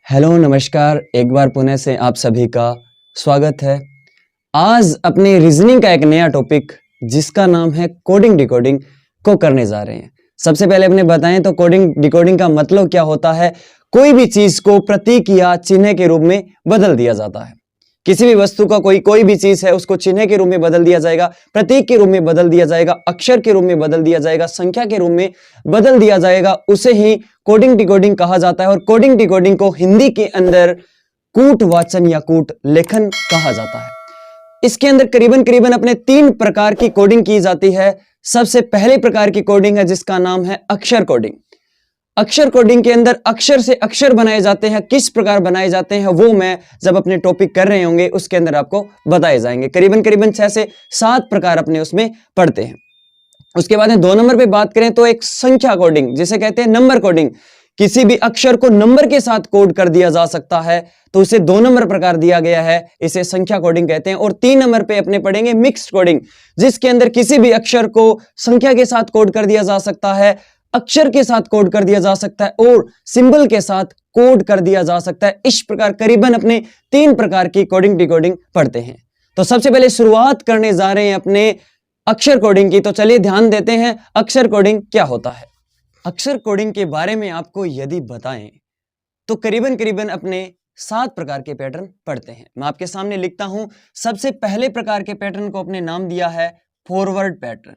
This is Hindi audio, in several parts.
हेलो नमस्कार, एक बार पुनः से आप सभी का स्वागत है। आज अपने रीजनिंग का एक नया टॉपिक जिसका नाम है कोडिंग डिकोडिंग को करने जा रहे हैं। सबसे पहले अपने बताएं तो कोडिंग डिकोडिंग का मतलब क्या होता है। कोई भी चीज को प्रतीक या चिन्ह के रूप में बदल दिया जाता है। किसी भी वस्तु का कोई भी चीज है उसको चिन्ह के रूप में बदल दिया जाएगा, प्रतीक के रूप में बदल दिया जाएगा, अक्षर के रूप में बदल दिया जाएगा, संख्या के रूप में बदल दिया जाएगा, उसे ही कोडिंग डिकोडिंग कहा जाता है। और कोडिंग डिकोडिंग को हिंदी के अंदर कूट वाचन या कूट लेखन कहा जाता है। इसके अंदर करीबन करीबन अपने 3 प्रकार की कोडिंग की जाती है। सबसे पहले प्रकार की कोडिंग है जिसका नाम है अक्षर कोडिंग। अक्षर कोडिंग के अंदर अक्षर से अक्षर बनाए जाते हैं। किस प्रकार बनाए जाते हैं वो मैं जब अपने टॉपिक कर रहे होंगे उसके अंदर आपको बताए जाएंगे। करीबन करीबन 6 से 7 प्रकार अपने उसमें पढ़ते हैं। उसके बाद 2 नंबर पे बात करें तो एक संख्या कोडिंग जिसे कहते हैं नंबर कोडिंग। किसी भी अक्षर को नंबर के साथ कोड कर दिया जा सकता है तो उसे 2 नंबर प्रकार दिया गया है, इसे संख्या कोडिंग कहते हैं। और 3 नंबर पे अपने पढ़ेंगे मिक्स्ड कोडिंग, जिसके अंदर किसी भी अक्षर को संख्या के साथ कोड कर दिया जा सकता है, अक्षर के साथ कोड कर दिया जा सकता है और सिंबल के साथ कोड कर दिया जा सकता है। इस प्रकार करीबन अपने 3 प्रकार की कोडिंग डिकोडिंग पढ़ते हैं। तो सबसे पहले शुरुआत करने जा रहे हैं अपने अक्षर कोडिंग की। तो चलिए ध्यान देते हैं अक्षर कोडिंग क्या होता है। अक्षर कोडिंग के बारे में आपको यदि बताएं तो करीबन करीबन अपने 7 प्रकार के पैटर्न पढ़ते हैं। मैं आपके सामने लिखता हूं। सबसे पहले प्रकार के पैटर्न को अपने नाम दिया है फॉरवर्ड पैटर्न।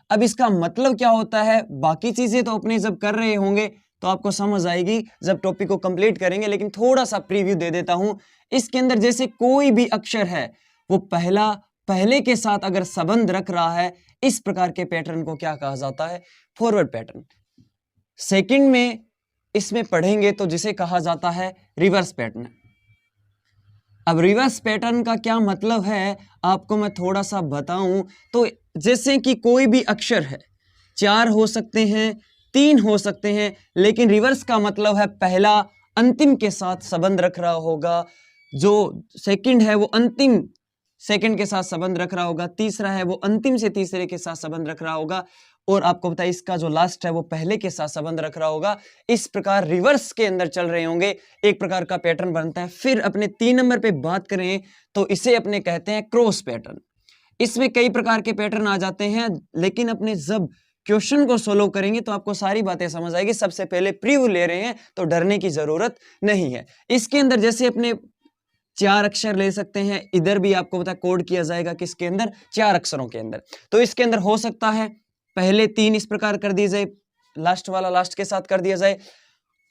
अब इसका मतलब क्या होता है, बाकी चीजें तो अपने जब कर रहे होंगे तो आपको समझ आएगी जब टॉपिक को कंप्लीट करेंगे, लेकिन थोड़ा सा प्रीव्यू दे देता हूं। इसके अंदर जैसे कोई भी अक्षर है वो पहले के साथ अगर संबंध रख रहा है, इस प्रकार के पैटर्न को क्या कहा जाता है, फॉरवर्ड पैटर्न। सेकंड में इसमें पढ़ेंगे तो जिसे कहा जाता है रिवर्स पैटर्न। अब रिवर्स पैटर्न का क्या मतलब है आपको मैं थोड़ा सा बताऊं तो जैसे कि कोई भी अक्षर है, 4 हो सकते हैं, 3 हो सकते हैं, लेकिन रिवर्स का मतलब है पहला अंतिम के साथ संबंध रख रहा होगा, जो सेकंड है वो अंतिम सेकंड के साथ संबंध रख रहा होगा, तीसरा है वो अंतिम से तीसरे के साथ संबंध रख रहा होगा, और आपको पता है इसका जो लास्ट है वो पहले के साथ संबंध रख रहा होगा। इस प्रकार रिवर्स के अंदर चल रहे होंगे, एक प्रकार का पैटर्न बनता है। फिर अपने 3 नंबर पे बात करें तो इसे अपने कहते हैं क्रॉस पैटर्न। इसमें कई प्रकार के पैटर्न आ जाते हैं, लेकिन अपने जब क्वेश्चन को सोल्व करेंगे तो आपको सारी बातें समझ आएगी। सबसे पहले प्रीव्यू ले रहे हैं तो डरने की जरूरत नहीं है। इसके अंदर जैसे अपने 4 अक्षर ले सकते हैं, इधर भी आपको पता कोड किया जाएगा किसके अंदर, 4 अक्षरों के अंदर। तो इसके अंदर हो सकता है पहले 3 इस प्रकार कर दिए जाए, लास्ट वाला लास्ट के साथ कर दिया जाए,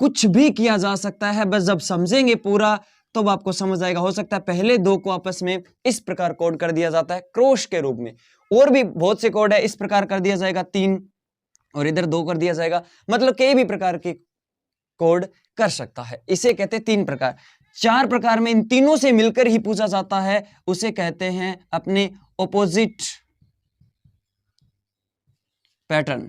कुछ भी किया जा सकता है। बस जब समझेंगे पूरा तो आपको समझ आएगा। हो सकता है पहले 2 को आपस में इस प्रकार कोड कर दिया जाता है क्रॉस के रूप में, और भी बहुत से कोड है, इस प्रकार कर दिया जाएगा 3 और इधर 2 कर दिया जाएगा, मतलब कई भी प्रकार के कोड कर सकता है। इसे कहते हैं 3 प्रकार। 4 प्रकार में इन तीनों से मिलकर ही पूछा जाता है, उसे कहते हैं अपने ऑपोजिट पैटर्न।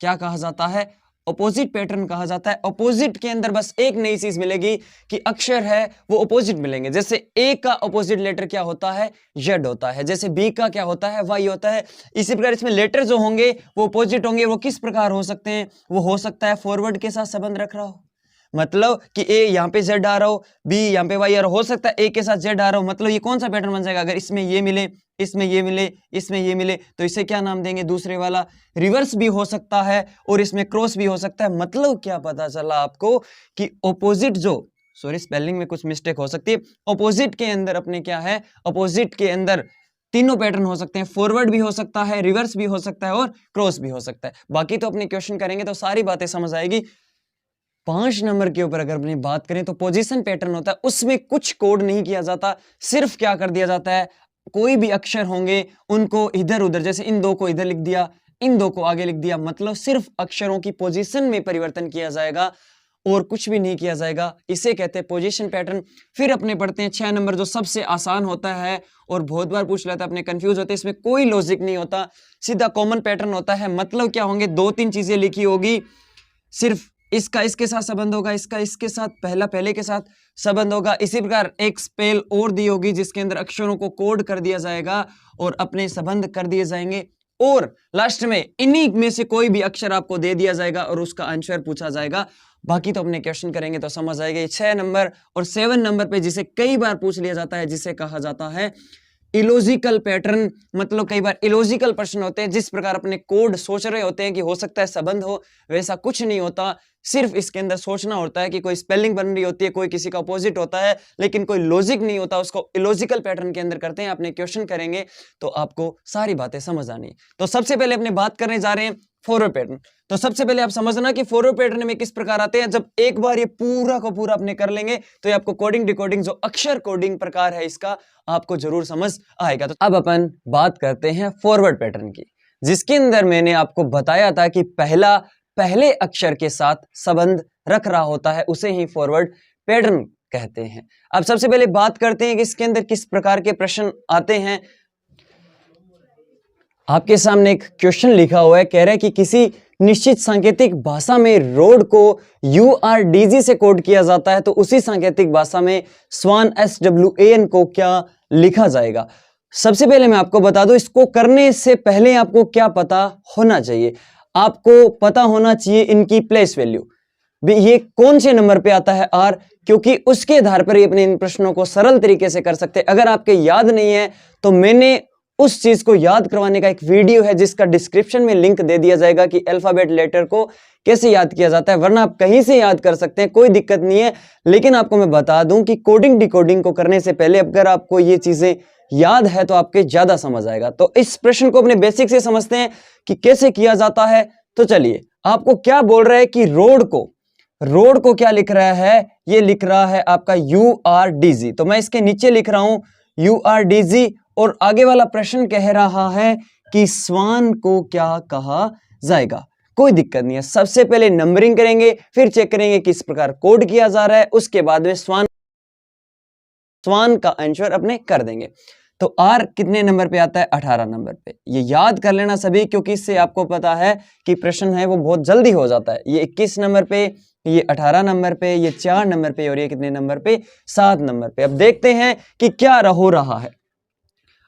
क्या कहा जाता है, ऑपोजिट पैटर्न कहा जाता है। ऑपोजिट के अंदर बस एक नई चीज मिलेगी कि अक्षर है वो ऑपोजिट मिलेंगे। जैसे ए का ऑपोजिट लेटर क्या होता है, जेड होता है। जैसे बी का क्या होता है, वाई होता है। इसी प्रकार इसमें लेटर जो होंगे वो ऑपोजिट होंगे। वो किस प्रकार हो सकते हैं, वो हो सकता है फॉरवर्ड के साथ संबंध रख रहा हो, मतलब कि ए यहाँ पे जेड आ रहा हो, बी यहाँ पे वाई आ रहा हो सकता है ए के साथ जेड आ रहा हो। मतलब ये कौन सा पैटर्न बन जाएगा, अगर इसमें ये मिले, इसमें ये मिले, इसमें ये मिले, तो इसे क्या नाम देंगे, दूसरे वाला। रिवर्स भी हो सकता है और इसमें क्रॉस भी हो सकता है। मतलब क्या पता चला आपको कि ऑपोजिट जो, सॉरी स्पेलिंग में कुछ मिस्टेक हो सकती है, ऑपोजिट के अंदर अपने क्या है, ऑपोजिट के अंदर तीनों पैटर्न हो सकते हैं। फॉरवर्ड भी हो सकता है, रिवर्स भी हो सकता है और क्रॉस भी हो सकता है। बाकी तो अपने क्वेश्चन करेंगे तो सारी बातें समझ आएगी। 5 नंबर के ऊपर अगर अपनी बात करें तो पोजीशन पैटर्न होता है, उसमें कुछ कोड नहीं किया जाता। सिर्फ क्या कर दिया जाता है, कोई भी अक्षर होंगे उनको इधर उधर, जैसे इन 2 को इधर लिख दिया, इन 2 को आगे लिख दिया, मतलब सिर्फ अक्षरों की पोजीशन में परिवर्तन किया जाएगा और कुछ भी नहीं किया जाएगा। इसे कहते हैं पोजीशन पैटर्न। फिर अपने पढ़ते हैं 6 नंबर, जो सबसे आसान होता है और बहुत बार पूछ लेता है, अपने कंफ्यूज होते हैं। इसमें कोई लॉजिक नहीं होता, सीधा कॉमन पैटर्न होता है। मतलब क्या होंगे, 2-3 चीजें लिखी होगी, सिर्फ इसका इसके साथ संबंध होगा, इसका इसके साथ, पहला पहले के साथ संबंध होगा। इसी प्रकार एक स्पेल और दी होगी जिसके अंदर अक्षरों को कोड कर दिया जाएगा और अपने संबंध कर दिए जाएंगे, और लास्ट में इन्हीं में से कोई भी अक्षर आपको दे दिया जाएगा और उसका आंसर पूछा जाएगा। बाकी तो अपने क्वेश्चन करेंगे तो समझ आएगा। 6 नंबर और 7 नंबर पे जिसे कई बार पूछ लिया जाता है, जिसे कहा जाता है इलॉजिकल पैटर्न, मतलब कई बार इलॉजिकल प्रश्न होते हैं, जिस प्रकार अपने कोड सोच रहे होते हैं कि हो सकता है संबंध हो, वैसा कुछ नहीं होता। सिर्फ इसके अंदर सोचना होता है कि कोई स्पेलिंग बन रही होती है, कोई किसी का अपोजिट होता है, लेकिन कोई लॉजिक नहीं होता, उसको इलॉजिकल पैटर्न के अंदर करते हैं। अपने क्वेश्चन करेंगे तो आपको सारी बातें समझ आनी। तो सबसे पहले अपने बात करने जा रहे हैं फॉरवर्ड पैटर्न। तो सबसे पहले आप समझना कि फॉरवर्ड पैटर्न में किस प्रकार आते हैं। जब एक बार ये पूरा का पूरा अपने कर लेंगे तो ये आपको कोडिंग डिकोडिंग जो अक्षर कोडिंग प्रकार है इसका आपको जरूर समझ आएगा। तो अब अपन बात करते हैं फॉरवर्ड पैटर्न की, जिसके अंदर मैंने आपको बताया था कि पहला पहले अक्षर के साथ संबंध रख रहा होता है, उसे ही फॉरवर्ड पैटर्न कहते हैं। अब सबसे पहले बात करते हैं कि इसके अंदर किस प्रकार के प्रश्न आते हैं। आपके सामने एक क्वेश्चन लिखा हुआ है, कह रहा है कि किसी निश्चित सांकेतिक भाषा में रोड को URDG से कोड किया जाता है, तो उसी सांकेतिक भाषा में स्वान SWAN को क्या लिखा जाएगा। सबसे पहले मैं आपको बता दूं, इसको करने से पहले आपको क्या पता होना चाहिए। आपको पता होना चाहिए इनकी प्लेस वैल्यू, ये कौन से नंबर पे आता है R, क्योंकि उसके आधार पर ही अपने इन प्रश्नों को सरल तरीके से कर सकते हैं। अगर आपके याद नहीं है तो मैंने उस चीज को याद करवाने का एक वीडियो है, जिसका डिस्क्रिप्शन में लिंक दे दिया जाएगा कि अल्फाबेट लेटर को कैसे याद किया जाता है, वरना आप कहीं से याद कर सकते हैं, कोई दिक्कत नहीं है। लेकिन आपको मैं बता दूं कि कोडिंग डिकोडिंग को करने से पहले अगर आपको ये चीजें याद है तो आपके ज्यादा समझ आएगा। तो इस प्रश्न को अपने बेसिक से समझते हैं कि कैसे किया जाता है। तो चलिए, आपको क्या बोल रहा है कि रोड को क्या लिख रहा है, ये लिख रहा है आपका URDG। तो मैं इसके नीचे लिख रहा हूं URDG, और आगे वाला प्रश्न कह रहा है कि स्वान को क्या कहा जाएगा। कोई दिक्कत नहीं है, सबसे पहले नंबरिंग करेंगे, फिर चेक करेंगे किस प्रकार कोड किया जा रहा है, उसके बाद में स्वान का आंसर अपने कर देंगे। तो R कितने नंबर पे आता है, 18 नंबर पे। ये याद कर लेना सभी, क्योंकि इससे आपको पता है कि प्रश्न है वो बहुत जल्दी हो जाता है। ये 21 नंबर पे, ये 18 नंबर पे, ये 4 नंबर पे, और ये कितने नंबर पे, 7 नंबर पे। अब देखते हैं कि क्या हो रहा है।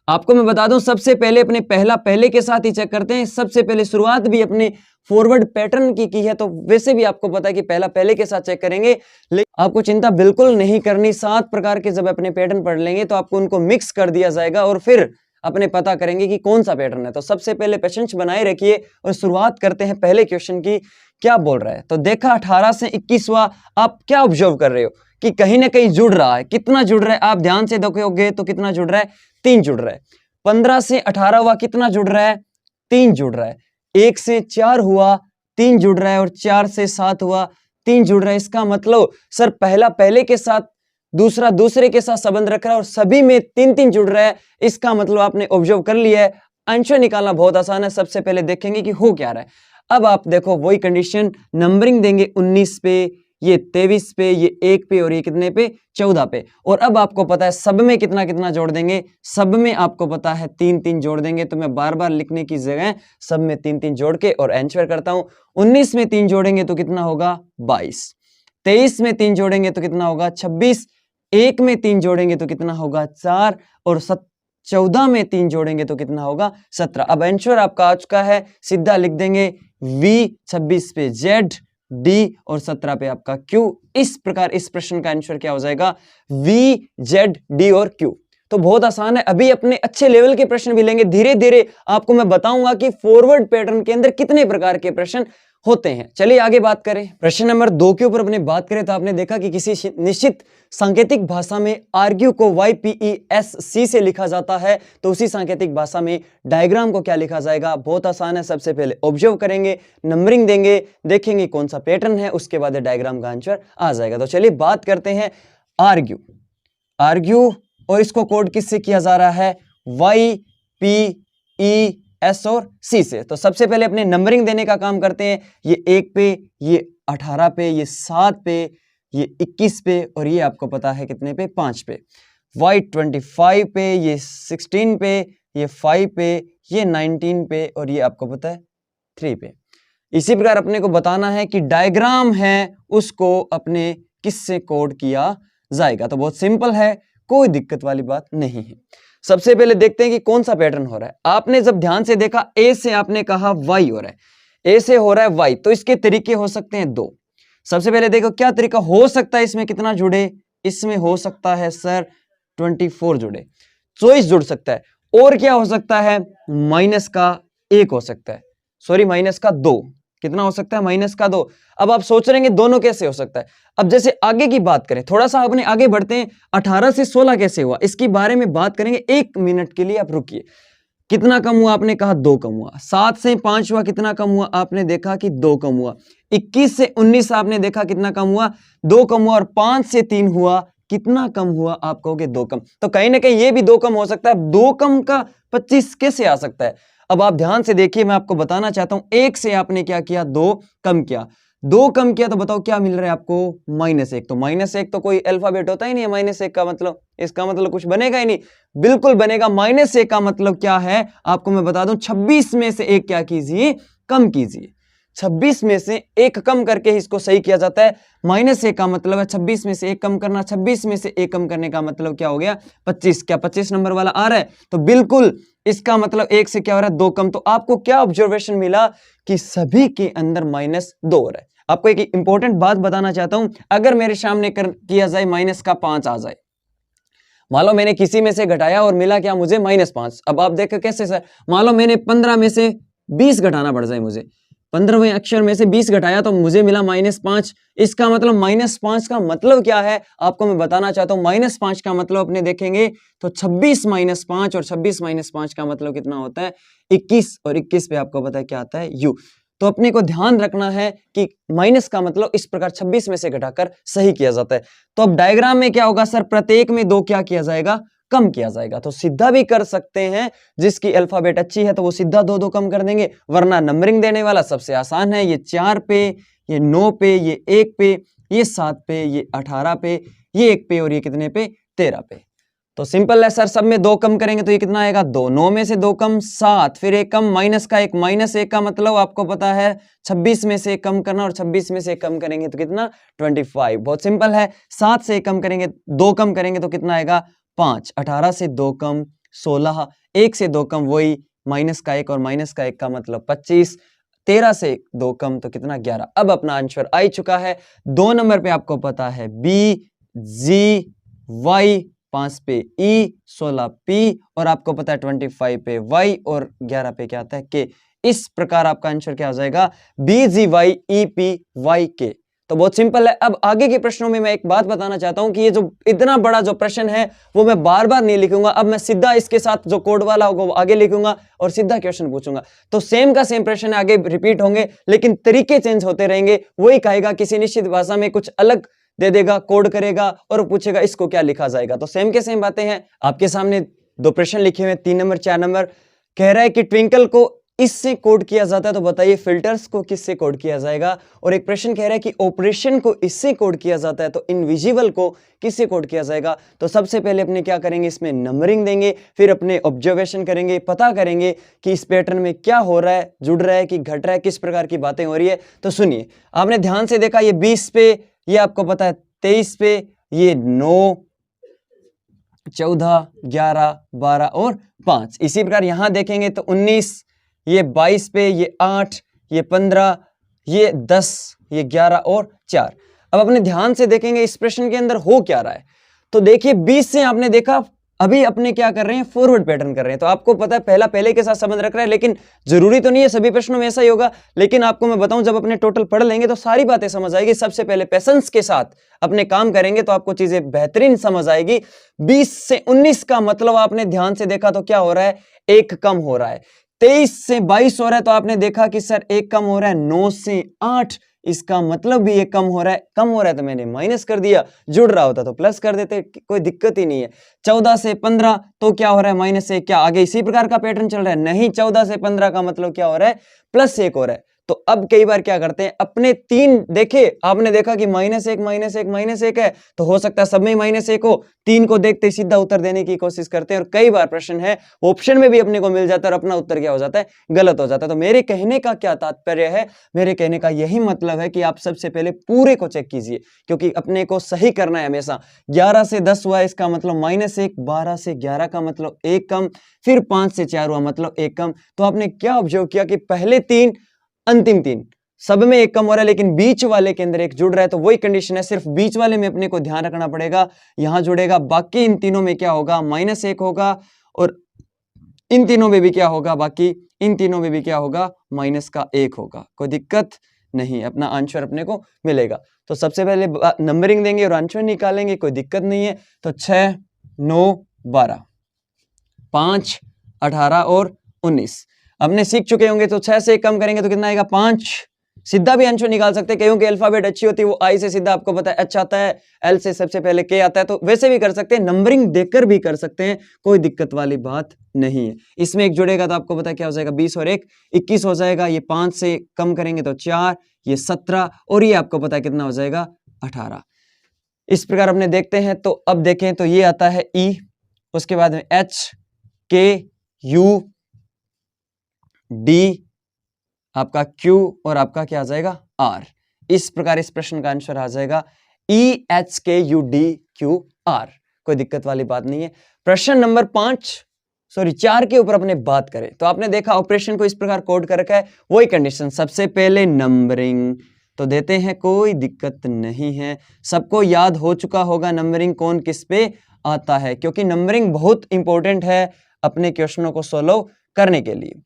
आपको मैं बता दूं, सबसे पहले अपने पहले के साथ ही चेक करते हैं। सबसे पहले शुरुआत भी अपने फॉरवर्ड पैटर्न की है, तो वैसे भी आपको पता है कि पहले के साथ चेक करेंगे, लेकिन आपको चिंता बिल्कुल नहीं करनी। 7 प्रकार के जब अपने पैटर्न पढ़ लेंगे तो आपको उनको मिक्स कर दिया जाएगा और फिर अपने पता करेंगे कि कौन सा पैटर्न है। तो सबसे पहले पेशेंस बनाए रखिए और शुरुआत करते हैं पहले क्वेश्चन की। क्या बोल रहा है, तो देखा 18 से 21वां, आप क्या ऑब्जर्व कर रहे हो कि कहीं ना कहीं जुड़ रहा है। कितना जुड़ रहा है आप ध्यान से देखोगे तो कितना जुड़ रहा है, 3 जुड़ रहा है। 15 से 18 हुआ, कितना जुड़ रहा है, 3 जुड़ रहा है। 1 से 4 हुआ, 3 जुड़ रहा है, और 4 से 7 हुआ, 3 जुड़ रहा है। इसका मतलब सर पहला पहले के साथ, दूसरा दूसरे के साथ संबंध रख रहा है और सभी में 3-3 जुड़ रहा है। इसका मतलब आपने ऑब्जर्व कर लिया है। आंसर निकालना बहुत आसान है। सबसे पहले देखेंगे कि हो क्या रहा है। अब आप देखो वही कंडीशन, नंबरिंग देंगे 19 पे, ये 23 पे, ये 1 पे, और ये कितने पे, 14 पे। और अब आपको पता है सब में कितना कितना जोड़ देंगे, सब में आपको पता है 3-3 जोड़ देंगे। तो मैं बार बार लिखने की जगह सब में 3-3 जोड़ के और आंसर करता हूं। 19 में 3 जोड़ेंगे तो कितना होगा, 22। 23 में 3 जोड़ेंगे तो कितना होगा, 26। 1 में 3 जोड़ेंगे तो कितना होगा, 4। और 14 में 3 जोड़ेंगे तो कितना होगा, 17। अब आंसर आपका आ चुका है, सीधा लिख देंगे V, 26 पे Z, D और 17 पे आपका Q। इस प्रकार इस प्रश्न का आंसर क्या हो जाएगा, V, Z, D और Q। तो बहुत आसान है। अभी अपने अच्छे लेवल के प्रश्न भी लेंगे, धीरे धीरे आपको मैं बताऊंगा कि फॉरवर्ड पैटर्न के अंदर कितने प्रकार के प्रश्न होते हैं। चलिए आगे बात करें। प्रश्न नंबर 2 के ऊपर अपने बात करें तो आपने देखा कि किसी निश्चित सांकेतिक भाषा में आर्ग्यू को YPESC से लिखा जाता है, तो उसी सांकेतिक भाषा में डायग्राम को क्या लिखा जाएगा। बहुत आसान है। सबसे पहले ऑब्जर्व करेंगे, नंबरिंग देंगे, देखेंगे कौन सा पैटर्न है, उसके बाद डायग्राम का आंसर आ जाएगा। तो चलिए बात करते हैं आर्ग्यू, और इसको कोड किससे किया जा रहा है, YPES और C से। तो सबसे पहले अपने नंबरिंग देने का काम करते हैं। ये 1 पे, ये 18 पे, ये 7 पे, ये 21 पे, और ये आपको पता है कितने पे, 5 पे। Y 25 पे, ये 16 पे, ये 5 पे, ये 19 पे, और ये आपको पता है 3 पे। इसी प्रकार अपने को बताना है कि डायग्राम है उसको अपने किससे कोड किया जाएगा। तो बहुत सिंपल है, कोई दिक्कत वाली बात नहीं है। सबसे पहले देखते हैं कि कौन सा पैटर्न हो रहा है। आपने जब ध्यान से देखा, ए से आपने कहा Y हो रहा है, ए से हो रहा है Y, तो इसके तरीके हो सकते हैं 2। सबसे पहले देखो क्या तरीका हो सकता है, इसमें कितना जुड़े, इसमें हो सकता है सर 24 जुड़े, 24 जुड़ सकता है। और क्या हो सकता है, माइनस का 1 हो सकता है, सॉरी माइनस का 2, कितना हो सकता है, माइनस का 2। अब आप सोच रहे हैं दोनों कैसे हो सकता है। अब जैसे आगे की बात करें, थोड़ा सा अपने आगे बढ़ते हैं, 18 से 16 कैसे हुआ इसकी बारे में बात करेंगे। 1 मिनट के लिए आप रुकिए। कितना कम हुआ, आपने कहा 2 कम हुआ। 7 से 5 हुआ, कितना कम हुआ, आपने देखा कि 2 कम हुआ। 21 से 19 आपने देखा कितना कम हुआ, 2 कम हुआ। और 5 से 3 हुआ, कितना कम हुआ, आप कहोगे 2 कम। तो कहीं ना कहीं ये भी 2 कम हो सकता है। 2 कम का 25 कैसे आ सकता है। अब आप ध्यान से देखिए, मैं आपको बताना चाहता हूं, 1 से आपने क्या किया, 2 कम किया। 2 कम किया तो बताओ क्या मिल रहा है आपको, -1। तो -1 तो कोई अल्फाबेट होता ही नहीं है, -1 का मतलब, इसका मतलब कुछ बनेगा ही नहीं, बिल्कुल बनेगा। -1 का मतलब क्या है आपको मैं बता दूं, 26 में से 1 क्या कीजिए, कम कीजिए। 26 में से 1 कम करके ही इसको सही किया जाता है। -1 का मतलब है 26 में से 1 कम करना। 26 में से 1 कम करने का मतलब क्या हो गया, 25। क्या 25 नंबर वाला आ रहा है, तो बिल्कुल इसका मतलब 1 से क्या हो रहा है, 2 कम। तो आपको क्या ऑब्जर्वेशन मिला कि सभी के अंदर -2 हो रहा है। आपको एक इंपॉर्टेंट बात बताना चाहता हूं, अगर मेरे सामने किया जाए -5 आ जाए, मान लो मैंने किसी में से घटाया और मिला क्या मुझे, -5। अब आप देखो कैसे सर, मान लो मैंने 15 में से 20 घटाना पड़ जाए मुझे, 15वें अक्षर में से 20 घटाया तो मुझे मिला -5। इसका मतलब -5 का मतलब क्या है आपको मैं बताना चाहता हूं। -5 का मतलब अपने देखेंगे तो 26 - 5, और 26 - 5 का मतलब कितना होता है, 21। और 21 पे आपको पता है क्या आता है, u। तो अपने को ध्यान रखना है कि माइनस का मतलब इस प्रकार 26 में से घटाकर सही किया जाता है। तो अब डायग्राम में क्या होगा सर, प्रत्येक में 2 क्या किया जाएगा, कम किया जाएगा। तो सीधा भी कर सकते हैं, जिसकी अल्फाबेट अच्छी है तो वो सीधा 2 कम कर देंगे, वरना नंबरिंग देने वाला सबसे आसान है। ये 4 पे, ये 9 पे, ये 1 पे, ये 7 पे, ये 18 पे, ये 1 पे, और ये कितने पे, 13 पे। तो सिंपल है सर, सब में 2 कम करेंगे तो ये कितना आएगा, 2। 9 में से 2 कम 7, फिर 1 कम, माइनस का 1। -1 का मतलब आपको पता है 26 में से 1 कम करना, और 26 में से 1 कम करेंगे तो कितना, 25। बहुत सिंपल है। 7 से 1 कम करेंगे, 2 कम करेंगे तो कितना आएगा, 5। 18 से 2 कम 16, 1 से 2 कम वही माइनस का 1, और माइनस का 1 का मतलब 25। 13 से 2 कम तो कितना, 11। अब अपना आंसर आ चुका है। 2 नंबर पे आपको पता है BGY, 5 पे E, 16 P, और आपको पता है 25 पे Y, और 11 पे क्या आता है K। इस प्रकार आपका आंसर क्या हो जाएगा, BGYEPYK। तो बहुत सिंपल है। अब आगे के प्रश्नों में मैं एक बात बताना चाहता हूं कि ये जो इतना बड़ा जो प्रश्न है वो मैं बार बार नहीं लिखूंगा। अब मैं सीधा इसके साथ जो कोड वाला होगा वो आगे लिखूंगा और सीधा क्वेश्चन पूछूंगा। तो सेम का सेम प्रश्न आगे रिपीट होंगे, लेकिन तरीके चेंज होते रहेंगे। वही कहेगा किसी निश्चित भाषा में कुछ अलग दे देगा, कोड करेगा और पूछेगा इसको क्या लिखा जाएगा। तो सेम के सेम बातें हैं। आपके सामने 2 प्रश्न लिखे हुए, 3 नंबर 4 नंबर। कह रहा है कि ट्विंकल को इससे कोड किया जाता है, तो बताइए फिल्टर्स को किससे कोड किया जाएगा। और एक प्रश्न कह रहा है कि ऑपरेशन को इससे कोड किया जाता है, तो इनविजिबल को किससे कोड किया जाएगा। तो सबसे पहले अपने क्या करेंगे, इसमें नंबरिंग देंगे, फिर अपने ऑब्जर्वेशन करेंगे, पता करेंगे कि इस पैटर्न में क्या हो रहा है, जुड़ रहा है कि घट रहा है, किस प्रकार की बातें हो रही है। तो सुनिए, आपने ध्यान से देखा, ये 20 पे, ये आपको पता है 23 पे, ये 9, 14, 11, 12 और 5। इसी प्रकार यहां देखेंगे तो 19, ये 22 पे, ये 8, ये 15, ये 10, ये 11 और 4। अब अपने ध्यान से देखेंगे इस प्रश्न के अंदर हो क्या रहा है। तो देखिए 20 से आपने देखा, अभी अपने क्या कर रहे हैं, फॉरवर्ड पैटर्न कर रहे हैं। तो आपको पता है पहला पहले के साथ संबंध रख रहा है, लेकिन जरूरी तो नहीं है सभी प्रश्नों में ऐसा ही होगा। लेकिन आपको मैं बताऊं, जब अपने टोटल पढ़ लेंगे तो सारी बातें समझ आएगी। सबसे पहले पेशेंस के साथ अपने काम करेंगे तो आपको चीजें बेहतरीन समझ आएगी। 20 से 19 का मतलब आपने ध्यान से देखा तो क्या हो रहा है, 1 कम हो रहा है। 23 से 22 हो रहा है, तो आपने देखा कि सर 1 कम हो रहा है। 9 से 8, इसका मतलब भी ये कम हो रहा है। कम हो रहा है तो मैंने माइनस कर दिया, जुड़ रहा होता तो प्लस कर देते, कोई दिक्कत ही नहीं है। 14 से 15 तो क्या हो रहा है, माइनस से। क्या आगे इसी प्रकार का पैटर्न चल रहा है, नहीं। 14 से 15 का मतलब क्या हो रहा है, +1 हो रहा है। तो अब कई बार क्या करते हैं, अपने 3 देखे, आपने देखा कि -1 -1 है, तो हो सकता है सब में -1 हो। 3 को देखते ही सीधा उत्तर देने की कोशिश करते हैं, और कई बार प्रश्न है ऑप्शन में भी अपने को मिल जाता है और अपना उत्तर क्या हो जाता है, गलत हो जाता है। तो मेरे कहने का क्या तात्पर्य है, मेरे कहने का यही मतलब है कि आप सबसे पहले पूरे को चेक कीजिए, क्योंकि अपने को सही करना है हमेशा। 11 से 10 हुआ, इसका मतलब -1। 12 से 11 का मतलब 1 कम, फिर 5 से 4 हुआ मतलब 1 कम। तो आपने क्या ऑब्जर्व किया कि पहले 3, अंतिम 3 सब में एक कम हो रहा है लेकिन बीच वाले के अंदर एक जुड़ रहा है, तो वही कंडीशन है, सिर्फ बीच वाले में अपने को ध्यान रखना पड़ेगा, यहां जुड़ेगा, बाकी इन तीनों में क्या होगा, -1 होगा, और इन तीनों में भी क्या होगा, बाकी इन तीनों में भी क्या होगा, -1 होगा। कोई दिक्कत नहीं, अपना आंसर अपने को मिलेगा। तो सबसे पहले नंबरिंग देंगे और आंसर निकालेंगे, कोई दिक्कत नहीं है। तो 6, 9, 12, 5, 18 और 19 हमने सीख चुके होंगे। तो 6 से कम करेंगे तो कितना आएगा, 5। सीधा भी आंसर निकाल सकते हैं, कईयों की अल्फाबेट अच्छी होती है, वो आई से सीधा आपको पता है एच आता है, एल से सबसे पहले के आता है, तो वैसे भी कर सकते हैं, नंबरिंग देकर भी कर सकते हैं, कोई दिक्कत वाली बात नहीं है। इसमें एक जुड़ेगा तो आपको पता है क्या हो जाएगा, 20 और 1 21 हो जाएगा। ये 5 से कम करेंगे तो 4, ये 17 और ये आपको पता है कितना हो जाएगा, 18। इस प्रकार अपने देखते हैं। तो अब देखें तो ये आता है ई, उसके बाद में एच, के, यू, डी, आपका क्यू और आपका क्या आ जाएगा, आर। इस प्रकार इस प्रश्न का आंसर आ जाएगा ई एच के यू डी क्यू आर। कोई दिक्कत वाली बात नहीं है। प्रश्न नंबर 4 के ऊपर अपने बात करें तो आपने देखा ऑपरेशन को इस प्रकार कोड कर रखा है, वही कंडीशन, सबसे पहले नंबरिंग तो देते हैं, कोई दिक्कत नहीं है। सबको याद हो चुका होगा नंबरिंग कौन किस पे आता है, क्योंकि नंबरिंग बहुत इंपॉर्टेंट है अपने क्वेश्चनों को सोल्व करने के लिए।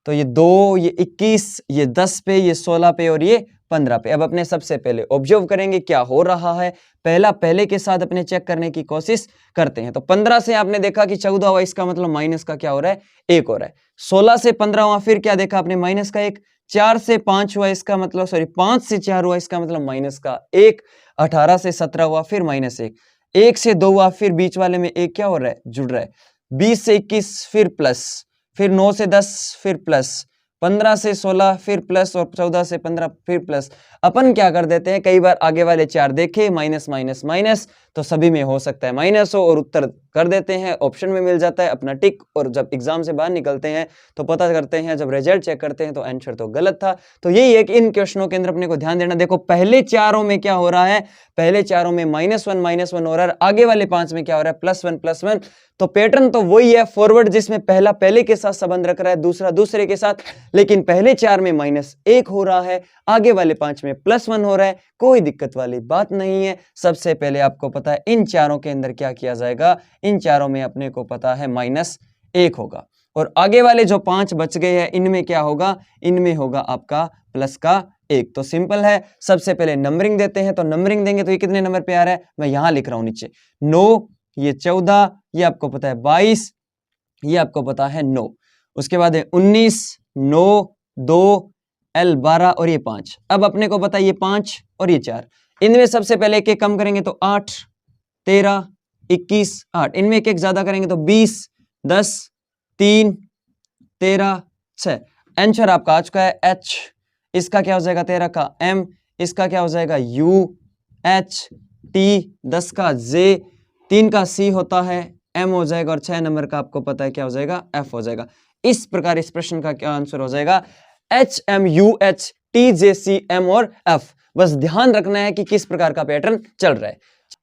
तो ये 2, ये 21, ये 10 पे, ये 16 पे और ये 15 पे। अब अपने सबसे पहले ऑब्जर्व करेंगे क्या हो रहा है, पहले के साथ अपने चेक करने की कोशिश करते हैं। तो 15 से आपने देखा कि 14 हुआ, इसका मतलब माइनस का क्या हो रहा है, 1 हो रहा है। 16 से 15 हुआ, फिर क्या देखा आपने, माइनस का 1। 4 से 5 हुआ, इसका मतलब 5 से 4 हुआ, इसका मतलब माइनस का 1। 18 से 17 हुआ, फिर -1। 1 से 2 हुआ, फिर बीच वाले में 1 क्या हो रहा है, जुड़ रहा है। 20 से 21 फिर प्लस, फिर 9 से 10 फिर प्लस, 15 से 16 फिर प्लस और 14 से 15 फिर प्लस। अपन क्या कर देते हैं, कई बार आगे वाले 4 देखे माइनस माइनस माइनस, तो सभी में हो सकता है माइनस हो, और उत्तर कर देते हैं, ऑप्शन में मिल जाता है अपना टिक। और जब एग्जाम से बाहर निकलते हैं तो पता करते हैं, जब रिजल्ट चेक करते हैं तो आंसर तो गलत था। तो यही है कि इन क्वेश्चनों के अंदर अपने को ध्यान देना। देखो पहले चारों में क्या हो रहा है, पहले चारों में -1 हो रहा है, आगे वाले 5 में क्या हो रहा है, +1 तो पैटर्न तो वही है फॉरवर्ड, जिसमें पहला पहले के साथ संबंध रख रहा है, दूसरा दूसरे के साथ, लेकिन पहले 4 में -1 हो रहा है, आगे वाले 5 में +1 हो रहा है, कोई दिक्कत वाली बात नहीं है। सबसे पहले आपको पता है इन चारों के अंदर क्या किया जाएगा, इन चारों में अपने को पता है -1 होगा, और आगे वाले जो 5 बच गए हैं इनमें क्या होगा, इनमें होगा आपका प्लस का 1। तो सिंपल है, सबसे पहले नंबरिंग देते हैं। तो नंबरिंग देंगे तो ये कितने नंबर पे आ रहा है, मैं यहां लिख रहा हूं नीचे, 9, ये 14, ये आपको पता है 22, ये आपको पता है 9, उसके बाद है 19, 9, 2, L 12 और ये 5। अब अपने को पता है ये 5 और ये 4, इनमें सबसे पहले एक एक कम करेंगे तो 8, 13, 21, 8, इनमें एक एक ज्यादा करेंगे तो 20, 10, 3, 13, 6। आंसर आपका आ चुका है H, इसका क्या हो जाएगा 13 का M, इसका क्या हो जाएगा U, H, T, 10 का J, 3 का C होता है M हो जाएगा, और 6 नंबर का आपको पता है क्या हो जाएगा, F हो जाएगा। इस प्रकार इस प्रश्न का क्या आंसर हो जाएगा, H, M, U, H, T, J, C, M और F। बस ध्यान रखना है कि किस प्रकार का पैटर्न चल रहा है।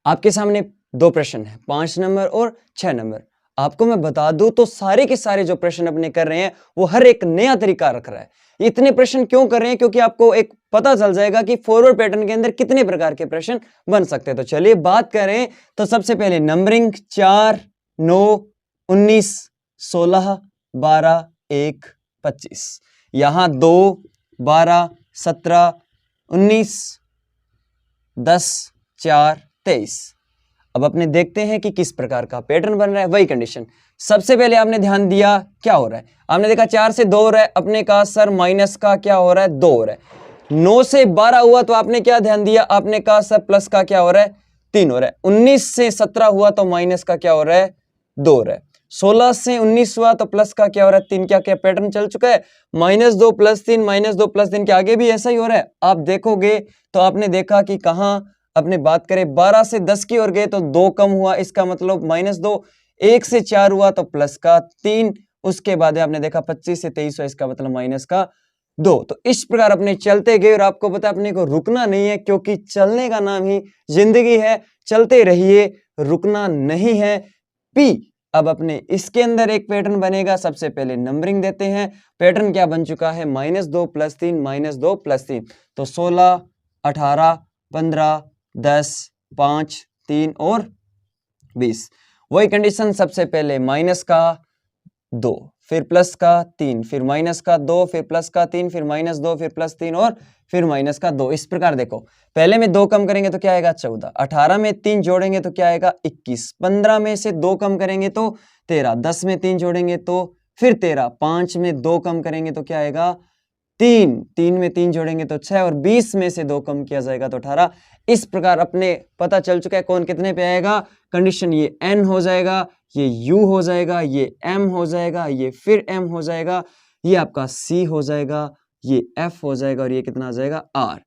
आपके सामने 2 प्रश्न है, 5 नंबर और 6 नंबर। आपको मैं बता दूं तो सारे के सारे जो प्रश्न अपने कर रहे हैं वो हर एक नया तरीका रख रहा है। इतने प्रश्न क्यों कर रहे हैं, क्योंकि आपको एक पता चल जाएगा कि फॉरवर्ड पैटर्न के अंदर कितने प्रकार के प्रश्न बन सकते हैं। तो चलिए बात करें तो सबसे पहले नंबरिंग 4, 9, 19, 16, 12, 1, 25, यहां 2, 12, 17, 19, 10, 4, 23। अब अपने देखते हैं कि किस प्रकार का पैटर्न बन रहा है, वही कंडीशन। सबसे पहले आपने ध्यान दिया क्या हो रहा है, आपने देखा 4 से 2 हो रहा है, अपने कहा सर माइनस का क्या हो रहा है, 2 हो रहा है। 9 से 12 हुआ तो आपने क्या ध्यान दिया, आपने कहा सर प्लस का क्या हो रहा है, 3 हो रहा है। 19 से 17 हुआ तो माइनस का क्या हो रहा है, 2 हो रहा है। 16 से 19 हुआ तो प्लस का क्या हो रहा है, 3। क्या क्या पैटर्न चल चुका है, -2 + 3, -2 + 3 के आगे भी ऐसा ही हो रहा है। आप देखोगे तो आपने देखा कि कहां अपने बात करें 12 से 10 की ओर गए तो 2 कम हुआ, इसका मतलब -2। 1 से 4 हुआ तो प्लस का 3, उसके बाद आपने देखा 25 से 23 हुआ, इसका मतलब -2। तो इस प्रकार अपने चलते गए, और आपको पता है अपने को रुकना नहीं है, क्योंकि चलने का नाम ही जिंदगी है। चलते रहिए, रुकना नहीं है। P अब अपने इसके अंदर एक पैटर्न बनेगा। सबसे पहले नंबरिंग देते हैं। पैटर्न क्या बन चुका है, -2 + 3 -2 + 3, तो 16 18 15 10 5 3 और 20। वही कंडीशन, सबसे पहले माइनस का 2, फिर प्लस का 3, फिर माइनस का 2, फिर प्लस का 3, फिर -2, फिर +3 और फिर माइनस का 2। इस प्रकार देखो, पहले में 2 कम करेंगे तो क्या आएगा 14, 18 में 3 जोड़ेंगे तो क्या आएगा 21, 15 में से 2 कम करेंगे तो 13, 10 में 3 जोड़ेंगे तो फिर 13, 5 में 2 कम करेंगे तो क्या आएगा 3, 3 में 3 जोड़ेंगे तो 6 और 20 में से 2 कम किया जाएगा तो 18। इस प्रकार अपने पता चल चुका है कौन कितने पे आएगा। कंडीशन ये n हो जाएगा, ये u हो जाएगा, ये m हो जाएगा, ये फिर m हो जाएगा, ये आपका c हो जाएगा, ये f हो जाएगा और ये कितना आ जाएगा r।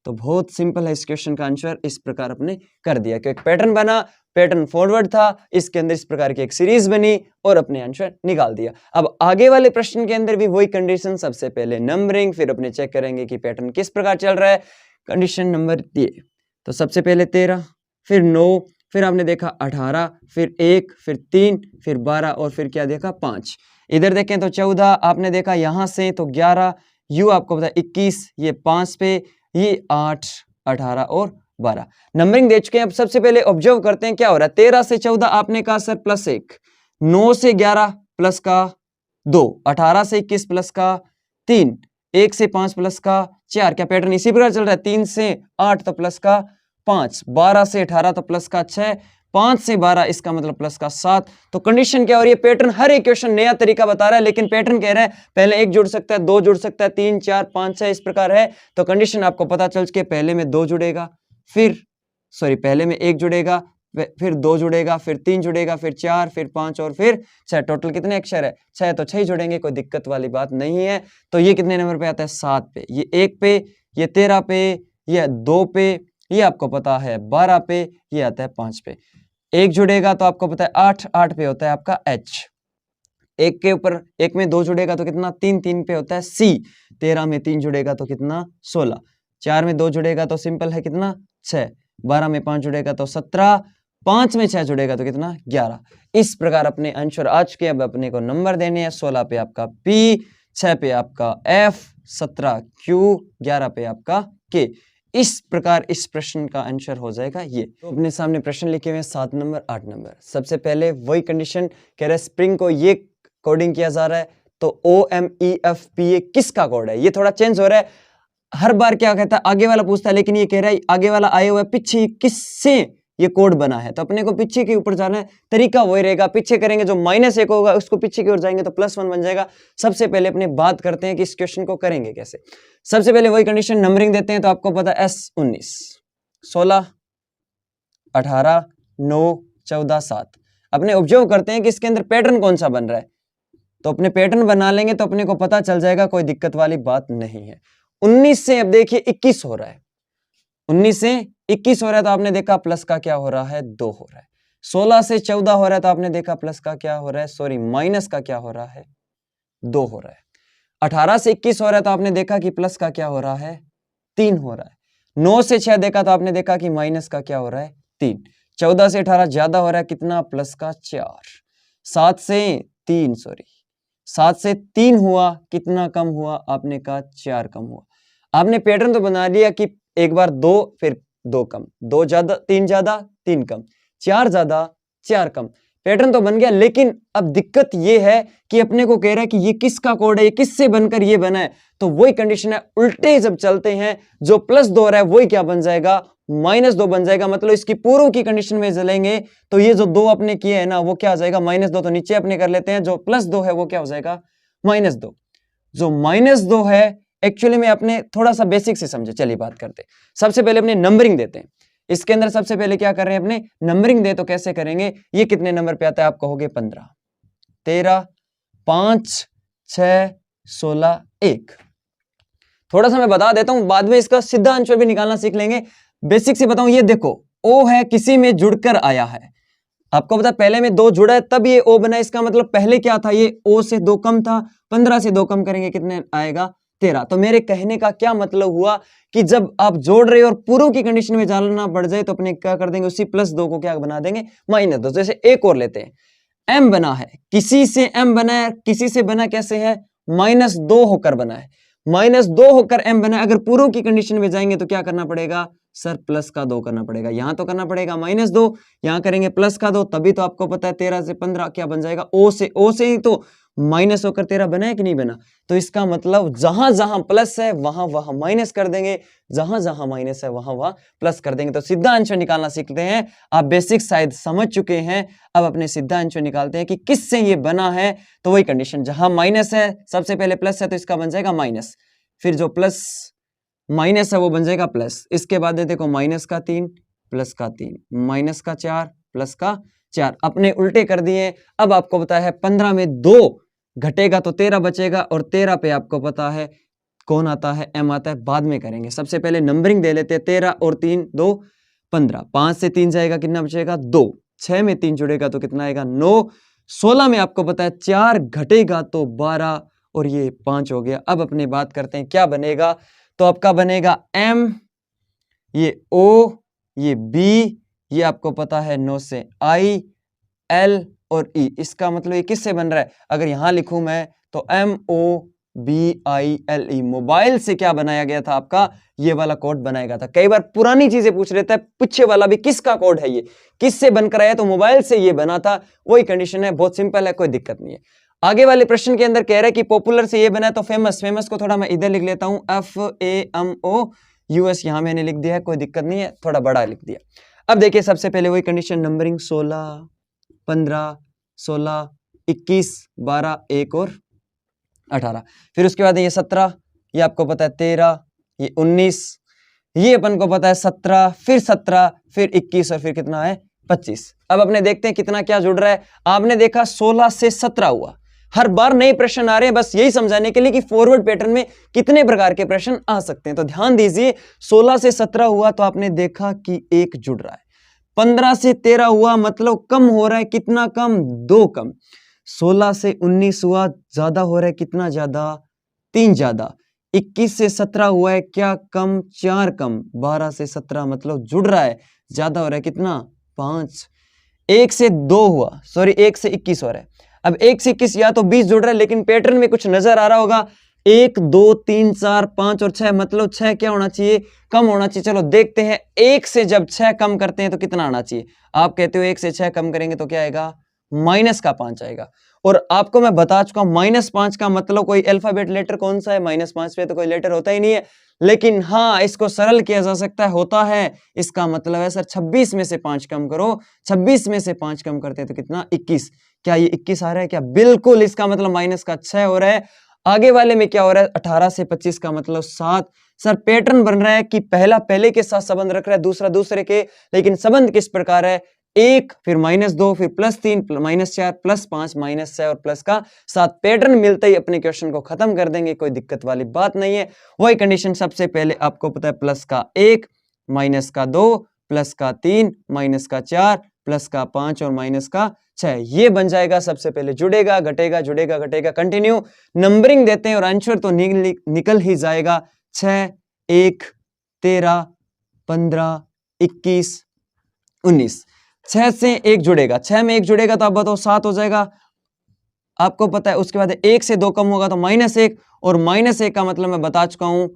तो बहुत सिंपल है इस क्वेश्चन का आंसर। इस प्रकार अपने कर दिया कि एक पैटर्न बना, पैटर्न फॉरवर्ड था, इसके अंदर इस प्रकार की एक सीरीज बनी और अपने आंसर निकाल दिया। अब आगे वाले प्रश्न के अंदर भी वही कंडीशन, सबसे पहले नंबरिंग, फिर अपने चेक करेंगे कि पैटर्न किस प्रकार चल रहा है। कंडीशन नंबर ये, तो सबसे पहले 13, फिर 9, फिर आपने देखा 18, फिर 1, फिर 3, फिर 12 और फिर क्या देखा 5। इधर देखें तो 14, आपने देखा यहां से तो 11, यू आपको पता 21, ये 5 पे, ये 8, 18 और 12 नंबरिंग दे चुके हैं। अब सबसे पहले ऑब्जर्व करते हैं क्या हो रहा है। 13 से 14 आपने कहा सर +1, 9 से 11 प्लस का 2, 18 से 21 प्लस का 3, 1 से 5 प्लस का 4। क्या पैटर्न इसी प्रकार चल रहा है। 3 से 8 तो प्लस का 5, 12 से 18 तो प्लस का 6, 5 से 12 इसका मतलब प्लस का 7। तो कंडीशन क्या हो रही है, पैटर्न हर एक क्वेश्चन नया तरीका बता रहा है, लेकिन पैटर्न कह रहा है पहले 1 जुड़ सकता है, 2 जुड़ सकता है, 3 4 5 6 इस प्रकार है। तो कंडीशन आपको पता चल के पहले में 2 जुड़ेगा, पहले में 1 जुड़ेगा, फिर 2 जुड़ेगा, फिर 3 जुड़ेगा, फिर 4, फिर 5 और फिर 6। टोटल कितने अक्षर है 6, तो 6 ही जुड़ेंगे, कोई दिक्कत वाली बात नहीं है। तो ये कितने नंबर पे आता है 7 पे, ये 1 पे, ये 13 पे, ये 2 पे, ये आपको पता है 12 पे, ये आता है 5 पे। 1 जुड़ेगा तो आपको पता है 8, 8 पे होता है आपका H। 1 के ऊपर 1 में 2 जुड़ेगा तो कितना 3, 3 पे होता है C। 13 में 3 जुड़ेगा तो कितना 16, 4 में 2 जुड़ेगा तो सिंपल है कितना 6, 12 में 5 जुड़ेगा तो 17, 5 में 6 जुड़ेगा तो कितना 11। इस प्रकार अपने आंसर आ चुके। अब अपने को नंबर देने हैं। 16 पे आपका P, 6 पे आपका F, 17 Q, 11 पे आपका K। इस प्रकार इस प्रश्न का आंसर हो जाएगा ये। तो अपने सामने प्रश्न लिखे हुए हैं 7 नंबर 8 नंबर। सबसे पहले वही कंडीशन कह रहा है स्प्रिंग को ये कोडिंग किया जा रहा है, तो OMEFPA किसका कोड है। ये थोड़ा चेंज हो रहा है, हर बार क्या कहता है आगे वाला पूछता है, लेकिन ये कह रहा है आगे वाला आया हुआ है पीछे किससे ये कोड बना है। तो अपने को पीछे के ऊपर जाना है, तरीका वही रहेगा। पीछे करेंगे जो -1 होगा उसको पीछे की ओर जाएंगे तो +1 बन जाएगा। सबसे पहले अपने बात करते हैं कि इस क्वेश्चन को करेंगे कैसे। सबसे पहले वही कंडीशन नंबरिंग देते हैं, तो आपको पता है S19, 16, 18, 9, 14, 7। अपने ऑब्जर्व करते हैं कि इसके अंदर पैटर्न कौन सा बन रहा है, तो अपने पैटर्न बना लेंगे तो अपने को पता चल जाएगा, कोई दिक्कत वाली बात नहीं है। 19 से अब देखिए 21 हो रहा है, 19 से 21 हो रहा है तो आपने देखा प्लस का क्या हो रहा है 2 हो रहा है। 16 से 14 हो रहा है तो आपने देखा प्लस का क्या हो रहा है, सॉरी माइनस का क्या हो रहा है 2 हो रहा है। 18 से 21 हो रहा है तो आपने देखा कि प्लस का क्या हो रहा है 3 हो रहा है। 9 से 6 देखा तो आपने देखा कि माइनस का क्या हो रहा है 3। 14 से 18 ज्यादा हो रहा है कितना, प्लस का 4। 7 से 3 हुआ कितना कम हुआ, आपने कहा 4 कम हुआ। आपने पैटर्न तो बना लिया कि एक बार 2 फिर 2 कम, 2 ज्यादा 3 कम, 4 ज्यादा 4 कम, पैटर्न तो बन गया। लेकिन अब दिक्कत ये है कि अपने को कह रहा है कि ये किसका कोड है, ये किससे बनकर ये बना है। तो वही कंडीशन है, उल्टे जब चलते हैं जो +2 हो रहा है वही क्या बन जाएगा -2 बन जाएगा। मतलब इसकी पूर्व की कंडीशन में चलेंगे तो ये जो 2 अपने किए है ना वो क्या हो जाएगा -2। तो नीचे अपने कर लेते हैं, जो +2 है वो क्या हो जाएगा -2। जो -2 है एक्चुअली में अपने थोड़ा सा बेसिक से समझे, चलिए बात करते हैं। सबसे पहले अपने नंबरिंग देते हैं। इसके अंदर सबसे पहले क्या कर रहे हैं अपने नंबरिंग दे, तो कैसे करेंगे, ये कितने नंबर पे आता है आप कहोगे 15, 13, 5, 6, 16, 1। थोड़ा सा मैं बता देता हूं, बाद में इसका सीधा आंसर भी निकालना सीख लेंगे। बेसिक से बताऊं, ये देखो O है किसी में जुड़कर आया है, आपको पता पहले में 2 जुड़ा है तब ये O बना। इसका मतलब पहले क्या था, ये O से 2 कम था। 15 से 2 कम करेंगे कितने आएगा 13। तो मेरे कहने का क्या मतलब हुआ कि जब आप जोड़ रहे हो और पूर्व की कंडीशन में जाना पड़ जाए तो अपने क्या कर देंगे, उसी +2 को क्या बना देंगे -2। जैसे एक और लेते हैं, m बना है, किसी से m बना है, किसी से बना कैसे है, -2 होकर बना है, -2 होकर m बना है। अगर पूर्व की कंडीशन में जाएंगे तो क्या करना पड़ेगा सर, प्लस का 2 करना पड़ेगा। यहां तो करना पड़ेगा -2, यहां करेंगे प्लस का 2, तभी तो आपको पता है 13 से 15 क्या बन जाएगा, o से ही तो माइनस होकर 13 बना है कि नहीं बना। तो इसका मतलब जहां जहां प्लस है वहां वहां माइनस कर देंगे, जहां जहां माइनस है वहां वहां प्लस कर देंगे। तो सीधा आंसर निकालना सीखते हैं। आप बेसिक शायद समझ चुके हैं, अब अपने सीधा आंसर निकालते हैं कि किससे ये बना है। तो वही कंडीशन, जहां माइनस है सबसे पहले प्लस है तो इसका बन जाएगा माइनस, फिर जो प्लस माइनस है वो बन जाएगा प्लस, इसके बाद देखो -3 प्लस का 3 -4 प्लस का 4, अपने उल्टे कर दिए। अब आपको पता है 15 में 2 घटेगा तो 13 बचेगा, और 13 पे आपको पता है कौन आता है, m आता है, बाद में करेंगे। सबसे पहले नंबरिंग दे लेते हैं, 13 और 3 2 15, 5 से 3 जाएगा कितना बचेगा 2, 6 में 3 जुड़ेगा तो कितना आएगा 9, 16 में आपको पता है 4 घटेगा तो 12, और ये 5 हो गया। अब अपनी बात करते हैं क्या बनेगा, तो आपका बनेगा m, ये o, ये b, ये आपको पता है 9 से I, L और E। इसका मतलब ये किससे बन रहा है, अगर यहां लिखूं मैं तो MOBILE, मोबाइल से क्या बनाया गया था आपका, ये वाला कोड बनाया गया था। कई बार पुरानी चीजें पूछ लेता है, पीछे वाला भी किसका कोड है, ये किससे बनकर आया, तो मोबाइल से ये बना था, वही कंडीशन है, बहुत सिंपल है, कोई दिक्कत नहीं है। आगे वाले प्रश्न के अंदर कह रहा है कि पॉपुलर से ये बना है तो फेमस, फेमस को थोड़ा मैं इधर लिख लेता हूं, FAMOUS, यहां मैंने लिख दिया है, कोई दिक्कत नहीं है, थोड़ा बड़ा लिख दिया। अब देखिए सबसे पहले वही कंडीशन, नंबरिंग 16 15 16 21 12 1 और 18, फिर उसके बाद ये 17, ये आपको पता है 13, ये 19, ये अपन को पता है 17, फिर 17, फिर 21 और फिर कितना है 25। अब अपने देखते हैं कितना क्या जुड़ रहा है। आपने देखा 16 से 17 हुआ, हर बार नए प्रश्न आ रहे हैं, बस यही समझाने के लिए कि फॉरवर्ड पैटर्न में कितने प्रकार के प्रश्न आ सकते हैं। तो ध्यान दीजिए, 16 से 17 हुआ तो आपने देखा कि 1 जुड़ रहा है, 15 से 13 हुआ मतलब कम हो रहा है, कितना कम 2 कम, 16 से 19 हुआ ज्यादा हो रहा है, कितना ज्यादा 3 ज्यादा, 21 से 17 हुआ है क्या कम 4 कम, 12 से 17 मतलब जुड़ रहा है, ज्यादा हो रहा है कितना 5, 1 से 2 हुआ, सॉरी 1 से 21 हो रहा है। अब 1 से 21 या तो 20 जुड़ रहा है, लेकिन पैटर्न में कुछ नजर आ रहा होगा, 1 2 3 4 5 और 6 मतलब 6 क्या होना चाहिए, कम होना चाहिए। चलो देखते हैं, 1 से जब 6 कम करते हैं तो कितना आना चाहिए। आप कहते हो 1 से 6 कम करेंगे तो क्या आएगा, -5 आएगा। और आपको मैं बता चुका हूं -5 का मतलब कोई अल्फाबेट लेटर कौन सा है, -5 पे तो कोई लेटर होता ही नहीं है, लेकिन हाँ इसको सरल किया जा सकता है, होता है। इसका मतलब है सर 26 में से 5 कम करो, 26 में से 5 कम करते हैं तो कितना 21, क्या ये 21 आ रहा है क्या, बिल्कुल, इसका मतलब -6 हो रहा है। आगे वाले में क्या हो रहा है, 18 से 25 का मतलब 7। सर पैटर्न बन रहा है कि पहला पहले के साथ संबंध रख रहा है, दूसरा दूसरे के, लेकिन संबंध किस प्रकार है, 1 फिर -2 फिर +3 -4 +5 -6 और प्लस का 7। पैटर्न मिलते ही अपने क्वेश्चन को खत्म कर देंगे, कोई दिक्कत वाली बात नहीं है। वही कंडीशन, सबसे पहले आपको पता है +1 -2 +3 -4 +5 और -6, ये बन जाएगा। सबसे पहले जुड़ेगा घटेगा, जुड़ेगा घटेगा, कंटिन्यू नंबरिंग देते हैं और आंसर तो निकल ही जाएगा। 6 1 13 15 21 19, 6 से 1 जुड़ेगा, 6 में 1 जुड़ेगा तो आप बताओ 7 हो जाएगा, आपको पता है। उसके बाद 1 से 2 कम होगा तो -1, और -1 का मतलब मैं बता चुका हूं,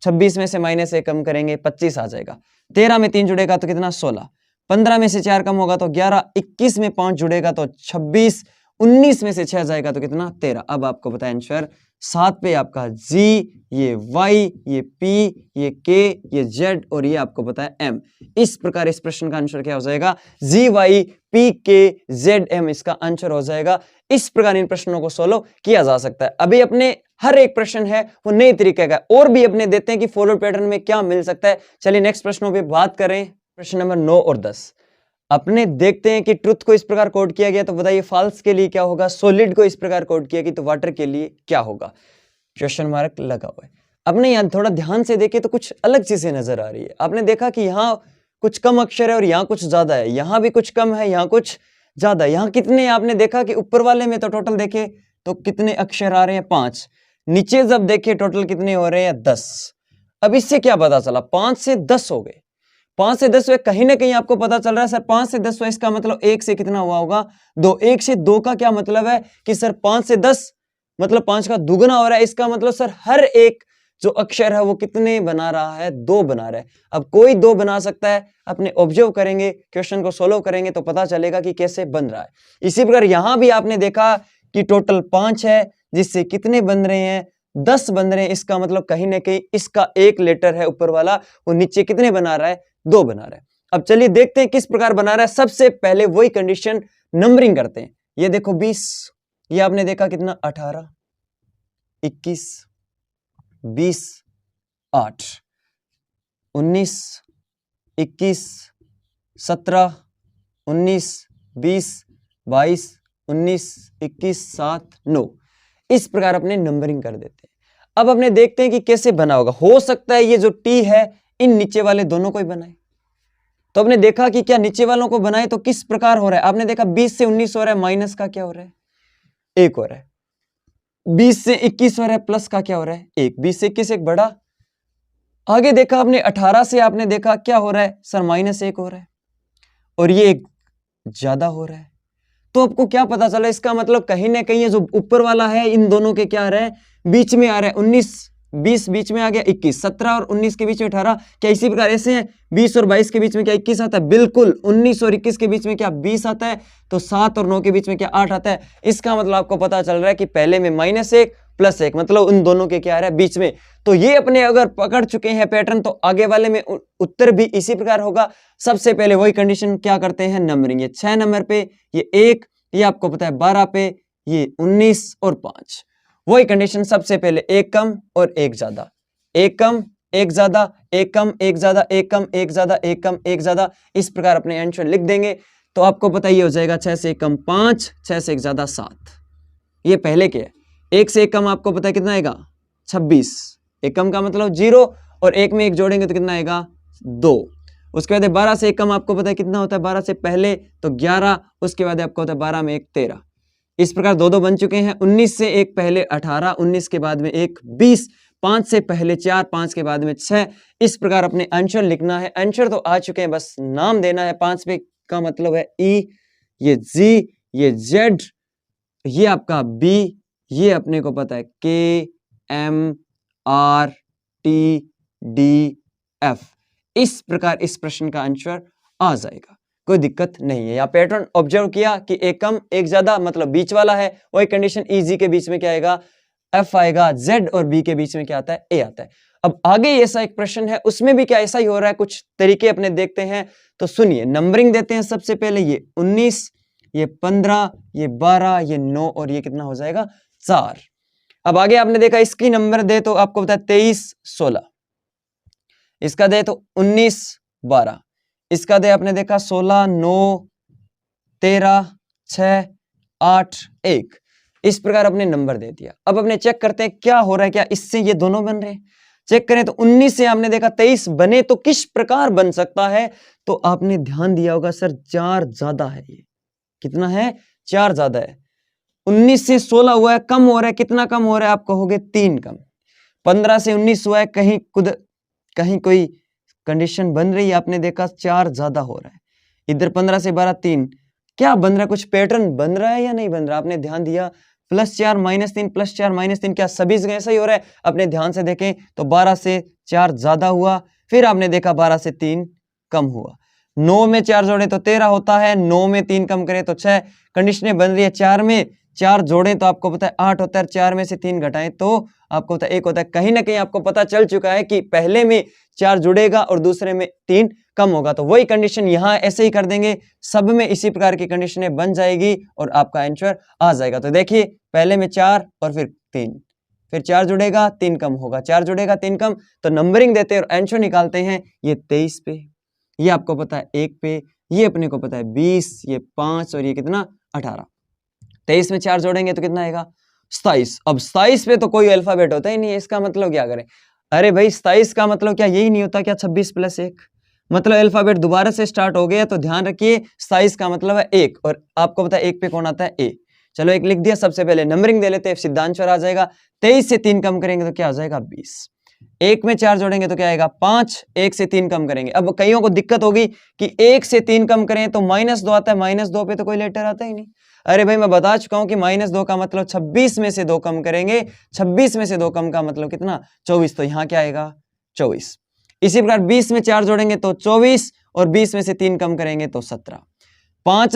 26 में से -1 कम करेंगे 25 आ जाएगा। 13 में 3 जुड़ेगा तो कितना 16, 15 में से 4 कम होगा तो 11, 21 में 5 जुड़ेगा तो 26, 19 में से 6 जाएगा तो कितना 13। अब आपको बताया आंसर 7 पे आपका G, ये Y, ये P, ये K, ये Z और ये आपको पता है M। इस प्रकार इस प्रश्न का आंसर क्या हो जाएगा, G Y P K Z M, इसका आंसर हो जाएगा। इस प्रकार इन प्रश्नों को सोल्व किया जा सकता है। अभी अपने हर एक प्रश्न है वो नए तरीके का, और भी अपने देते हैं कि फॉरवर्ड पैटर्न में क्या मिल सकता है। चलिए नेक्स्ट प्रश्नों पे बात करें। प्रश्न नंबर 9 और 10 अपने देखते हैं कि ट्रुथ को इस प्रकार कोड किया गया तो बताइए फॉल्स के लिए क्या होगा, सॉलिड को इस प्रकार कोड किया गया तो वाटर के लिए क्या होगा, क्वेश्चन मार्क लगा हुआ है। अपने यहां थोड़ा ध्यान से देखिए तो कुछ अलग चीजें नजर आ रही है। आपने देखा कि यहाँ कुछ कम अक्षर है और यहाँ कुछ ज्यादा है, यहाँ भी कुछ कम है, यहाँ कुछ ज्यादा है। यहाँ कितने, आपने देखा कि ऊपर वाले में तो टोटल देखे तो कितने अक्षर आ रहे हैं 5, नीचे जब देखे टोटल कितने हो रहे हैं 10। अब इससे क्या पता चला, 5 से 10 हो गए, 5 से 10 हुए, कहीं ना कहीं आपको पता चल रहा है सर 5 से 10 हुए, इसका मतलब 1 से कितना हुआ होगा 2। 1 से 2 का क्या मतलब है कि सर 5 से 10 मतलब 5 का दुगना हो रहा है, इसका मतलब सर हर एक जो अक्षर है वो कितने बना रहा है, 2 बना रहा है। अब कोई 2 बना सकता है, अपने ऑब्जर्व करेंगे, क्वेश्चन को सोल्व करेंगे तो पता चलेगा कि कैसे बन रहा है। इसी प्रकार यहां भी आपने देखा कि टोटल 5 है, जिससे कितने बन रहे हैं 10 बन रहे हैं, इसका मतलब कहीं ना कहीं इसका एक लेटर है ऊपर वाला, वो नीचे कितने बना रहा है 2 बना रहा है। अब चलिए देखते हैं किस प्रकार बना रहा है। सबसे पहले वही कंडीशन नंबरिंग करते हैं। ये देखो 20, ये आपने देखा कितना 18, 21, 20, 8, 19, 21, 17, 19, 20, 22, 19, 21, 7, 9, इस प्रकार अपने नंबरिंग कर देते हैं। अब अपने देखते हैं कि कैसे बना होगा। हो सकता है ये जो टी है इन नीचे वाले दोनों को ही बनाए, तो आपने देखा कि क्या नीचे वालों को बनाए तो किस प्रकार हो रहा है। आपने देखा 20 से 19 हो रहा है, माइनस का क्या हो रहा है 1 हो रहा है। 20 से 21 हो रहा है, प्लस का क्या हो रहा है 1। 20 से 21 एक बड़ा। आगे देखा आपने 18 से, आपने देखा क्या हो रहा है सर -1 हो रहा है, और ये एक ज्यादा हो रहा है। तो आपको क्या पता चला, इसका मतलब कहीं ना कहीं ये जो ऊपर वाला है इन दोनों के क्या आ रहा है, बीच में आ रहा है। 19 20 बीच में आ गया, 21 17 और 19 के बीच में 18, क्या इसी प्रकार ऐसे हैं 20 और 22 के बीच में क्या 21 आता है, बिल्कुल। 19 और 21 के बीच में क्या 20 आता है, तो 7 और 9 के बीच में क्या 8 आता है। इसका मतलब आपको पता चल रहा है कि पहले में -1 +1, मतलब उन दोनों के क्या आ रहा है बीच में। तो ये अपने अगर पकड़ चुके हैं पैटर्न, तो आगे वाले में उत्तर भी इसी प्रकार होगा। सबसे पहले वही कंडीशन क्या करते हैं, नंबरिंग। ये 6 नंबर पे, ये 1, ये आपको पता है 12 पे, ये 19 और 5। वही कंडीशन सबसे पहले 1 कम और 1 ज्यादा, 1 कम 1 ज्यादा, 1 कम 1 ज्यादा, 1 कम 1 ज्यादा, 1 कम 1 ज्यादा, इस प्रकार अपने आंसर लिख देंगे। तो आपको पता ही हो जाएगा 6 से 1 कम 5, 6 से 1 ज्यादा 7। ये पहले के है। 1 से 1 कम आपको पता है कितना आएगा 26, 1 कम का मतलब 0, और 1 में 1 जोड़ेंगे तो कितना आएगा 2। उसके बाद 12 से 1 कम आपको पता है कितना होता है, 12 से पहले तो 11, उसके बाद आपको होता है 12 में 1 13। इस प्रकार 2 बन चुके हैं। 19 से 1 पहले 18, 19 के बाद में 1 20, 5 से पहले 4, 5 के बाद में 6। इस प्रकार अपने आंसर लिखना है। आंसर तो आ चुके हैं, बस नाम देना है। 5 पे का मतलब है ई, ये जी, ये जेड, ये आपका बी, ये अपने को पता है के M R T D F. इस प्रकार इस प्रश्न का आंसर आ जाएगा, कोई दिक्कत नहीं है। या पैटर्न ऑब्जर्व किया कि 1 कम 1 ज्यादा मतलब बीच वाला है, वही कंडीशन इजी के बीच में क्या आएगा एफ आएगा, जेड और बी के बीच में क्या आता है ए आता है। अब आगे ऐसा एक प्रश्न है, उसमें भी क्या ऐसा ही हो रहा है, कुछ तरीके अपने देखते हैं। तो सुनिए, नंबरिंग देते हैं। सबसे पहले ये 19, ये 15, ये 12, ये 9 और ये कितना हो जाएगा 4। अब आगे आपने देखा इसकी नंबर दे तो आपको बता 23 16, इसका दे तो 19 12, इसका दे आपने देखा 16 9 13 6 8 1। इस प्रकार अपने नंबर दे दिया। अब अपने चेक करते हैं क्या हो रहा है, क्या इससे ये दोनों बन रहे हैं। चेक करें तो 19 से आपने देखा 23 बने, तो किस प्रकार बन सकता है। तो आपने ध्यान दिया होगा सर 4 ज्यादा है, ये कितना है 4 ज्यादा है। 19 से 16 हुआ है, कम हो रहा है, कितना कम हो रहा है आप कहोगे 3 कम। 15 से 19 हुआ है, कहीं कोई कंडीशन बन रही है, आपने देखा 4 ज्यादा हो रहा है। इधर 15 से 12 3, क्या बन रहा है, कुछ पैटर्न बन रहा है या नहीं बन रहा। आपने ध्यान दिया +4 -3 +4 -3, क्या सभी जगह ऐसा ही हो रहा है। अपने ध्यान से देखें तो 12 से 4 ज्यादा हुआ, फिर आपने देखा 12 से 3 कम हुआ। 9 में 4 जोड़े तो 13 होता है, 9 में 3 कम करें तो 6। कंडीशनें बन रही है 4 में 4 जोड़ें तो आपको पता है 8 होता है, 4 में से 3 घटाएं तो आपको पता है 1 होता है। कहीं ना कहीं आपको पता चल चुका है कि पहले में 4 जुड़ेगा और दूसरे में 3 कम होगा। तो वही कंडीशन यहाँ ऐसे ही कर देंगे, सब में इसी प्रकार की कंडीशनें बन जाएगी और आपका आंसर आ जाएगा। तो देखिए पहले में 4 और फिर 3, फिर 4 जुड़ेगा 3 कम होगा, 4 जुड़ेगा 3 कम, तो नंबरिंग देते हैं और आंसर निकालते हैं। ये 23 पे, ये आपको पता है 1 पे, ये अपने को पता है 20, ये 5 और ये कितना 18। 23 में 4 जोड़ेंगे तो कितना आएगा 27। अब 27 पे तो कोई अल्फाबेट होता ही नहीं है, इसका मतलब क्या करें। अरे भाई 27 का मतलब क्या यही नहीं होता क्या 26 + 1, मतलब अल्फाबेट दोबारा से स्टार्ट हो गया। तो ध्यान रखिए 27 का मतलब है 1, और आपको पता है 1 पे कौन आता है ए। चलो 1 लिख दिया। सबसे पहले नंबरिंग दे लेते हैं, सिद्धांत आ जाएगा। 23 से 3 कम करेंगे तो क्या हो जाएगा 20। एक में 4 जोड़ेंगे तो क्या आएगा 5, 1 से 3 कम करेंगे। अब कईयों को दिक्कत होगी कि 1 से 3 कम करें तो -2 आता है, -2 पे तो कोई लेटर आता ही नहीं। अरे भाई मैं बता चुका हूं कि -2 का मतलब 26 में से 2 कम करेंगे, 26 में से 2 कम का मतलब कितना 24, तो यहां क्या आएगा 24। इसी प्रकार 20 में 4 जोड़ेंगे तो 24 और 20 में से 3 कम करेंगे तो 17। 5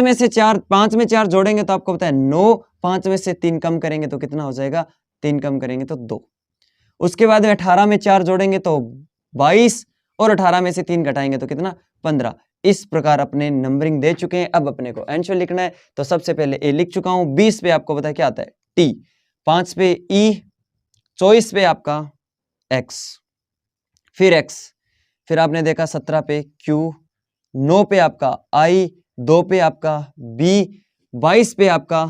में 4 जोड़ेंगे तो आपको पता है 9, 5 में से 3 कम करेंगे तो कितना हो जाएगा, 3 कम करेंगे तो 2। उसके बाद में 18 में 4 जोड़ेंगे तो 22 और 18 में से 3 घटाएंगे तो कितना 15। इस प्रकार अपने नंबरिंग दे चुके हैं। अब अपने को आंसर लिखना है तो सबसे पहले ए लिख चुका हूं। 20 पे आपको पता है क्या आता है टी, 5 पे ई, 24 पे आपका एक्स, फिर एक्स, फिर आपने देखा 17 पे क्यू, 9 पे आपका आई, 2 पे आपका बी, 22 पे आपका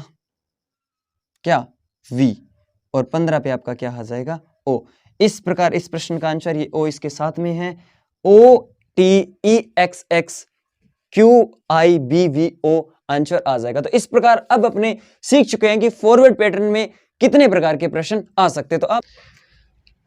क्या वी और 15 पे आपका क्या आ जाएगा ओ। इस प्रकार इस प्रश्न का आंसर ये ओ इसके साथ में है, O T E X X Q I B V O answer आ जाएगा। तो इस प्रकार अब अपने सीख चुके हैं कि फॉरवर्ड पैटर्न में कितने प्रकार के प्रश्न आ सकते हैं। तो आप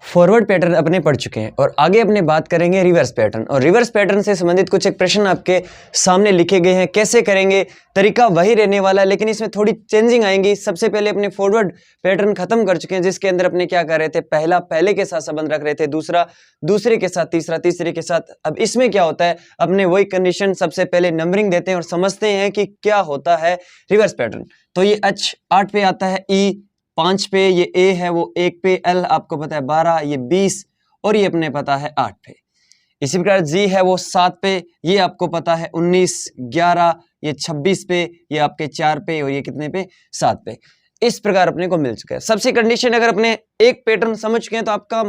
फॉरवर्ड पैटर्न अपने पढ़ चुके हैं और आगे अपने बात करेंगे रिवर्स पैटर्न। और रिवर्स पैटर्न से संबंधित कुछ एक प्रश्न आपके सामने लिखे गए हैं। कैसे करेंगे, तरीका वही रहने वाला है लेकिन इसमें थोड़ी चेंजिंग आएंगी। सबसे पहले अपने फॉरवर्ड पैटर्न खत्म कर चुके हैं जिसके अंदर अपने क्या कर रहे थे, पहला पहले के साथ संबंध रख रहे थे, दूसरा दूसरे के साथ, तीसरा तीसरे के साथ। अब इसमें क्या होता है, अपने वही कंडीशन सबसे पहले नंबरिंग देते हैं और समझते हैं कि क्या होता है रिवर्स पैटर्न। तो ये H 8 पे आता है, E 5 पे, ये ए है वो 1 पे, एल आपको पता है 12, ये 20 और ये अपने पता है 8 पे। इसी प्रकार जी है वो 7 पे, ये आपको पता है 19, 11, ये 26 पे, ये आपके 4 पे और ये कितने पे 7 पे। इस प्रकार अपने को मिल चुका है। सबसे कंडीशन अगर अपने एक पैटर्न समझ चुके हैं तो आपका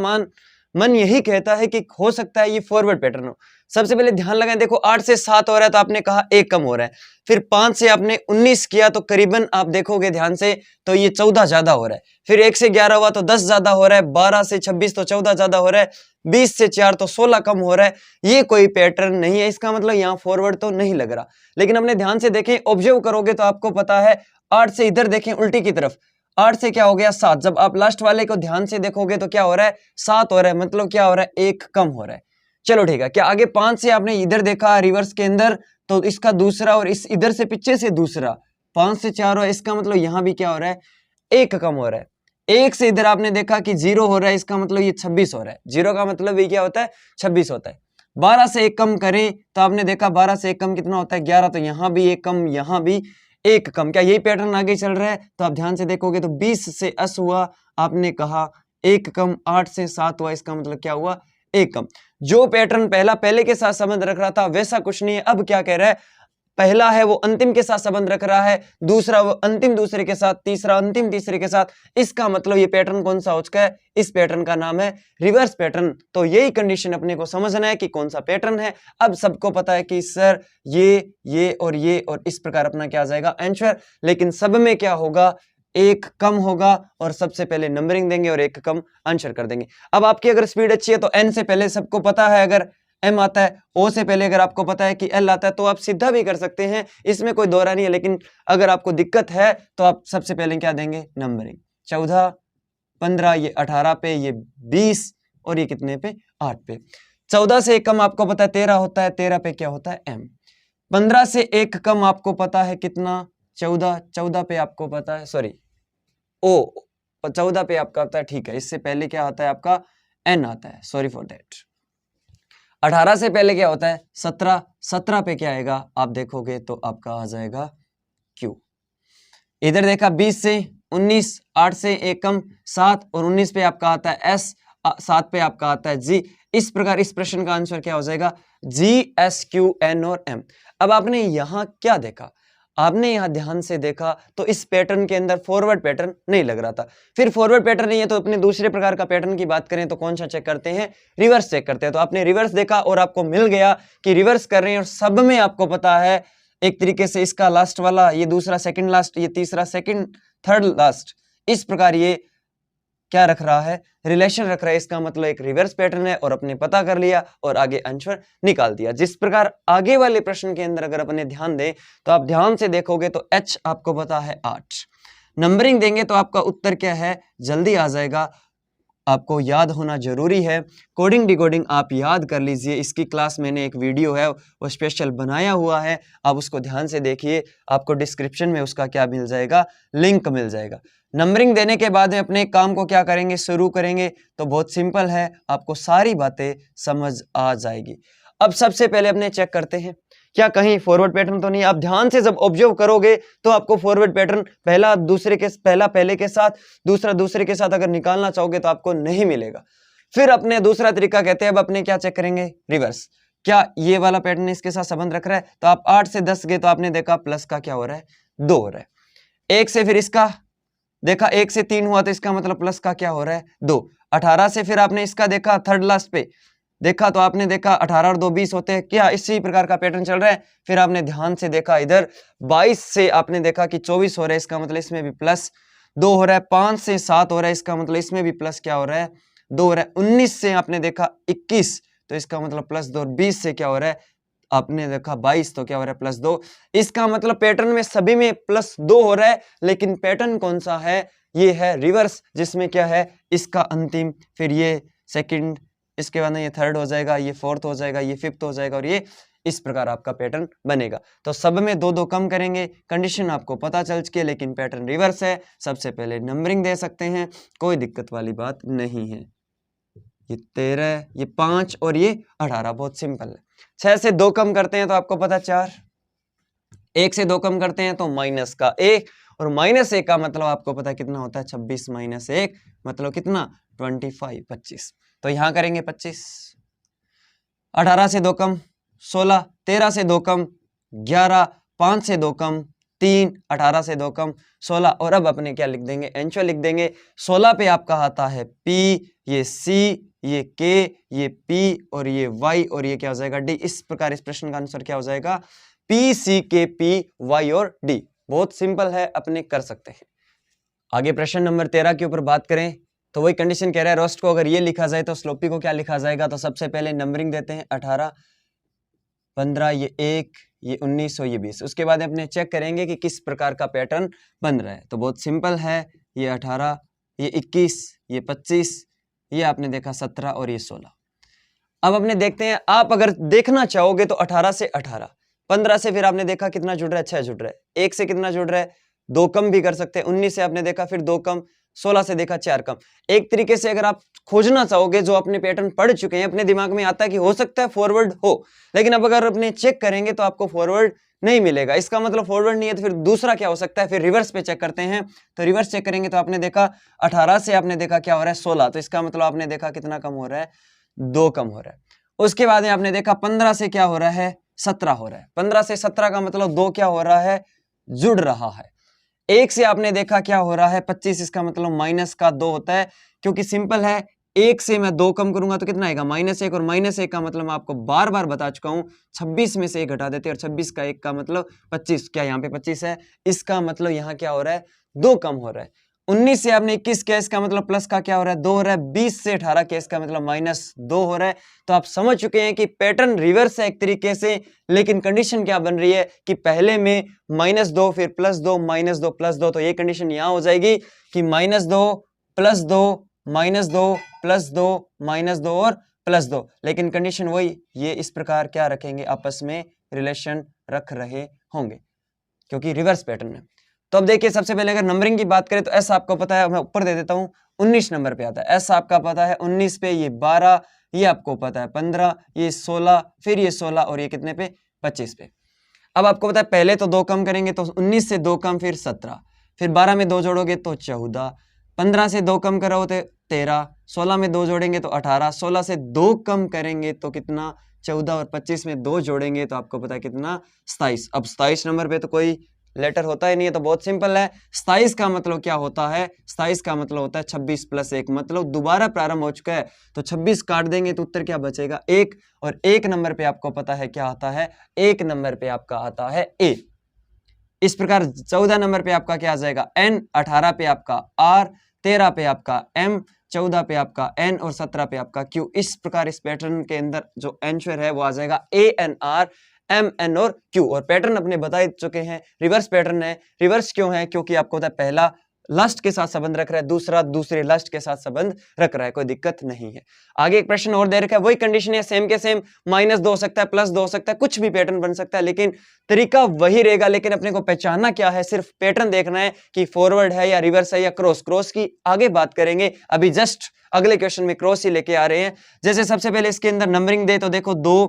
मन यही कहता है कि हो सकता है ये फॉरवर्ड पैटर्न हो। सबसे पहले ध्यान लगाएं, देखो 8 से 7 हो रहा है तो आपने कहा 1 कम हो रहा है, फिर 5 से आपने 19 किया तो करीबन आप देखोगे ध्यान से तो ये 14 ज्यादा हो रहा है, फिर 1 से 11 हुआ तो 10 ज्यादा हो रहा है, 12 से 26 तो 14 ज्यादा हो रहा है, 20 से 4 तो 16 कम हो रहा है। ये कोई पैटर्न नहीं है, इसका मतलब यहाँ फॉरवर्ड तो नहीं लग रहा। लेकिन अपने ध्यान से देखें, ऑब्जर्व करोगे तो आपको पता है 8 से इधर देखें उल्टी की तरफ, 8 से क्या हो गया 7, जब आप लास्ट वाले को ध्यान से देखोगे तो क्या हो रहा है 7 हो रहा है, मतलब क्या हो रहा है 1 कम हो रहा है। चलो ठीक है, क्या आगे 5 से आपने इधर देखा रिवर्स के अंदर तो इसका दूसरा और इस इधर से पीछे से दूसरा 5 से 4 हो, इसका मतलब यहां भी क्या हो रहा है 1 कम हो रहा है। 1 से इधर आपने देखा कि 0 हो रहा है, इसका मतलब ये 26 हो रहा है, 0 का मतलब ये क्या होता है 26 होता है। 12 से 1 कम करें तो आपने देखा 12 से 1 कम कितना होता है 11, तो यहां भी 1 कम, यहां भी 1 कम। क्या यही पैटर्न आगे चल रहा है? तो आप ध्यान से देखोगे तो 20 से 80 हुआ, आपने कहा 1 कम, 8 से 7 हुआ, इसका मतलब क्या हुआ 1 कम। जो पैटर्न पहला पहले के साथ संबंध रख रहा था वैसा कुछ नहीं है। अब क्या कह रहा है, पहला है वो अंतिम के साथ संबंध रख रहा है, दूसरा वो अंतिम दूसरे के साथ, तीसरा अंतिम तीसरे के साथ। इसका मतलब ये पैटर्न कौन सा हो चुका है, इस पैटर्न का नाम है रिवर्स पैटर्न। तो यही कंडीशन अपने को समझना है कि कौन सा पैटर्न है। अब सबको पता है कि सर ये और इस प्रकार अपना क्या आ जाएगा आंसर। लेकिन सब में क्या होगा, 1 कम होगा और सबसे पहले नंबरिंग देंगे और 1 कम आंसर कर देंगे। अब आपकी अगर स्पीड अच्छी है तो एन से पहले सबको पता है, अगर एम आता है, ओ से पहले अगर आपको पता है कि एल आता है तो आप सीधा भी कर सकते हैं, इसमें कोई दोहरा नहीं है। लेकिन अगर आपको दिक्कत है तो आप सबसे पहले क्या देंगे नंबरिंग। 14, 15, ये 18 पे, ये 20 और ये कितने पे 8 पे। 14 से 1 कम आपको पता है 13 होता है, 13 पे क्या होता है एम। 15 से 1 कम आपको पता है कितना 14, 14 पे आपको पता है सॉरी ओ, 14 पे आपका आता है, ठीक है। इससे पहले क्या आता है आपका एन आता है, सॉरी फॉर दैट। 18 से पहले क्या होता है 17, 17 पे क्या आएगा आप देखोगे तो आपका आ जाएगा क्यू। इधर देखा 20 से 19, 8 से 1 कम 7 और 19 पे आपका आता है एस, 7 पे आपका आता है जी। इस प्रकार इस प्रश्न का आंसर क्या हो जाएगा जी, एस, क्यू, एन और एम। अब आपने यहां क्या देखा, आपने यहां ध्यान से देखा तो इस पैटर्न के अंदर फॉरवर्ड पैटर्न नहीं लग रहा था। फिर फॉरवर्ड पैटर्न नहीं है तो अपने दूसरे प्रकार का पैटर्न की बात करें तो कौन सा चेक करते हैं, रिवर्स चेक करते हैं। तो आपने रिवर्स देखा और आपको मिल गया कि रिवर्स कर रहे हैं और सब में आपको पता है एक तरीके से इसका लास्ट वाला, ये दूसरा सेकंड लास्ट, ये तीसरा सेकंड थर्ड लास्ट, इस प्रकार ये क्या रख रहा है रिलेशन रख रहा है। इसका मतलब एक रिवर्स पैटर्न है और अपने पता कर लिया और आगे आंसर निकाल दिया। जिस प्रकार आगे वाले प्रश्न के अंदर अगर अपने ध्यान दें तो आप ध्यान से देखोगे तो H आपको पता है 8, नंबरिंग देंगे तो आपका उत्तर क्या है जल्दी आ जाएगा आपको याद होना जरूरी है। कोडिंग डिकोडिंग आप याद कर लीजिए, इसकी क्लास मैंने एक वीडियो है वो स्पेशल बनाया हुआ है, आप उसको ध्यान से देखिए, आपको डिस्क्रिप्शन में उसका क्या मिल जाएगा, लिंक मिल जाएगा। नंबरिंग देने के बाद अपने काम को क्या करेंगे, शुरू करेंगे। तो बहुत सिंपल है, आपको सारी बातें समझ आ जाएगी। अब सबसे पहले अपने चेक करते हैं क्या कहीं फॉरवर्ड पैटर्न तो नहीं। आप ध्यान से जब ऑब्जर्व करोगे तो आपको फॉरवर्ड पैटर्न पहला पहले के साथ, दूसरा दूसरे के साथ अगर निकालना चाहोगे तो आपको नहीं मिलेगा। फिर अपने दूसरा तरीका कहते हैं, अब अपने क्या चेक करेंगे, रिवर्स। क्या ये वाला पैटर्न इसके साथ संबंध रख रहा है? तो आप 8 से 10 गए तो आपने देखा प्लस का क्या हो रहा है, 2 हो रहा है। 1 से फिर इसका देखा, 1 से 3 हुआ तो इसका मतलब प्लस का क्या हो रहा है, 2। 18 से फिर आपने इसका देखा, थर्ड लास्ट पे देखा तो आपने देखा 18 और 2 20 होते हैं क्या, इसी प्रकार का पैटर्न चल रहा है। फिर आपने ध्यान से देखा इधर 22 से आपने देखा कि 24 हो रहा है, इसका मतलब इसमें भी प्लस 2 हो रहा है। 5 से 7 हो रहा है, इसका मतलब इसमें भी प्लस क्या हो रहा है, 2 हो रहा है। 19 से आपने देखा 21 तो इसका मतलब प्लस 2। 20 से क्या हो रहा है, आपने देखा 22 तो क्या हो रहा है, प्लस 2। इसका मतलब पैटर्न में सभी में प्लस 2 हो रहा है, लेकिन पैटर्न कौन सा है, ये है रिवर्स, जिसमें क्या है, इसका अंतिम, फिर ये सेकंड, इसके बाद ये थर्ड हो जाएगा, ये फोर्थ हो जाएगा, ये फिफ्थ हो जाएगा, और ये इस प्रकार आपका पैटर्न बनेगा। तो सब में 2-2 कम करेंगे, कंडीशन आपको पता चल चुकी है, लेकिन पैटर्न रिवर्स है। सबसे पहले नंबरिंग दे सकते हैं, कोई दिक्कत वाली बात नहीं है। ये 13, ये 5 और ये 18, बहुत सिंपल है। 6 से 2 कम करते हैं तो आपको पता 4, 1 से 2 कम करते हैं तो माइनस का 1, और माइनस 1 का मतलब आपको पता कितना होता है, 26 माइनस 1 मतलब कितना, 25, 25। तो यहां करेंगे 25। 18 से 2 कम 16, 13 से 2 कम 11, 5 से 2 कम 3, 18 से 2 कम 16, और अब अपने क्या लिख देंगे, एंचुअल लिख देंगे। 16 पे आपका आता है P, ये C, ये K, ये P और ये Y, और ये क्या हो जाएगा, D। इस प्रकार इस प्रश्न का आंसर क्या हो जाएगा, P, C, K, P, Y और D। बहुत सिंपल है, अपने कर सकते हैं। आगे प्रश्न नंबर 13 के ऊपर बात करें तो वही कंडीशन कह रहा है, रोस्ट को अगर ये लिखा जाए तो स्लोपी को क्या लिखा जाएगा। तो सबसे पहले नंबरिंग देते हैं, 18, 15, ये 1, ये 19 और ये 20। उसके बाद अपने चेक करेंगे कि किस प्रकार का पैटर्न बन रहा है। तो बहुत सिंपल है, ये 18, ये 21, ये 25, ये आपने देखा 17 और ये 16। अब अपने देखते हैं, आप अगर देखना चाहोगे तो 18 से 18, 15 से फिर आपने देखा कितना जुड़ रहा है, 6 जुड़ रहा है। 1 से कितना जुड़ रहा है, 2 कम भी कर सकते हैं। 19 से आपने देखा फिर 2 कम, 16 से देखा 4 कम। एक तरीके से अगर आप खोजना चाहोगे, जो अपने पैटर्न पढ़ चुके हैं, अपने दिमाग में आता है कि हो सकता है फॉरवर्ड हो, लेकिन अब अगर अपने चेक करेंगे तो आपको फॉरवर्ड नहीं मिलेगा। इसका मतलब फॉरवर्ड नहीं है तो फिर दूसरा क्या हो सकता है, फिर रिवर्स पे चेक करते हैं। तो रिवर्स चेक करेंगे तो आपने देखा 18 से आपने देखा क्या हो रहा है, 16, तो इसका मतलब आपने देखा कितना कम हो रहा है, 2 कम हो रहा है। उसके बाद में आपने देखा 15 से क्या हो रहा है, 17 हो रहा है। 15 से 17 का मतलब 2 क्या हो रहा है, जुड़ रहा है। 1 से आपने देखा क्या हो रहा है, 25, इसका मतलब माइनस का 2 होता है, क्योंकि सिंपल है, 1 से मैं 2 कम करूंगा तो कितना आएगा, -1, और -1 का मतलब मैं आपको बार बार बता चुका हूं, 26 में से 1 घटा देते हैं, और 26 का 1 का मतलब 25। क्या यहाँ पे 25 है, इसका मतलब यहाँ क्या हो रहा है, 2 कम हो रहा है। 19 से आपने 21 किया, इसका मतलब प्लस का क्या हो रहा है, 2 हो रहा है। 20 से 18 किया, इसका मतलब -2 हो रहा है। तो आप समझ चुके हैं कि पैटर्न रिवर्स है एक तरीके से, लेकिन कंडीशन क्या बन रही है कि पहले में -2 फिर +2 -2 +2, तो ये कंडीशन यहां हो जाएगी कि -2 +2 -2 +2 -2 और +2, लेकिन कंडीशन वही, ये इस प्रकार क्या रखेंगे, आपस में रिलेशन रख रहे होंगे, क्योंकि रिवर्स पैटर्न है। तो अब देखिए, सबसे पहले अगर नंबरिंग की बात करें तो एस आपको पता है, मैं ऊपर दे देता हूं, 19 नंबर पे आता है। एस आपका पता है 19 पे, ये 12, ये आपको पता है 15, ये 16, फिर ये 16 और ये कितने पे, 25 पे। अब आपको पता है पहले तो 2 कम करेंगे तो 19 से 2 कम फिर 17, फिर 12 में 2 जोड़ोगे तो 14, 15 से 2 कम करो तो 13, 16 में 2 जोड़ेंगे तो 18, 16 से 2 कम करेंगे तो कितना, 14, और 25 में 2 जोड़ेंगे तो आपको पता है कितना, 27। अब 27 नंबर पे तो कोई लेटर होता ही नहीं है, तो बहुत सिंपल है। 27 का मतलब क्या होता है, 27 का मतलब होता है 26 + 1, मतलब दोबारा प्रारंभ हो चुका है। तो 26 काट देंगे तो उत्तर क्या बचेगा, 1, और 1 नंबर पे आपको पता है क्या आता है, 1 नंबर पे आपका आता है A। इस प्रकार 14 नंबर पे आपका क्या आ जाएगा, N, 18 पे आपका R, 13 पे आपका M, 14 पे आपका N और 17 पे आपका Q। इस प्रकार इस पैटर्न के अंदर जो आंसर है वो आ जाएगा ANR, MN और Q। और पैटर्न अपने बता चुके हैं, रिवर्स पैटर्न है। रिवर्स क्यों है, क्योंकि आपको पता है पहला लास्ट के साथ संबंध रख रहा है, दूसरा दूसरे लास्ट के साथ संबंध रख रहा है, कोई दिक्कत नहीं है। आगे एक प्रश्न और दे रखा है, वही कंडीशन है, सेम के सेम, -2 हो सकता है, +2 हो सकता है, कुछ भी पैटर्न बन सकता है, लेकिन तरीका वही रहेगा। लेकिन अपने को पहचानना क्या है, सिर्फ पैटर्न देखना है कि फॉरवर्ड है या रिवर्स है या क्रॉस। क्रॉस की आगे बात करेंगे, अभी जस्ट अगले क्वेश्चन में क्रॉस ही लेके आ रहे हैं। जैसे सबसे पहले इसके अंदर नंबरिंग दे तो देखो 2,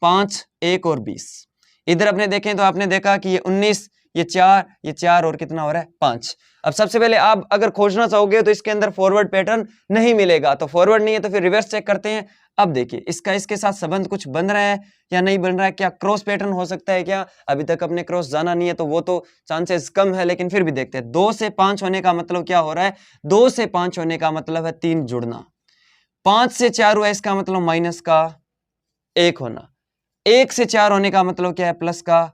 5, 1 और 20। इधर अपने देखें तो आपने देखा कि ये 19, ये 4 और कितना हो रहा है 5। अब सबसे पहले आप अगर खोजना चाहोगे तो इसके अंदर फॉरवर्ड पैटर्न नहीं मिलेगा, तो फॉरवर्ड नहीं है तो फिर रिवर्स चेक करते हैं। अब देखिए इसका इसके साथ संबंध कुछ बन रहा है या नहीं बन रहा है, क्या क्रॉस पैटर्न हो सकता है क्या? अभी तक अपने क्रॉस जाना नहीं है तो वो तो चांसेस कम है, लेकिन फिर भी देखते हैं। 2 से 5 होने का मतलब क्या हो रहा है? 2 से 5 होने का मतलब है 3 जुड़ना। 5 से 4 हुआ इसका मतलब माइनस का 1 होना। 1 से 4 होने का मतलब क्या है? प्लस का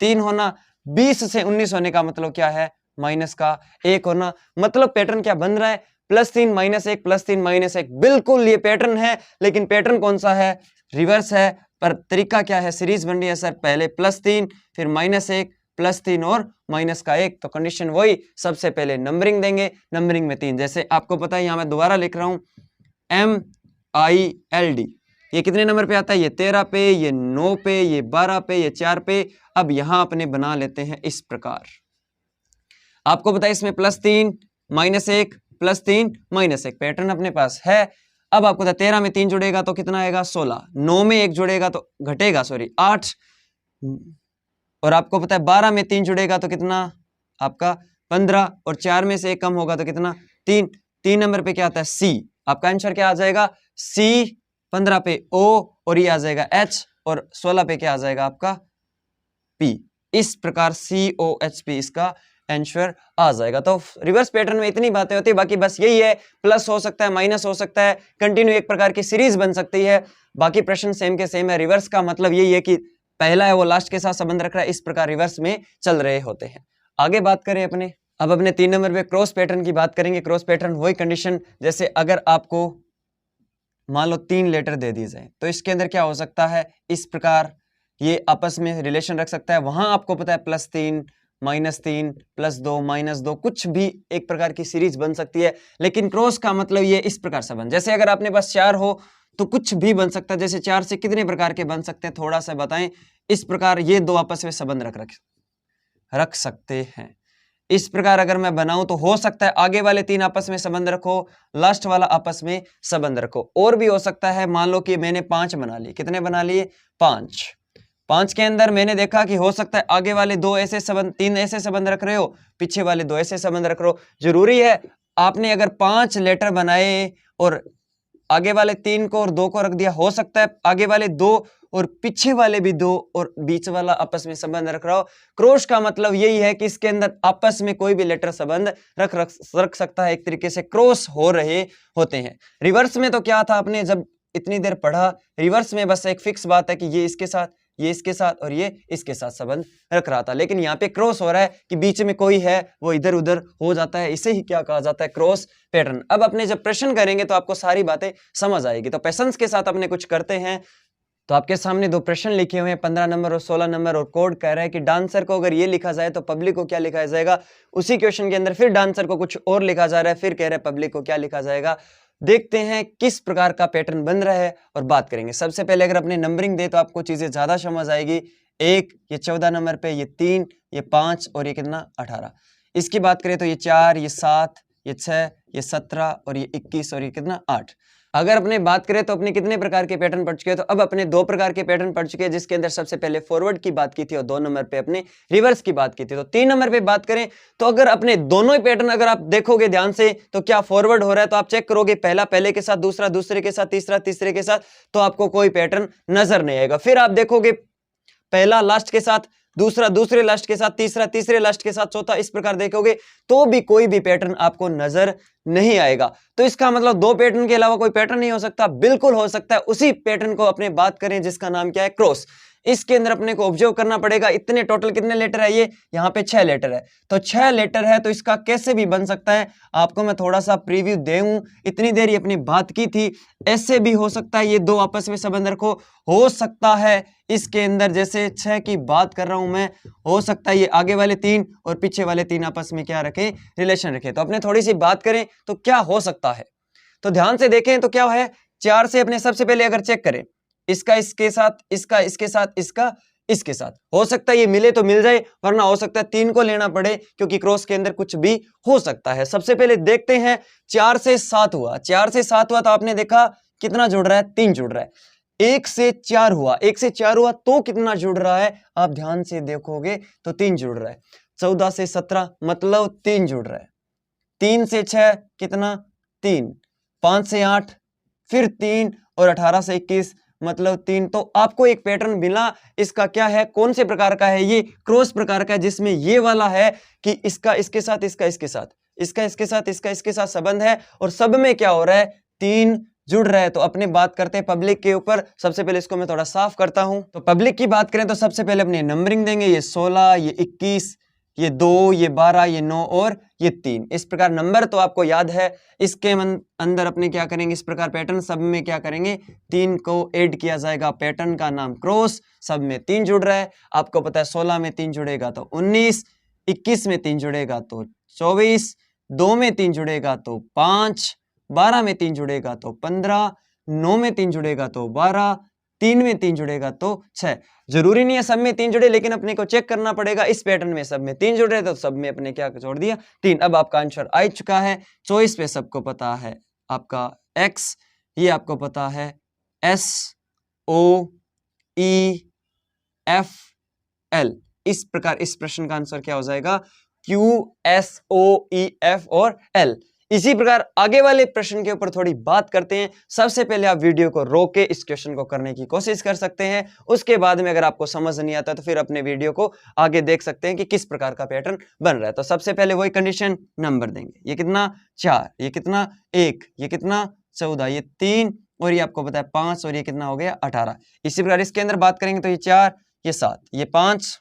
3 होना। 20 से 19 होने का मतलब क्या है? माइनस का 1 होना। मतलब पैटर्न क्या बन रहा है? +3 -1 +3 -1। बिल्कुल ये पैटर्न है, लेकिन पैटर्न कौन सा है? रिवर्स है। पर तरीका क्या है? सीरीज बन रही है सर, पहले +3 फिर -1 +3 और -1। तो कंडीशन वही, सबसे पहले नंबरिंग देंगे, नंबरिंग में 3। जैसे आपको पता है, यहां मैं दोबारा लिख रहा हूं MILD। ये कितने नंबर पे आता है? ये 13 पे, ये 9 पे, ये 12 पे, ये 4 पे। अब यहां अपने बना लेते हैं इस प्रकार। आपको पता है इसमें +3 -1 +3 -1 पैटर्न अपने पास है। अब आपको पता है 13 में 3 जुड़ेगा तो कितना आएगा? 16। 9 में 1 जुड़ेगा तो घटेगा, सॉरी 8। और आपको पता है 12 में 3 जुड़ेगा तो कितना आपका? 15। और 4 में से 1 कम होगा तो कितना? 3। 3 नंबर पे क्या आता है? C। आपका आंसर क्या आ जाएगा? C। 15 पे O और ये आ जाएगा H, और 16 पे क्या आ जाएगा आपका? P। इस प्रकार COHP इसका आंसर आ जाएगा। तो रिवर्स पैटर्न में इतनी बातें होती है, बाकी बस यही है, प्लस हो सकता है, माइनस हो सकता है, कंटिन्यू एक प्रकार की सीरीज बन सकती है। बाकी प्रश्न सेम के सेम है। रिवर्स का मतलब यही है कि पहला है वो लास्ट के साथ संबंध रख रहा है, इस प्रकार रिवर्स में चल रहे होते हैं। आगे बात करें अपने, अब अपने 3 नंबर पे क्रॉस पैटर्न की बात करेंगे। क्रॉस पैटर्न वही कंडीशन, जैसे अगर आपको मान लो 3 लेटर दे दिए जाए तो इसके अंदर क्या हो सकता है? इस प्रकार ये आपस में रिलेशन रख सकता है। वहां आपको पता है +3 -3 +2 -2, कुछ भी एक प्रकार की सीरीज बन सकती है। लेकिन क्रॉस का मतलब ये इस प्रकार से बन, जैसे अगर आपने पास 4 हो तो कुछ भी बन सकता है। जैसे 4 से कितने प्रकार के बन सकते हैं, थोड़ा सा बताएं। इस प्रकार ये 2 आपस में संबंध रख सकते हैं। इस प्रकार अगर मैं बनाऊं तो हो सकता है आगे वाले 3 आपस में संबंध रखो, लास्ट वाला आपस में संबंध रखो। और भी हो सकता है, मान लो कि मैंने 5 बना लिए। कितने बना लिए? 5। 5 के अंदर मैंने देखा कि हो सकता है आगे वाले 2 ऐसे संबंध, 3 ऐसे संबंध रख रहे हो, पीछे वाले 2 ऐसे संबंध रख रहे हो। जरूरी है आपने अगर 5 लेटर बनाए और आगे वाले 3 को और 2 को रख दिया, हो सकता है आगे वाले 2 और पीछे वाले भी 2 और बीच वाला आपस में संबंध रख रहा हो। क्रॉस का मतलब यही है कि इसके अंदर आपस में कोई भी लेटर संबंध रख सकता है। एक तरीके से क्रॉस हो रहे होते हैं। रिवर्स में तो क्या था, आपने जब इतनी देर पढ़ा, रिवर्स में बस एक फिक्स बात है कि ये इसके साथ, ये इसके साथ और ये इसके साथ संबंध रख रहा था। लेकिन यहाँ पे क्रॉस हो रहा है कि बीच में कोई है वो इधर उधर हो जाता है, इसे ही क्या कहा जाता है? Cross pattern. अब अपने जब प्रश्न करेंगे तो आपको सारी बातें समझ आएगी। तो पेशेंस के साथ अपने कुछ करते हैं। तो आपके सामने 2 प्रश्न लिखे हुए हैं, 15 नंबर और 16 नंबर, और कोड कह रहा है कि डांसर को अगर ये लिखा जाए तो पब्लिक को क्या लिखा जाएगा। उसी क्वेश्चन के अंदर फिर डांसर को कुछ और लिखा जा रहा है, फिर कह रहा है पब्लिक को क्या लिखा जाएगा। देखते हैं किस प्रकार का पैटर्न बन रहा है और बात करेंगे। सबसे पहले अगर अपने नंबरिंग दे तो आपको चीजें ज्यादा समझ आएगी। 1 ये 14 नंबर पे, ये 3, ये 5 और ये कितना 18। इसकी बात करें तो ये 4, ये 7, ये 6, ये 17 और ये 21 और ये कितना 8। अगर अपने बात करें तो अपने कितने प्रकार के पैटर्न पढ़ चुके हैं? तो अब अपने 2 प्रकार के पैटर्न पढ़ चुके हैं, जिसके अंदर सबसे पहले फॉरवर्ड की बात की थी और 2 नंबर पे अपने रिवर्स की बात की थी। तो 3 नंबर पे बात करें तो अगर अपने दोनों ही पैटर्न अगर आप देखोगे ध्यान से तो क्या फॉरवर्ड हो रहा है, तो आप चेक करोगे पहला पहले के साथ, दूसरा दूसरे के साथ, तीसरा तीसरे के साथ, तो आपको कोई पैटर्न नजर नहीं आएगा। फिर आप देखोगे पहला लास्ट के साथ, दूसरा दूसरे लास्ट के साथ, तीसरा तीसरे लास्ट के साथ, चौथा, इस प्रकार देखोगे तो भी कोई भी पैटर्न आपको नजर नहीं आएगा। तो इसका मतलब 2 पैटर्न के अलावा कोई पैटर्न नहीं हो सकता? बिल्कुल हो सकता है। उसी पैटर्न को अपने बात करें जिसका नाम क्या है? क्रॉस। इसके अंदर अपने को ऑब्जर्व करना पड़ेगा इतने टोटल कितने लेटर है, ये यहाँ पे 6 लेटर है, तो 6 लेटर है, तो इसका कैसे भी बन सकता है। आपको मैं थोड़ा सा प्रीव्यू दूं, इतनी देर ये अपनी बात की थी, ऐसे भी हो सकता है ये दो आपस में संबंध रखो, हो सकता है इसके अंदर जैसे 6 की बात कर रहा हूं मैं, हो सकता है ये आगे वाले 3 और पीछे वाले 3 आपस में क्या रखें, रिलेशन रखें। तो अपने थोड़ी सी बात करें तो क्या हो सकता है, तो ध्यान से देखें तो क्या है, 4 से अपने सबसे पहले अगर चेक करें, इसका इसके साथ, इसका इसके साथ, इसका इसके साथ, हो सकता है ये मिले तो मिल जाए, वरना हो सकता है 3 को लेना पड़े, क्योंकि क्रॉस के अंदर कुछ भी हो सकता है। सबसे पहले देखते हैं 4 से 7 हुआ, 4 से 7 हुआ तो आपने देखा कितना जुड़ रहा है, 3 जुड़ रहा है। 1 से 4 हुआ, 1 से 4 हुआ तो कितना जुड़ रहा है, आप ध्यान से देखोगे तो 3 जुड़ रहा है। 14 से 17 मतलब 3 जुड़ रहा है। 3 से 6 कितना, 3, 5 से 8 फिर 3 और 18 से 21 मतलब 3। तो आपको एक पैटर्न मिला, इसका क्या है, कौन से प्रकार का है, ये क्रॉस प्रकार का है, जिसमें ये वाला है कि इसका इसके साथ, इसका इसके साथ, इसका इसके साथ, इसका इसके साथ संबंध है, और सब में क्या हो रहा है, 3 जुड़ रहा है। तो अपने बात करते हैं पब्लिक के ऊपर। सबसे पहले इसको मैं थोड़ा साफ करता हूं। तो पब्लिक की बात करें तो सबसे पहले अपने नंबरिंग देंगे, ये 16, ये 21, ये 2, ये 12, ये 9 और ये 3। इस प्रकार नंबर तो आपको याद है। इसके अंदर अपने क्या करेंगे, इस प्रकार पैटर्न सब में क्या करेंगे, 3 को ऐड किया जाएगा, पैटर्न का नाम क्रॉस, सब में 3 जुड़ रहा है। आपको पता है 16 में 3 जुड़ेगा तो 19, 21 में 3 जुड़ेगा तो 24, 2 में 3 जुड़ेगा तो 5, 12 में 3 जुड़ेगा तो 15, 9 में 3 जुड़ेगा तो 12, 3 में 3 जुड़ेगा तो 6। जरूरी नहीं है सब में 3 जुड़े, लेकिन अपने को चेक करना पड़ेगा, इस पैटर्न में सब में 3 जुड़ रहे तो सब में अपने क्या जोड़ दिया, 3। अब आपका आंसर आ चुका है। चॉइस पे सबको पता है आपका X, ये आपको पता है S O E F L। इस प्रकार इस प्रश्न का आंसर क्या हो जाएगा, Q S O E F और L। इसी प्रकार आगे वाले प्रश्न के ऊपर थोड़ी बात करते हैं। सबसे पहले आप वीडियो को रोक के इस क्वेश्चन को करने की कोशिश कर सकते हैं, उसके बाद में अगर आपको समझ नहीं आता तो फिर अपने वीडियो को आगे देख सकते हैं कि किस प्रकार का पैटर्न बन रहा है। तो सबसे पहले वही कंडीशन, नंबर देंगे, ये कितना 4, ये कितना 1, ये कितना 14, ये 3 और ये आपको पता है 5 और ये कितना हो गया 18। इसी प्रकार इसके अंदर बात करेंगे तो ये 4, ये 7, ये 5,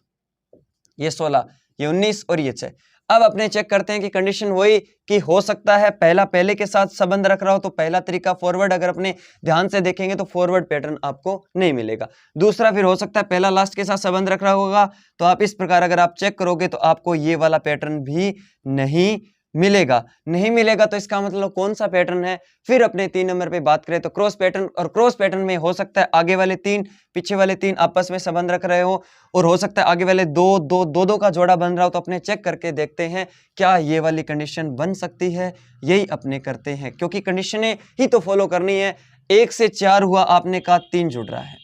ये 16, ये 19 और ये 6। अब अपने चेक करते हैं कि कंडीशन वही कि हो सकता है पहला पहले के साथ संबंध रख रहा हो, तो पहला तरीका फॉरवर्ड, अगर अपने ध्यान से देखेंगे तो फॉरवर्ड पैटर्न आपको नहीं मिलेगा। दूसरा फिर हो सकता है पहला लास्ट के साथ संबंध रख रहा होगा, तो आप इस प्रकार अगर आप चेक करोगे तो आपको ये वाला पैटर्न भी नहीं मिलेगा। नहीं मिलेगा तो इसका मतलब कौन सा पैटर्न है। फिर अपने 3 नंबर पे बात करें तो क्रॉस पैटर्न, और क्रॉस पैटर्न में हो सकता है आगे वाले 3 पीछे वाले 3 आपस में संबंध रख रहे हो, और हो सकता है आगे वाले 2 का जोड़ा बन रहा हो। तो अपने चेक करके देखते हैं क्या ये वाली कंडीशन बन सकती है, यही अपने करते हैं, क्योंकि कंडीशनें ही तो फॉलो करनी है। 1 से 4 हुआ, आपने कहा 3 जुड़ रहा है।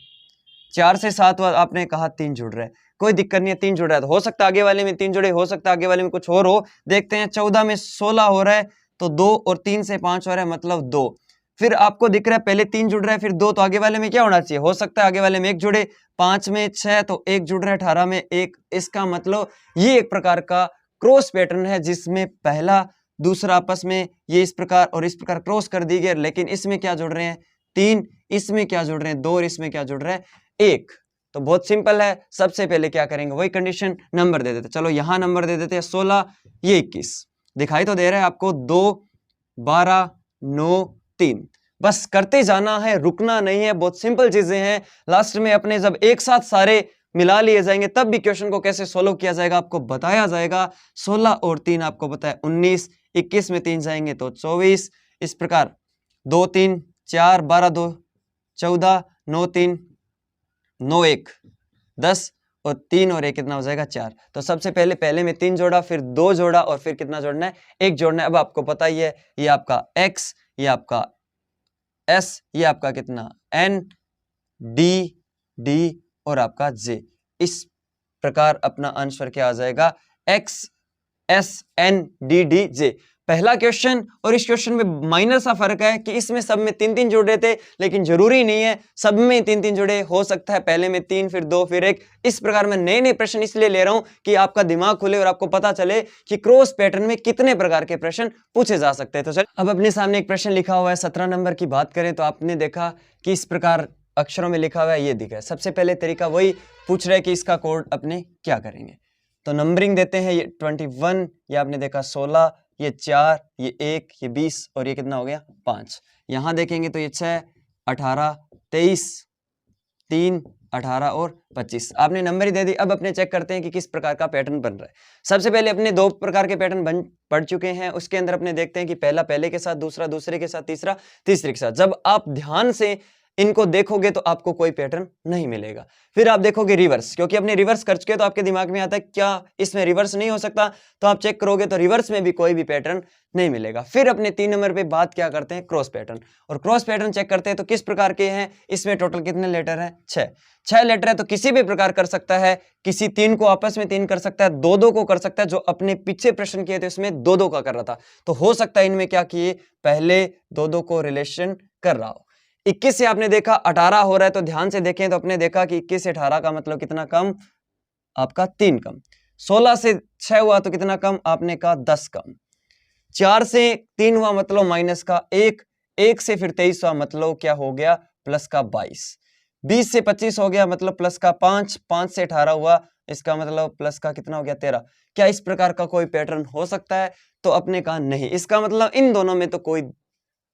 4 से 7 हुआ, आपने कहा 3 जुड़ रहा है, कोई दिक्कत नहीं है, 3 जुड़ रहा है। तो हो सकता है आगे वाले में 3 जुड़े, हो सकता है आगे वाले में कुछ और हो। देखते हैं 14 में 16 हो रहा है तो 2 और 3 से 5 हो रहा है मतलब 2। फिर आपको दिख रहा है पहले 3 जुड़ रहा है फिर 2, तो आगे वाले में क्या होना चाहिए, हो सकता है आगे वाले में 1 जुड़े। 5 में 6 तो 1 जुड़ रहा है, 18 में 1। इसका मतलब ये एक प्रकार का क्रॉस पैटर्न है जिसमें पहला दूसरा आपस में ये इस प्रकार और इस प्रकार क्रॉस कर दी गई, लेकिन इसमें क्या जुड़ रहे हैं 3, इसमें क्या जुड़ रहे हैं 2 और इसमें क्या जुड़ रहा है 1। तो बहुत सिंपल है। सबसे पहले क्या करेंगे, वही कंडीशन, नंबर दे देते। चलो यहां नंबर दे देते हैं 16, ये 21 दिखाई तो दे रहा है आपको, 2, 12, 9, 3। बस करते जाना है, रुकना नहीं है, बहुत सिंपल चीजें हैं। लास्ट में अपने जब एक साथ सारे मिला लिए जाएंगे तब भी क्वेश्चन को कैसे सोल्व किया जाएगा आपको बताया जाएगा। 16 और 3 आपको पता है 19, 21 में 3 जाएंगे तो 24। इस प्रकार 2, 3, 4, 12, 2, 14, 9, 3, 9, 1, 10 और 3 और 1 कितना हो जाएगा 4। तो सबसे पहले में 3 जोड़ा, फिर 2 जोड़ा और फिर कितना जोड़ना है 1 जोड़ना है। अब आपको पता ही है ये आपका X, ये आपका S, ये आपका कितना N, D, D और आपका J। इस प्रकार अपना आंसर क्या आ जाएगा X, S, N, D, D, J। पहला क्वेश्चन और इस क्वेश्चन में माइनर सा फर्क है कि इसमें सब में 3 3 जुड़े थे, लेकिन जरूरी नहीं है सब में 3 3 जुड़े, हो सकता है पहले में 3 फिर 2 फिर 1। इस प्रकार मैं नए नए प्रश्न इसलिए ले रहा हूं कि आपका दिमाग खुले और आपको पता चले कि क्रॉस पैटर्न में कितने प्रकार के प्रश्न पूछे जा सकते हैं। तो चल अब अपने सामने एक प्रश्न लिखा हुआ है 17 नंबर की बात करें तो आपने देखा कि इस प्रकार अक्षरों में लिखा हुआ है ये दिखा है। सबसे पहले तरीका वही पूछ रहे कि इसका कोड अपने क्या करेंगे। तो नंबरिंग देते हैं, ये 21, ये आपने देखा 16, ये 4, ये 1, ये 20 और ये कितना हो गया 5। यहाँ देखेंगे तो ये 6, 18, 23, 3, 18 और 25 आपने नंबर ही दे दी। अब अपने चेक करते हैं कि किस प्रकार का पैटर्न बन रहा है। सबसे पहले अपने दो प्रकार के पैटर्न पढ़ चुके हैं, उसके अंदर अपने देखते हैं कि पहला पहले के साथ, दूसरा दूसरे के साथ, तीसरा तीसरे के साथ। जब आप ध्यान से इनको देखोगे तो आपको कोई पैटर्न नहीं मिलेगा। फिर आप देखोगे रिवर्स, क्योंकि अपने रिवर्स कर चुके तो आपके दिमाग में आता है क्या इसमें रिवर्स नहीं हो सकता, तो आप चेक करोगे तो रिवर्स में भी कोई भी पैटर्न नहीं मिलेगा। फिर अपने 3 नंबर पे बात क्या करते हैं, क्रॉस पैटर्न। और क्रॉस पैटर्न चेक करते हैं तो किस प्रकार के हैं, इसमें टोटल कितने लेटर है, 6 लेटर है। तो किसी भी प्रकार कर सकता है, किसी 3 को आपस में 3 कर सकता है, 2-2 को कर सकता है। जो अपने पीछे प्रश्न किए थे उसमें 2-2 का कर रहा था, तो हो सकता है इनमें क्या किए, पहले 2-2 को रिलेशन कर रहा हो। 21 से आपने देखा 18 हो रहा है, तो ध्यान से देखें तो अपने देखा कि 21 से 18 का मतलब कितना कम, आपका 3 कम। 16 से 6 हुआ तो कितना कम, आपने कहा 10 कम। 4 से 3 हुआ मतलब माइनस का 1, 1 से फिर 23 हुआ मतलब क्या हो गया, प्लस का 22। 20 से 25 हो गया मतलब प्लस का 5, 5 से 18 हुआ, इसका मतलब प्लस का कितना हो गया 13। क्या इस प्रकार का कोई पैटर्न हो सकता है, तो अपने कहा नहीं। इसका मतलब इन दोनों में तो कोई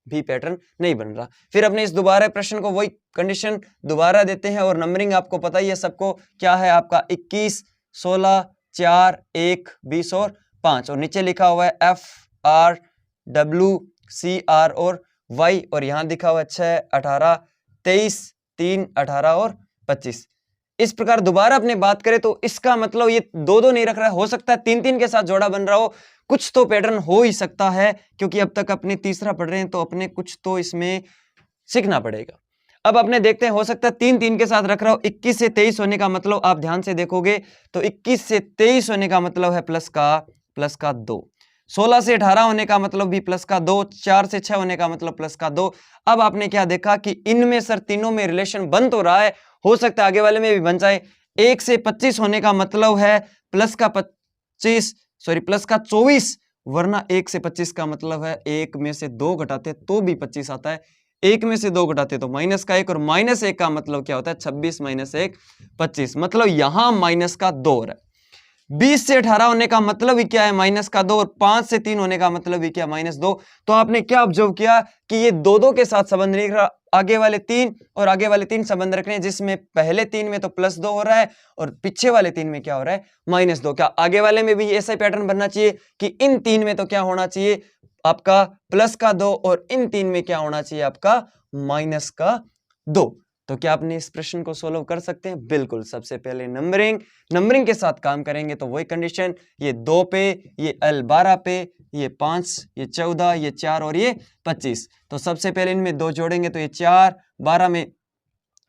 भी पैटर्न नहीं बन रहा। फिर अपने इस दोबारा प्रश्न को वही कंडीशन दोबारा देते हैं, और नंबरिंग आपको पता ही है सबको क्या है, आपका 21, 16, 4, 1, 20 और 5, और नीचे लिखा हुआ है FRWCR और Y, और यहाँ दिखा हुआ है 6, 18, 23, 3, 18 और 25। इस प्रकार दोबारा अपने बात करें तो इसका मतलब ये 2-2 नहीं रख रहा है, हो सकता है 3-3 के साथ जोड़ा बन रहा हो। कुछ तो पैटर्न हो ही सकता है, क्योंकि अब तक अपने तीसरा पढ़ रहे हैं तो अपने कुछ तो इसमें सीखना पड़ेगा। अब अपने देखते हैं, हो सकता है 3-3 के साथ रख रहा हो। 21 से 23 होने का मतलब आप ध्यान से देखोगे तो 21 से 23 होने का मतलब है प्लस का 2। 16 से 18 होने का मतलब भी प्लस का 2। 4 से 6 होने का मतलब प्लस का 2। अब आपने क्या देखा कि इनमें सर तीनों में रिलेशन बन तो रहा है, हो सकता है आगे वाले में भी बन जाए। 1 से 25 होने का मतलब है प्लस का 24, वरना 1 से 25 का मतलब है 1 में से 2 घटाते तो भी 25 आता है, 1 में से 2 घटाते तो माइनस का 1, और माइनस 1 का मतलब क्या होता है, 26 माइनस 1 25, मतलब यहां माइनस का 2 है। 20 से 18 होने का मतलब ही क्या है, माइनस का 2, और 5 से 3 होने का मतलब ही क्या, माइनस 2। तो आपने क्या ऑब्जर्व किया कि ये 2-2 के साथ संबंध नहीं रहा, आगे वाले 3 और आगे वाले 3 संबंध रख रहे हैं, जिसमें पहले 3 में तो प्लस 2 हो रहा है और पीछे वाले 3 में क्या हो रहा है, माइनस 2। क्या आगे वाले में भी ऐसा ही पैटर्न बनना चाहिए कि इन 3 में तो क्या होना चाहिए, आपका प्लस का 2, और इन 3 में क्या होना चाहिए, आपका माइनस का 2। तो क्या आपने इस प्रश्न को सोल्व कर सकते हैं? बिल्कुल। सबसे पहले नंबरिंग के साथ काम करेंगे तो वही कंडीशन, ये 2 पे, ये L 12 पे, ये 5, ये 14, ये 4 और ये 25। तो सबसे पहले इनमें 2 जोड़ेंगे तो ये 4, 12 में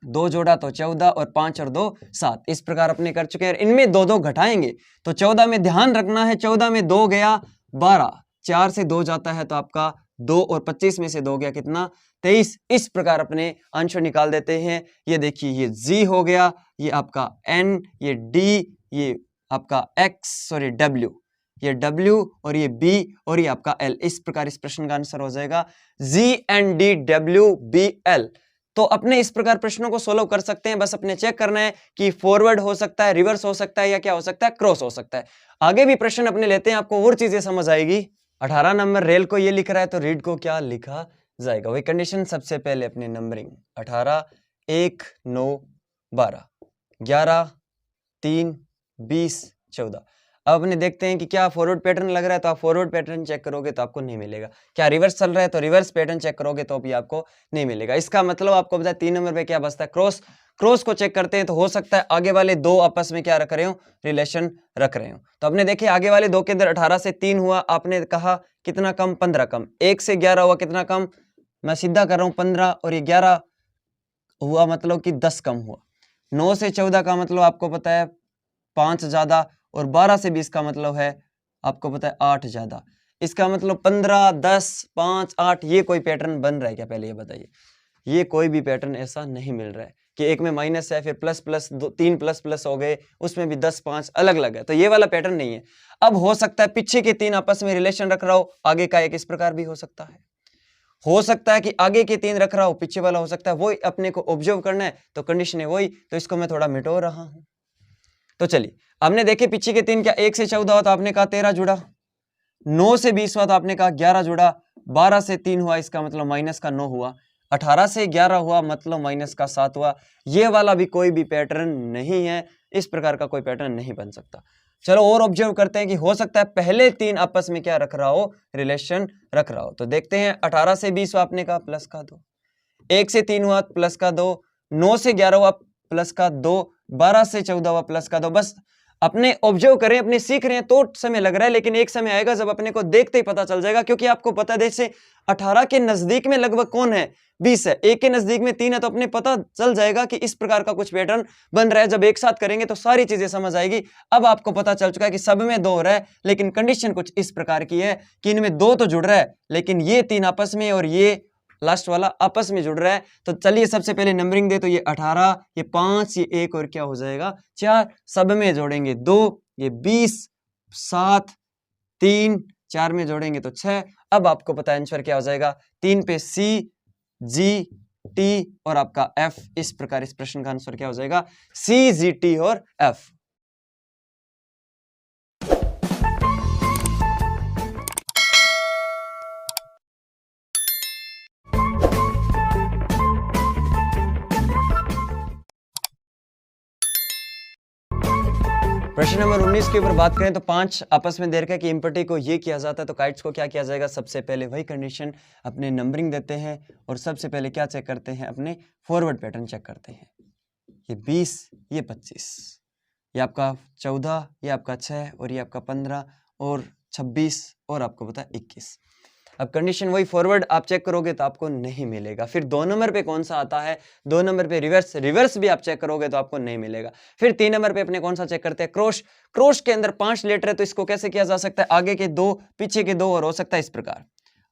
2 जोड़ा तो 14, और 5 और 2 7। इस प्रकार अपने कर चुके हैं। इनमें 2-2 घटाएंगे तो 14 में ध्यान रखना है, 14 में 2 गया 12, 4 से 2 जाता है तो आपका 2, और 25 में से 2 गया कितना, 23। इस प्रकार अपने आंसर निकाल देते हैं। ये देखिए, ये G हो गया, ये आपका N, ये D, ये आपका X, सॉरी W, ये W, और ये B, और ये आपका L। इस प्रकार इस प्रश्न का आंसर हो जाएगा GNDWBL। तो अपने इस प्रकार प्रश्नों को सोल्व कर सकते हैं। बस अपने चेक करना है कि फॉरवर्ड हो सकता है, रिवर्स हो सकता है, या क्या हो सकता है, क्रॉस हो सकता है। आगे भी प्रश्न अपने लेते हैं, आपको और चीजें समझ आएगी। 18 नंबर रेल को ये लिख रहा है तो रीड को क्या लिखा जाएगा, वही कंडीशन। सबसे पहले अपने नंबरिंग 18, 1, 9, 12, 11, 3, 20, 14। अब अपने देखते हैं कि क्या फॉरवर्ड पैटर्न लग रहा है, तो आप फॉरवर्ड पैटर्न चेक करोगे तो आपको नहीं मिलेगा। क्या रिवर्स चल रहा है, तो रिवर्स पैटर्न चेक करोगे तो भी आपको नहीं मिलेगा। इसका मतलब आपको पता है 3 नंबर पे क्या बचता है, क्रॉस को चेक करते हैं तो हो सकता है आगे वाले 2 आपस में क्या रख रहे हो, रिलेशन रख रहे हो। तो अपने देखे आगे वाले 2 के अंदर 18 से 3 हुआ, आपने कहा कितना कम, 15 कम। 1 से 11 हुआ, कितना कम, मैं सीधा कर रहा हूं 15, और ये 11 हुआ मतलब कि 10 कम हुआ। 9 से 14 का मतलब आपको पता है 5 ज्यादा, और 12 से 20 का मतलब है आपको पता है 8 ज्यादा। इसका मतलब 15, 10, 5, 8, ये कोई पैटर्न बन रहा है क्या, पहले ये बताइए। ये कोई भी पैटर्न ऐसा नहीं मिल रहा है कि एक में माइनस है, फिर प्लस प्लस 3 प्लस प्लस हो गए, उसमें भी 10, 5 अलग अलग है, तो ये वाला पैटर्न नहीं है। अब हो सकता है पीछे के 3 आपस में रिलेशन रख रहा हो, आगे का एक इस प्रकार भी हो सकता है। हो सकता है कि आगे के 3 रख रहा हो, पीछे वाला हो सकता है, वही अपने को ऑब्जर्व करना है, तो कंडीशन है वही, तो इसको मैं थोड़ा मिटो रहा हूं। तो चलिए हमने देखे पीछे के 3 क्या 1 से 14 हुआ तो आपने कहा 13 जुड़ा, 9 से 20 हुआ तो आपने कहा 11 जुड़ा, 12 से 3 हुआ इसका मतलब माइनस का 9 हुआ, 18 से 11 हुआ मतलब माइनस का 7 हुआ। ये वाला भी कोई भी पैटर्न नहीं है, इस प्रकार का कोई पैटर्न नहीं बन सकता। चलो और ऑब्जर्व करते हैं कि हो सकता है पहले 3 आपस में क्या रख रहा हो, रिलेशन रख रहा हो। तो देखते हैं 18 से 20 हुआ आपने कहा प्लस का 2, 1 से 3 हुआ प्लस का 2, 9 से 11 हुआ प्लस का 2, 12 से 14 हुआ प्लस का 2। बस अपने ऑब्जर्व करें, अपने सीख रहे हैं तो समय लग रहा है, लेकिन एक समय आएगा जब अपने को देखते ही पता चल जाएगा, क्योंकि आपको पता है जैसे 18 के नजदीक में लगभग कौन है, 20 है, 1 के नजदीक में 3 है, तो अपने पता चल जाएगा कि इस प्रकार का कुछ पैटर्न बन रहा है। जब एक साथ करेंगे तो सारी चीजें समझ आएगी। अब आपको पता चल चुका है कि सब में 2 हो रहा है, लेकिन कंडीशन कुछ इस प्रकार की है कि इनमें 2 तो जुड़ रहा है, लेकिन ये 3 आपस में और ये लास्ट वाला आपस में जुड़ रहा है। तो चलिए सबसे पहले नंबरिंग दे, तो ये 18, ये 5, ये 1 और क्या हो जाएगा 4, सब में जोड़ेंगे 2, ये 20, 7, 3, 4 में जोड़ेंगे तो 6। अब आपको पता है आंसर क्या हो जाएगा, 3 पे C, G, T और आपका F। इस प्रकार इस प्रश्न का आंसर क्या हो जाएगा, C, G, T और F। प्रश्न नंबर 19 के ऊपर बात करें तो 5 आपस में दे रखा है कि इम्पटी को ये किया जाता है, तो काइट्स को क्या किया जाएगा, सबसे पहले वही कंडीशन अपने नंबरिंग देते हैं और सबसे पहले क्या चेक करते हैं, अपने फॉरवर्ड पैटर्न चेक करते हैं। ये 20, ये 25, ये आपका 14, ये आपका 6 और ये आपका 15 और 26 और आपको पता है 21। अब कंडीशन वही, फॉरवर्ड आप चेक करोगे तो आपको नहीं मिलेगा। फिर 2 नंबर पे कौन सा आता है, 2 नंबर पे रिवर्स, रिवर्स भी आप चेक करोगे तो आपको नहीं मिलेगा। फिर 3 नंबर पे अपने कौन सा चेक करते हैं, क्रॉस। क्रॉस के अंदर 5 लेटर है, तो इसको कैसे किया जा सकता है, आगे के 2 पीछे के 2 और हो सकता है इस प्रकार।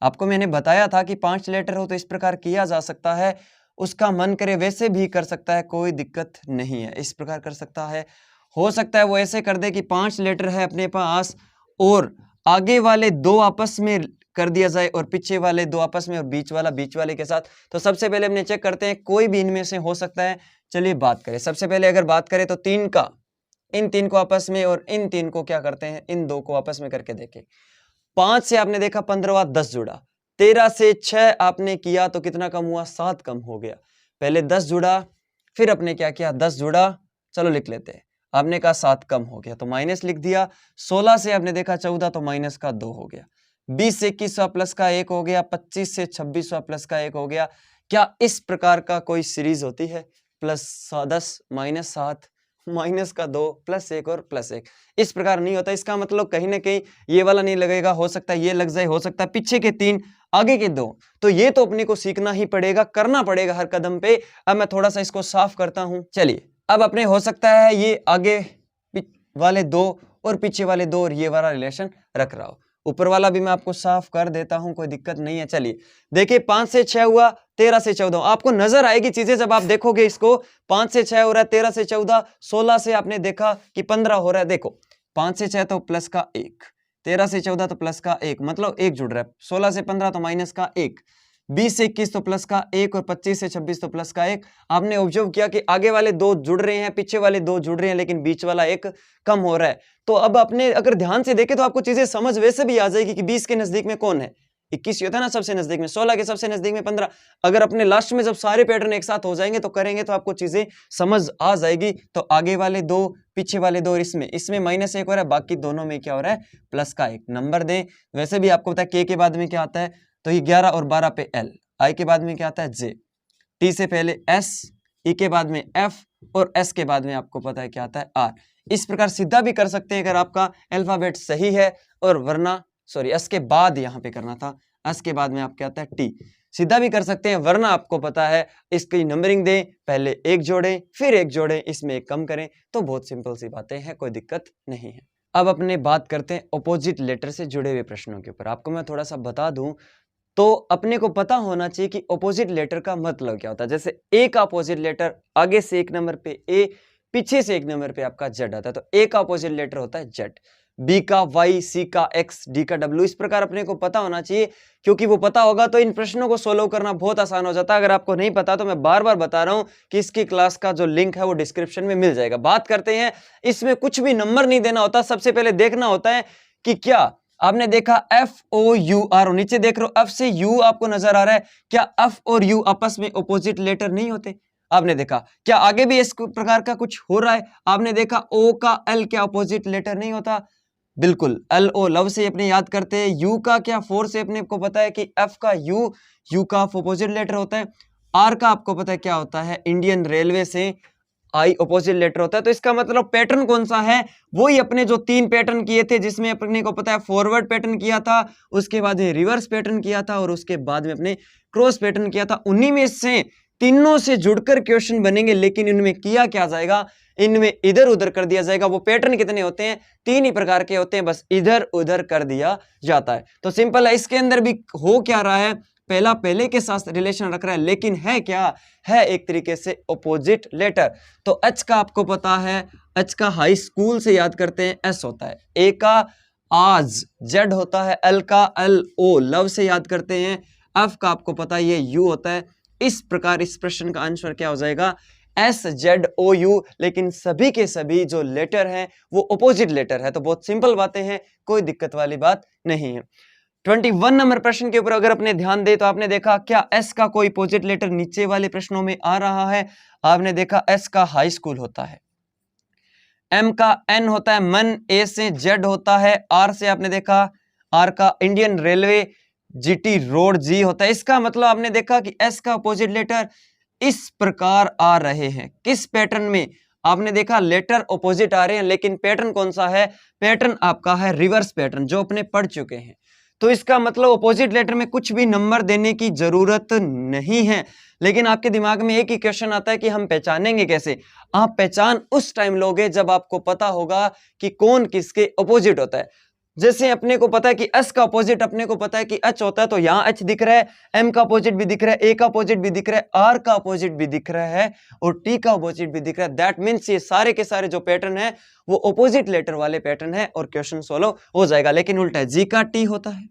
आपको मैंने बताया था कि 5 लेटर हो तो इस प्रकार किया जा सकता है, उसका मन करे वैसे भी कर सकता है, कोई दिक्कत नहीं है, इस प्रकार कर सकता है। हो सकता है वो ऐसे कर दे कि 5 लेटर है अपने पास और आगे वाले 2 आपस में कर दिया जाए और पीछे वाले 2 आपस में और बीच वाला बीच वाले के साथ। तो सबसे पहले हमने चेक करते हैं कोई भी इनमें से हो सकता है। चलिए बात करें, सबसे पहले अगर बात करें तो 3 का, इन 3 को आपस में और इन 3 को क्या करते हैं, इन 2 को आपस में करके देखें। 5 से आपने देखा 15 10 जुड़ा, 13 से 6 आपने किया तो कितना कम हुआ, 7 कम हो गया। पहले 10 जुड़ा, फिर आपने क्या किया, 10 जुड़ा, चलो लिख लेते हैं, आपने कहा 7 कम हो गया तो माइनस लिख दिया। 16 से आपने देखा 14 तो माइनस का 2 हो गया। 20 से 21 प्लस का 1 हो गया, 25 से 26 प्लस का 1 हो गया। क्या इस प्रकार का कोई सीरीज होती है, प्लस 10 माइनस 7 माइनस का 2 प्लस 1 और प्लस 1, इस प्रकार नहीं होता। इसका मतलब कहीं ना कहीं ये वाला नहीं लगेगा, हो सकता है ये लग जाए, हो सकता है पीछे के 3 आगे के 2। तो ये तो अपने को सीखना ही पड़ेगा, करना पड़ेगा हर कदम पे। अब मैं थोड़ा सा इसको साफ करता हूं। चलिए अब अपने हो सकता है ये आगे वाले 2 और पीछे वाले 2 और ये वाला रिलेशन रख रहा हो। ऊपर वाला भी मैं आपको साफ कर देता हूं, कोई दिक्कत नहीं है। चलिए देखिए 5 से 6 हुआ, 13 से 14, आपको नजर आएगी चीजें जब आप देखोगे इसको। 5 से 6 हो रहा है, 13 से 14, 16 से आपने देखा कि 15 हो रहा है। देखो 5 से 6 तो प्लस का 1, 13 से 14 तो प्लस का 1, मतलब 1 जुड़ रहा है। 16 से 15 तो माइनस का 1, 20 से 21 तो प्लस का 1 और 25 से 26 तो प्लस का 1। आपने ऑब्जर्व किया कि आगे वाले 2 जुड़ रहे हैं, पीछे वाले 2 जुड़ रहे हैं, लेकिन बीच वाला 1 कम हो रहा है। तो अब आपने अगर ध्यान से देखे तो आपको चीजें समझ वैसे भी आ जाएगी कि 20 के नजदीक में कौन है, 21 होता है ना सबसे नजदीक में, 16 के सबसे नजदीक में 15। अगर अपने लास्ट में जब सारे पैटर्न एक साथ हो जाएंगे तो करेंगे तो आपको चीजें समझ आ जाएगी। तो आगे वाले 2 पीछे वाले 2 और इसमें माइनस 1 हो रहा है, बाकी दोनों में क्या हो रहा है, प्लस का 1। नंबर दें, वैसे भी आपको पता है के के बाद में क्या आता है, तो ये 11 और 12 पे L, आई के बाद में क्या आता है J, T से पहले S, E के बाद में F और S के बाद में आपको पता है क्या आता है R। इस प्रकार सीधा भी कर सकते हैं अगर आपका अल्फाबेट सही है, और वरना सॉरी S के बाद यहाँ पे करना था, S के बाद में आपके आता है T, सीधा भी कर सकते हैं। वरना आपको पता है इसकी नंबरिंग दें, पहले 1 जोड़ें फिर 1 जोड़ें, इसमें 1 कम करें, तो बहुत सिंपल सी बातें हैं, कोई दिक्कत नहीं है। अब अपने बात करते हैं अपोजिट लेटर से जुड़े हुए प्रश्नों के ऊपर। आपको मैं थोड़ा सा बता दूं तो अपने को पता होना चाहिए कि अपोजिट लेटर का मतलब क्या होता है। जैसे ए का अपोजिट लेटर, आगे से 1 नंबर पे ए, पीछे से 1 नंबर पे आपका जेड आता है, तो ए का अपोजिट लेटर होता है जेड। बी का वाई, सी का एक्स, डी का डब्ल्यू। इस प्रकार अपने को पता होना चाहिए, क्योंकि वो पता होगा तो इन प्रश्नों को सोल्व करना बहुत आसान हो जाता है। अगर आपको नहीं पता तो मैं बार बार बता रहा हूं कि इसकी क्लास का जो लिंक है वो डिस्क्रिप्शन में मिल जाएगा। बात करते हैं, इसमें कुछ भी नंबर नहीं देना होता, सबसे पहले देखना होता है कि क्या आपने देखा FOUR, नीचे देख रहे हो F से U आपको नजर आ रहा है, क्या F और U आपस में ऑपोजिट लेटर नहीं होते? आपने देखा क्या आगे भी इस प्रकार का कुछ हो रहा है? आपने देखा O का L क्या ऑपोजिट लेटर नहीं होता? बिल्कुल, LO लव से अपने याद करते हैं। U का क्या फोर से अपने को पता है कि F का U का ऑपोजिट लेटर होता है। R का आपको पता है क्या होता है, इंडियन रेलवे से आई ऑपोजिट लेटर होता है। तो इसका मतलब पैटर्न कौन सा है? वही अपने जो 3 पैटर्न किए थे, जिसमें अपने को पता है फॉरवर्ड पैटर्न किया था, उसके बाद में रिवर्स पैटर्न किया था और उसके बाद में अपने क्रॉस पैटर्न किया था। उन्हीं में से तीनों से जुड़कर क्वेश्चन बनेंगे, लेकिन इनमें किया क्या जाएगा, इनमें इधर उधर कर दिया जाएगा। वो पैटर्न कितने होते हैं? 3 ही प्रकार के होते हैं, बस इधर उधर कर दिया जाता है। तो सिंपल है, इसके अंदर भी हो क्या रहा है, पहला पहले के साथ रिलेशन रख रहा है, लेकिन है क्या, है एक तरीके से ऑपोजिट लेटर। तो H का आपको पता है, H का हाई स्कूल से याद करते हैं S होता है, A का आज, Z होता है, L का LO लव से याद करते हैं, F का आपको पता है ये U होता है। इस प्रकार इस प्रश्न का आंसर क्या हो जाएगा, SZOU। लेकिन सभी के सभी जो लेटर हैं वो ऑपोजिट लेटर है। तो बहुत सिंपल बातें हैं, कोई दिक्कत वाली बात नहीं है। 21 नंबर प्रश्न के ऊपर अगर अपने ध्यान दे तो आपने देखा क्या S का कोई अपोजिट लेटर नीचे वाले प्रश्नों में आ रहा है? आपने देखा S का हाई स्कूल होता है, M का N होता है मन, A से Z होता है, R से आपने देखा R का Indian railway, GT road, G होता है। इसका मतलब आपने देखा कि S का अपोजिट लेटर इस प्रकार आ रहे हैं। किस पैटर्न में? आपने देखा लेटर ऑपोजिट आ रहे हैं, लेकिन पैटर्न कौन सा है? पैटर्न आपका है रिवर्स पैटर्न, जो अपने पढ़ चुके हैं। तो इसका मतलब ऑपोजिट लेटर में कुछ भी नंबर देने की जरूरत नहीं है। लेकिन आपके दिमाग में एक ही क्वेश्चन आता है कि हम पहचानेंगे कैसे? आप पहचान उस टाइम लोगे जब आपको पता होगा कि कौन किसके ऑपोजिट होता है। जैसे अपने को पता है कि S का अपोजिट अपने को पता है कि H होता है, तो यहाँ H दिख रहा है, M का अपोजिट भी दिख रहा है, A का अपोजिट भी दिख रहा है, R का अपोजिट भी दिख रहा है और T का अपोजिट भी दिख रहा है। दैट मीन्स ये सारे के सारे जो पैटर्न है वो अपोजिट लेटर वाले पैटर्न है और क्वेश्चन सोल्व हो जाएगा। लेकिन उल्टा है, G का T होता है,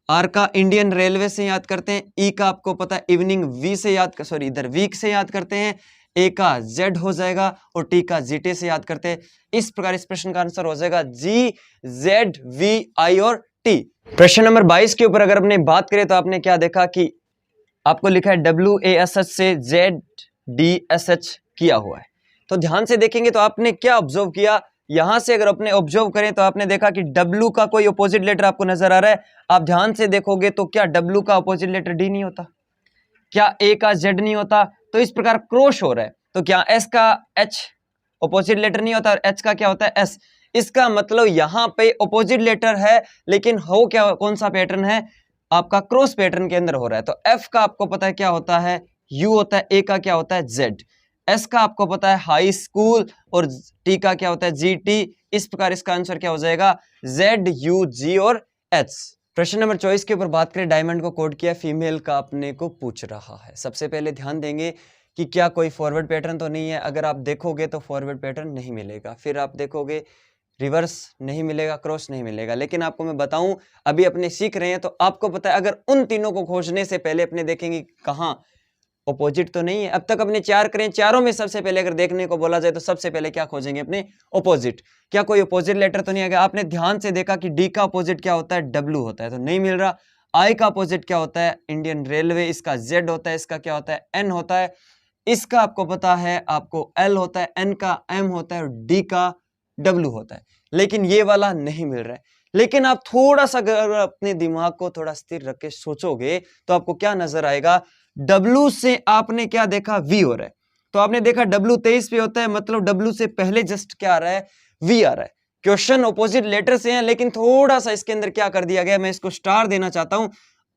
R का इंडियन रेलवे से याद करते हैं, E का आपको पता है इवनिंग V से याद, सॉरी इधर वीक से याद करते हैं, A का Z हो जाएगा और T का GT से याद करते हैं। इस प्रकार इस प्रश्न का आंसर हो जाएगा G, Z, V, I और T। प्रश्न नंबर 22 के ऊपर अगर अपने बात करें तो आपने क्या देखा कि आपको लिखा है WASH से ZDSH किया हुआ है। तो ध्यान से देखेंगे तो आपने क्या ऑब्जर्व किया, यहां से अगर अपने ऑब्जर्व करें तो आपने देखा कि W का कोई ऑपोजिट लेटर आपको नजर आ रहा है। आप ध्यान से देखोगे तो क्या W का ऑपोजिट लेटर D नहीं होता? क्या A का Z नहीं होता? तो इस प्रकार क्रॉस हो रहा है। तो क्या S का H ऑपोजिट लेटर नहीं होता और H का क्या होता है S? इसका मतलब यहां पे ऑपोजिट लेटर है, लेकिन हो क्या, कौन सा पैटर्न है आपका? क्रॉस पैटर्न के अंदर हो रहा है। तो F का आपको पता है क्या होता है? U होता है, A का क्या होता है? Z। S का आपको पता है हाई स्कूल और T का क्या होता है? GT। इस प्रकार इसका आंसर क्या हो जाएगा? Z, U, G और H। प्रश्न नंबर 24 के ऊपर बात करें, डायमंड को कोड किया फीमेल का अपने को पूछ रहा है। सबसे पहले ध्यान देंगे कि क्या कोई फॉरवर्ड पैटर्न तो नहीं है। अगर आप देखोगे तो फॉरवर्ड पैटर्न नहीं मिलेगा, फिर आप देखोगे रिवर्स नहीं मिलेगा, क्रॉस नहीं मिलेगा। लेकिन आपको मैं बताऊं, अभी अपने सीख रहे हैं तो आपको पता है, अगर उन तीनों को खोजने से पहले अपने देखेंगे कहां ऑपोजिट तो नहीं है। अब तक अपने 4 करें, चारों में सबसे पहले अगर देखने को बोला जाए तो सबसे पहले क्या खोजेंगे? अपने ऑपोजिट। क्या कोई ऑपोजिट लेटर तो नहीं आएगा? आपने ध्यान से देखा कि डी का ऑपोजिट क्या होता है? डब्ल्यू होता है, तो नहीं मिल रहा। आई का ऑपोजिट क्या होता है? इंडियन रेलवे, इसका जेड होता है, इसका क्या होता है? एन होता है। इसका आपको पता है, आपको एल होता है, एन का एम होता है और डी का डब्ल्यू होता है। लेकिन ये वाला नहीं मिल रहा है। लेकिन आप थोड़ा सा अगर अपने दिमाग को थोड़ा स्थिर रख के सोचोगे तो आपको क्या नजर आएगा? W से आपने क्या देखा? V हो रहा है। तो आपने देखा W 23 पे होता है, मतलब W से पहले जस्ट क्या आ रहा है? V आ रहा है। क्वेश्चन ऑपोजिट लेटर से है, लेकिन थोड़ा सा इसके अंदर क्या कर दिया गया, मैं इसको स्टार देना चाहता हूं,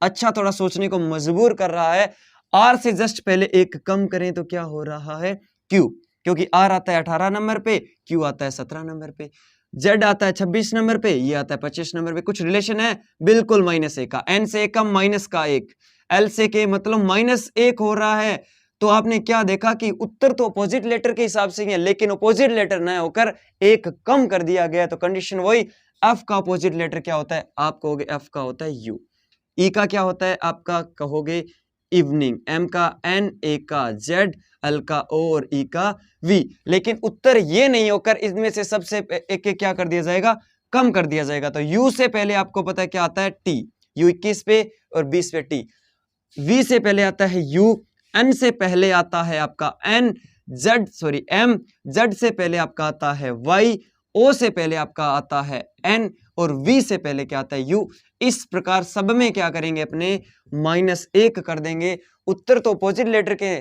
अच्छा थोड़ा सोचने को मजबूर कर रहा है। R से जस्ट पहले एक कम करें तो क्या हो रहा है? Q, क्योंकि R आता है 18 नंबर पे, Q आता है 17 नंबर पे, Z आता है 26 नंबर पे, ये आता है 25 नंबर पे। कुछ रिलेशन है? बिल्कुल -1 का। N से एक कम, माइनस का 1, L से के मतलब -1 हो रहा है। तो आपने क्या देखा कि उत्तर तो अपोजिट लेटर के हिसाब से ही है, लेकिन अपोजिट लेटर न होकर एक कम कर दिया गया। तो कंडीशन वही, एफ का अपोजिट लेटर क्या होता है, आप कहोगे एफ का होता है यू। ई का क्या होता है, आपका कहोगे इवनिंग, एम का एन, ए का जेड, एल का ओ और ई का वी। लेकिन उत्तर ये नहीं होकर इनमें से सबसे एक क्या कर दिया जाएगा, कम कर दिया जाएगा। तो यू से पहले आपको पता है क्या आता है, टी, यू 21 पे और 20 पे टी। वी से पहले आता है यू, एन से पहले आता है आपका एन, एम, जेड से पहले आपका आता है वाई, ओ से पहले आपका आता है एन और वी से पहले क्या आता है यू। इस प्रकार सब में क्या करेंगे, अपने -1 कर देंगे। उत्तर तो अपोजिट लेटर के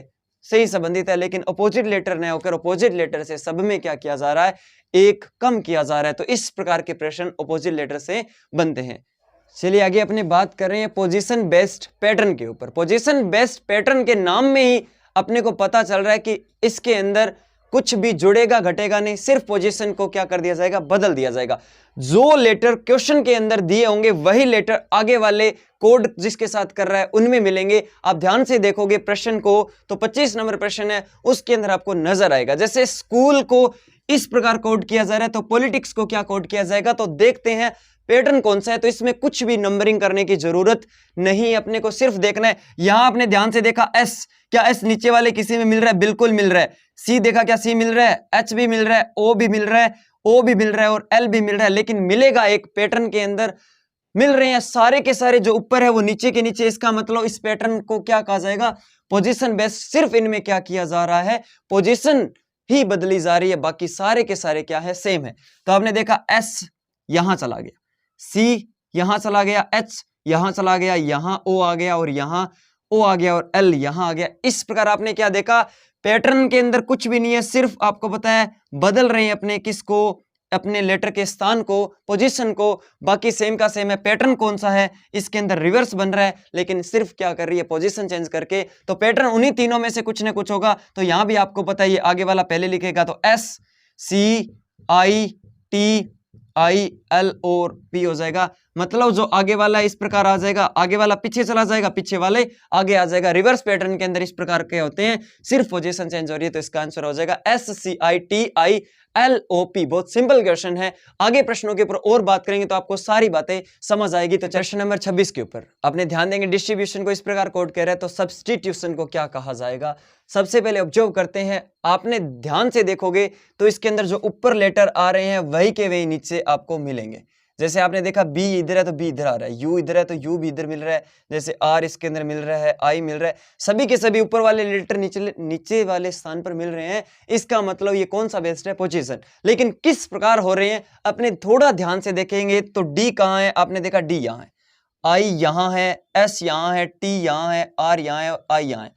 से ही संबंधित है, लेकिन अपोजिट लेटर न होकर अपोजिट लेटर से सब में क्या किया जा रहा है, एक कम किया जा रहा है। तो इस प्रकार के प्रश्न अपोजिट लेटर से बनते हैं। चलिए आगे अपने बात कर रहे हैं पोजीशन बेस्ड पैटर्न के ऊपर। पोजीशन बेस्ड पैटर्न के नाम में ही अपने को पता चल रहा है कि इसके अंदर कुछ भी जुड़ेगा घटेगा नहीं, सिर्फ पोजीशन को क्या कर दिया जाएगा, बदल दिया जाएगा। जो लेटर क्वेश्चन के अंदर दिए होंगे वही लेटर आगे वाले कोड जिसके साथ कर रहा है उनमें मिलेंगे। आप ध्यान से देखोगे प्रश्न को तो 25 नंबर प्रश्न है, उसके अंदर आपको नजर आएगा। जैसे स्कूल को इस प्रकार कोड किया जा रहा है तो पॉलिटिक्स को क्या कोड किया जाएगा, तो देखते हैं पैटर्न कौन सा है। तो इसमें कुछ भी नंबरिंग करने की जरूरत नहीं है, अपने को सिर्फ देखना है। यहां आपने ध्यान से देखा एस, क्या एस नीचे वाले किसी में मिल रहा है, बिल्कुल मिल रहा है। सी देखा, क्या सी मिल रहा है, एच भी मिल रहा है, ओ भी मिल रहा है, ओ भी मिल रहा है और एल भी मिल रहा है। लेकिन मिलेगा एक पैटर्न के अंदर मिल रहे हैं सारे के सारे, जो ऊपर है वो नीचे के नीचे। इसका मतलब इस पैटर्न को क्या कहा जाएगा, पोजीशन बेस्ड। सिर्फ इनमें क्या किया जा रहा है, पोजीशन ही बदली जा रही है, बाकी सारे के सारे क्या है, सेम है। तो आपने देखा एस यहां चला गया, सी यहां चला गया, एच यहां चला गया, यहां ओ आ गया और यहां ओ आ गया और एल यहां आ गया। इस प्रकार आपने क्या देखा, पैटर्न के अंदर कुछ भी नहीं है, सिर्फ आपको पता है बदल रहे हैं अपने किसको, अपने लेटर के स्थान को, पोजीशन को। बाकी सेम का सेम है। पैटर्न कौन सा है, इसके अंदर रिवर्स बन रहा है, लेकिन सिर्फ क्या कर रही है, पोजीशन चेंज करके। तो पैटर्न उन्हीं तीनों में से कुछ ना कुछ होगा। तो यहां भी आपको पता है, ये आगे वाला पहले लिखेगा तो S C I T I L और पी हो जाएगा। मतलब जो आगे वाला इस प्रकार आ जाएगा, आगे वाला पीछे चला जाएगा, पीछे वाले आगे आ जाएगा। रिवर्स पैटर्न के अंदर इस प्रकार के होते हैं, सिर्फ पोजीशन चेंज हो रही है। तो इसका आंसर हो जाएगा S C I T I L O P. बहुत सिंपल क्वेश्चन है। आगे प्रश्नों के ऊपर और बात करेंगे तो आपको सारी बातें समझ आएगी। तो प्रश्न नंबर 26 के ऊपर अपने ध्यान देंगे। डिस्ट्रीब्यूशन को इस प्रकार कोड कर रहे हैं, तो सब्स्टिट्यूशन को क्या कहा जाएगा। सबसे पहले ऑब्जर्व करते हैं, आपने ध्यान से देखोगे तो इसके अंदर जो ऊपर लेटर आ रहे हैं वही के वही नीचे आपको मिलेंगे। जैसे आपने देखा बी इधर है तो बी इधर आ रहा है, यू इधर है तो यू भी इधर मिल रहा है, जैसे आर इसके अंदर मिल रहा है, आई मिल रहा है, सभी के सभी ऊपर वाले लेटर नीचे वाले स्थान पर मिल रहे हैं। इसका मतलब ये कौन सा बेस्ड है, पोजीशन। लेकिन किस प्रकार हो रहे हैं अपने थोड़ा ध्यान से देखेंगे तो डी कहाँ है, आपने देखा डी यहाँ है, आई यहाँ है, एस यहाँ है, टी यहाँ है, आर यहाँ है और आई यहाँ है।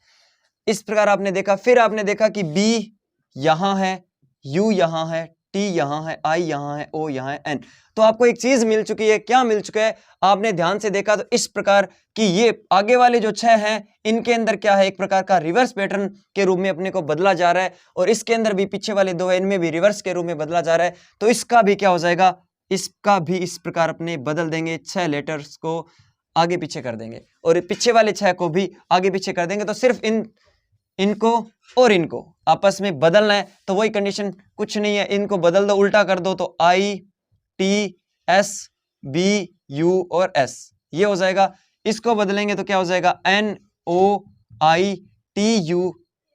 इस प्रकार आपने देखा। फिर आपने देखा कि बी यहाँ है, यू यहाँ है, टी यहाँ है, आई यहाँ है, ओ यहाँ है, एन। तो आपको एक चीज मिल चुकी है। क्या मिल चुका है, आपने ध्यान से देखा तो इस प्रकार कि ये आगे वाले जो 6 हैं इनके अंदर क्या है, एक प्रकार का रिवर्स पैटर्न के रूप में अपने को बदला जा रहा है। और इसके अंदर भी पीछे वाले 2 है, इनमें भी रिवर्स के रूप में बदला जा रहा है। तो इसका भी क्या हो जाएगा, इसका भी इस प्रकार अपने बदल देंगे, 6 लेटर्स को आगे पीछे कर देंगे और पीछे वाले 6 को भी आगे पीछे कर देंगे। तो सिर्फ इनको और इनको आपस में बदलना है। तो वही कंडीशन, कुछ नहीं है, इनको बदल दो, उल्टा कर दो। तो I T S B U और एस ये हो जाएगा। इसको बदलेंगे तो क्या हो जाएगा, N O I T U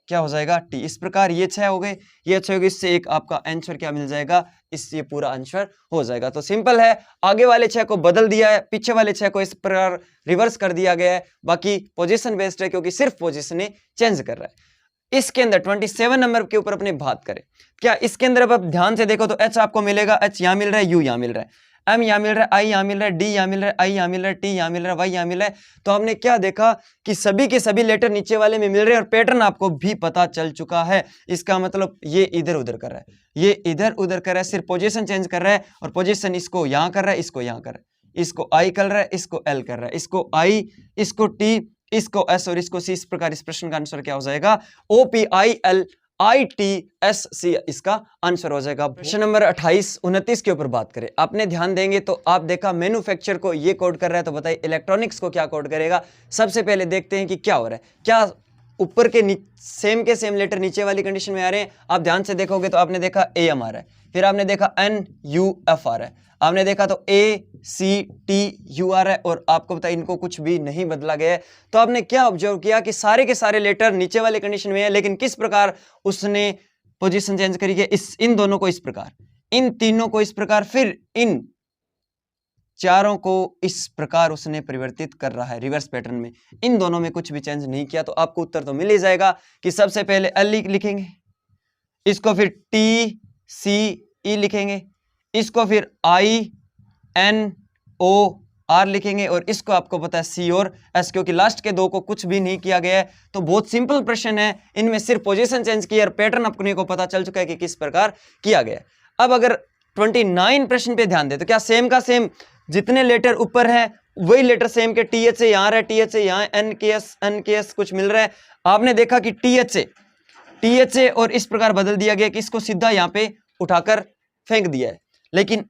क्या हो जाएगा, टी। इस प्रकार ये 6 हो गए, ये 6 हो गए। इससे एक आपका आंसर क्या मिल जाएगा, इससे पूरा आंसर हो जाएगा। तो सिंपल है, आगे वाले 6 को बदल दिया है, पीछे वाले 6 को इस प्रकार रिवर्स कर दिया गया है। बाकी पोजीशन बेस्ड है क्योंकि सिर्फ पोजीशन ही चेंज कर रहा है। इसके अंदर 27 नंबर के ऊपर अपने बात करें, क्या इसके अंदर अब आप ध्यान से देखो तो एच आपको मिलेगा, एच यहाँ मिल रहा है, यू यहाँ मिल रहा है, एम यहाँ मिल रहा है, आई यहाँ मिल रहा है, डी यहाँ मिल रहा है, आई यहाँ मिल रहा है, टी यहाँ मिल रहा है, वाई यहाँ मिल रहा है। तो हमने क्या देखा कि सभी के सभी लेटर नीचे वाले में मिल रहे हैं और पैटर्न आपको भी पता चल चुका है। इसका मतलब ये इधर उधर कर रहा है, ये इधर उधर कर रहा है, सिर्फ पोजीशन चेंज कर रहा है। और पोजीशन इसको यहाँ कर रहा है, इसको यहाँ कर रहा है, इसको आई कर रहा है, इसको एल कर रहा है, इसको आई, इसको टी, इसको एस और इसको सी। इस प्रकार इस प्रश्न का आंसर क्या हो जाएगा, O P I L I T S C इसका आंसर हो जाएगा। प्रश्न नंबर 28 29 के ऊपर बात करें, आपने ध्यान देंगे तो आप देखा मैन्युफैक्चर को ये कोड कर रहा है, तो बताइए इलेक्ट्रॉनिक्स को क्या कोड करेगा। सबसे पहले देखते हैं कि क्या हो रहा है, क्या ऊपर के सेम लेटर नीचे वाली कंडीशन में आ रहे हैं। आप ध्यान से देखोगे तो आपने देखा AM आ रहा है, फिर आपने देखा NUF आ रहा है, आपने देखा तो ACTU आ रहा है, और आपको पता है इनको कुछ भी नहीं बदला गया है। तो आपने क्या ऑब्जर्व किया कि सारे के सारे लेटर नीचे वाले कंडीशन में है, लेकिन किस प्रकार उसने पोजीशन चेंज करी है, इन दोनों को इस प्रकार, इन तीनों को इस प्रकार, फिर इन चारों को इस प्रकार उसने परिवर्तित कर रहा है रिवर्स पैटर्न में। इन दोनों में कुछ भी चेंज नहीं किया। तो आपको उत्तर तो मिल ही जाएगा कि सबसे पहले L लिखेंगे, इसको फिर TCE लिखेंगे, इसको फिर INOR लिखेंगे, और इसको आपको पता है C और S, क्योंकि लास्ट के दो को कुछ भी नहीं किया गया है। तो बहुत सिंपल प्रश्न है, इनमें सिर्फ पोजीशन चेंज की और पैटर्न अपने को पता चल चुका है कि किस प्रकार किया गया है। अब अगर 29 प्रश्न पे ध्यान दे तो क्या सेम का सेम जितने लेटर ऊपर है वही लेटर सेम के TH यहाँ रहा है, TH यहाँ, NKS कुछ मिल रहा है। आपने देखा कि TH और इस प्रकार बदल दिया गया कि इसको सीधा यहाँ पे उठाकर फेंक दिया है, लेकिन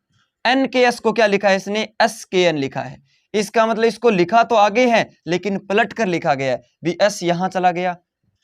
NKS को क्या लिखा है इसने, SKN लिखा है। इसका मतलब इसको लिखा तो आगे है लेकिन पलट कर लिखा गया है, भी S यहाँ चला गया,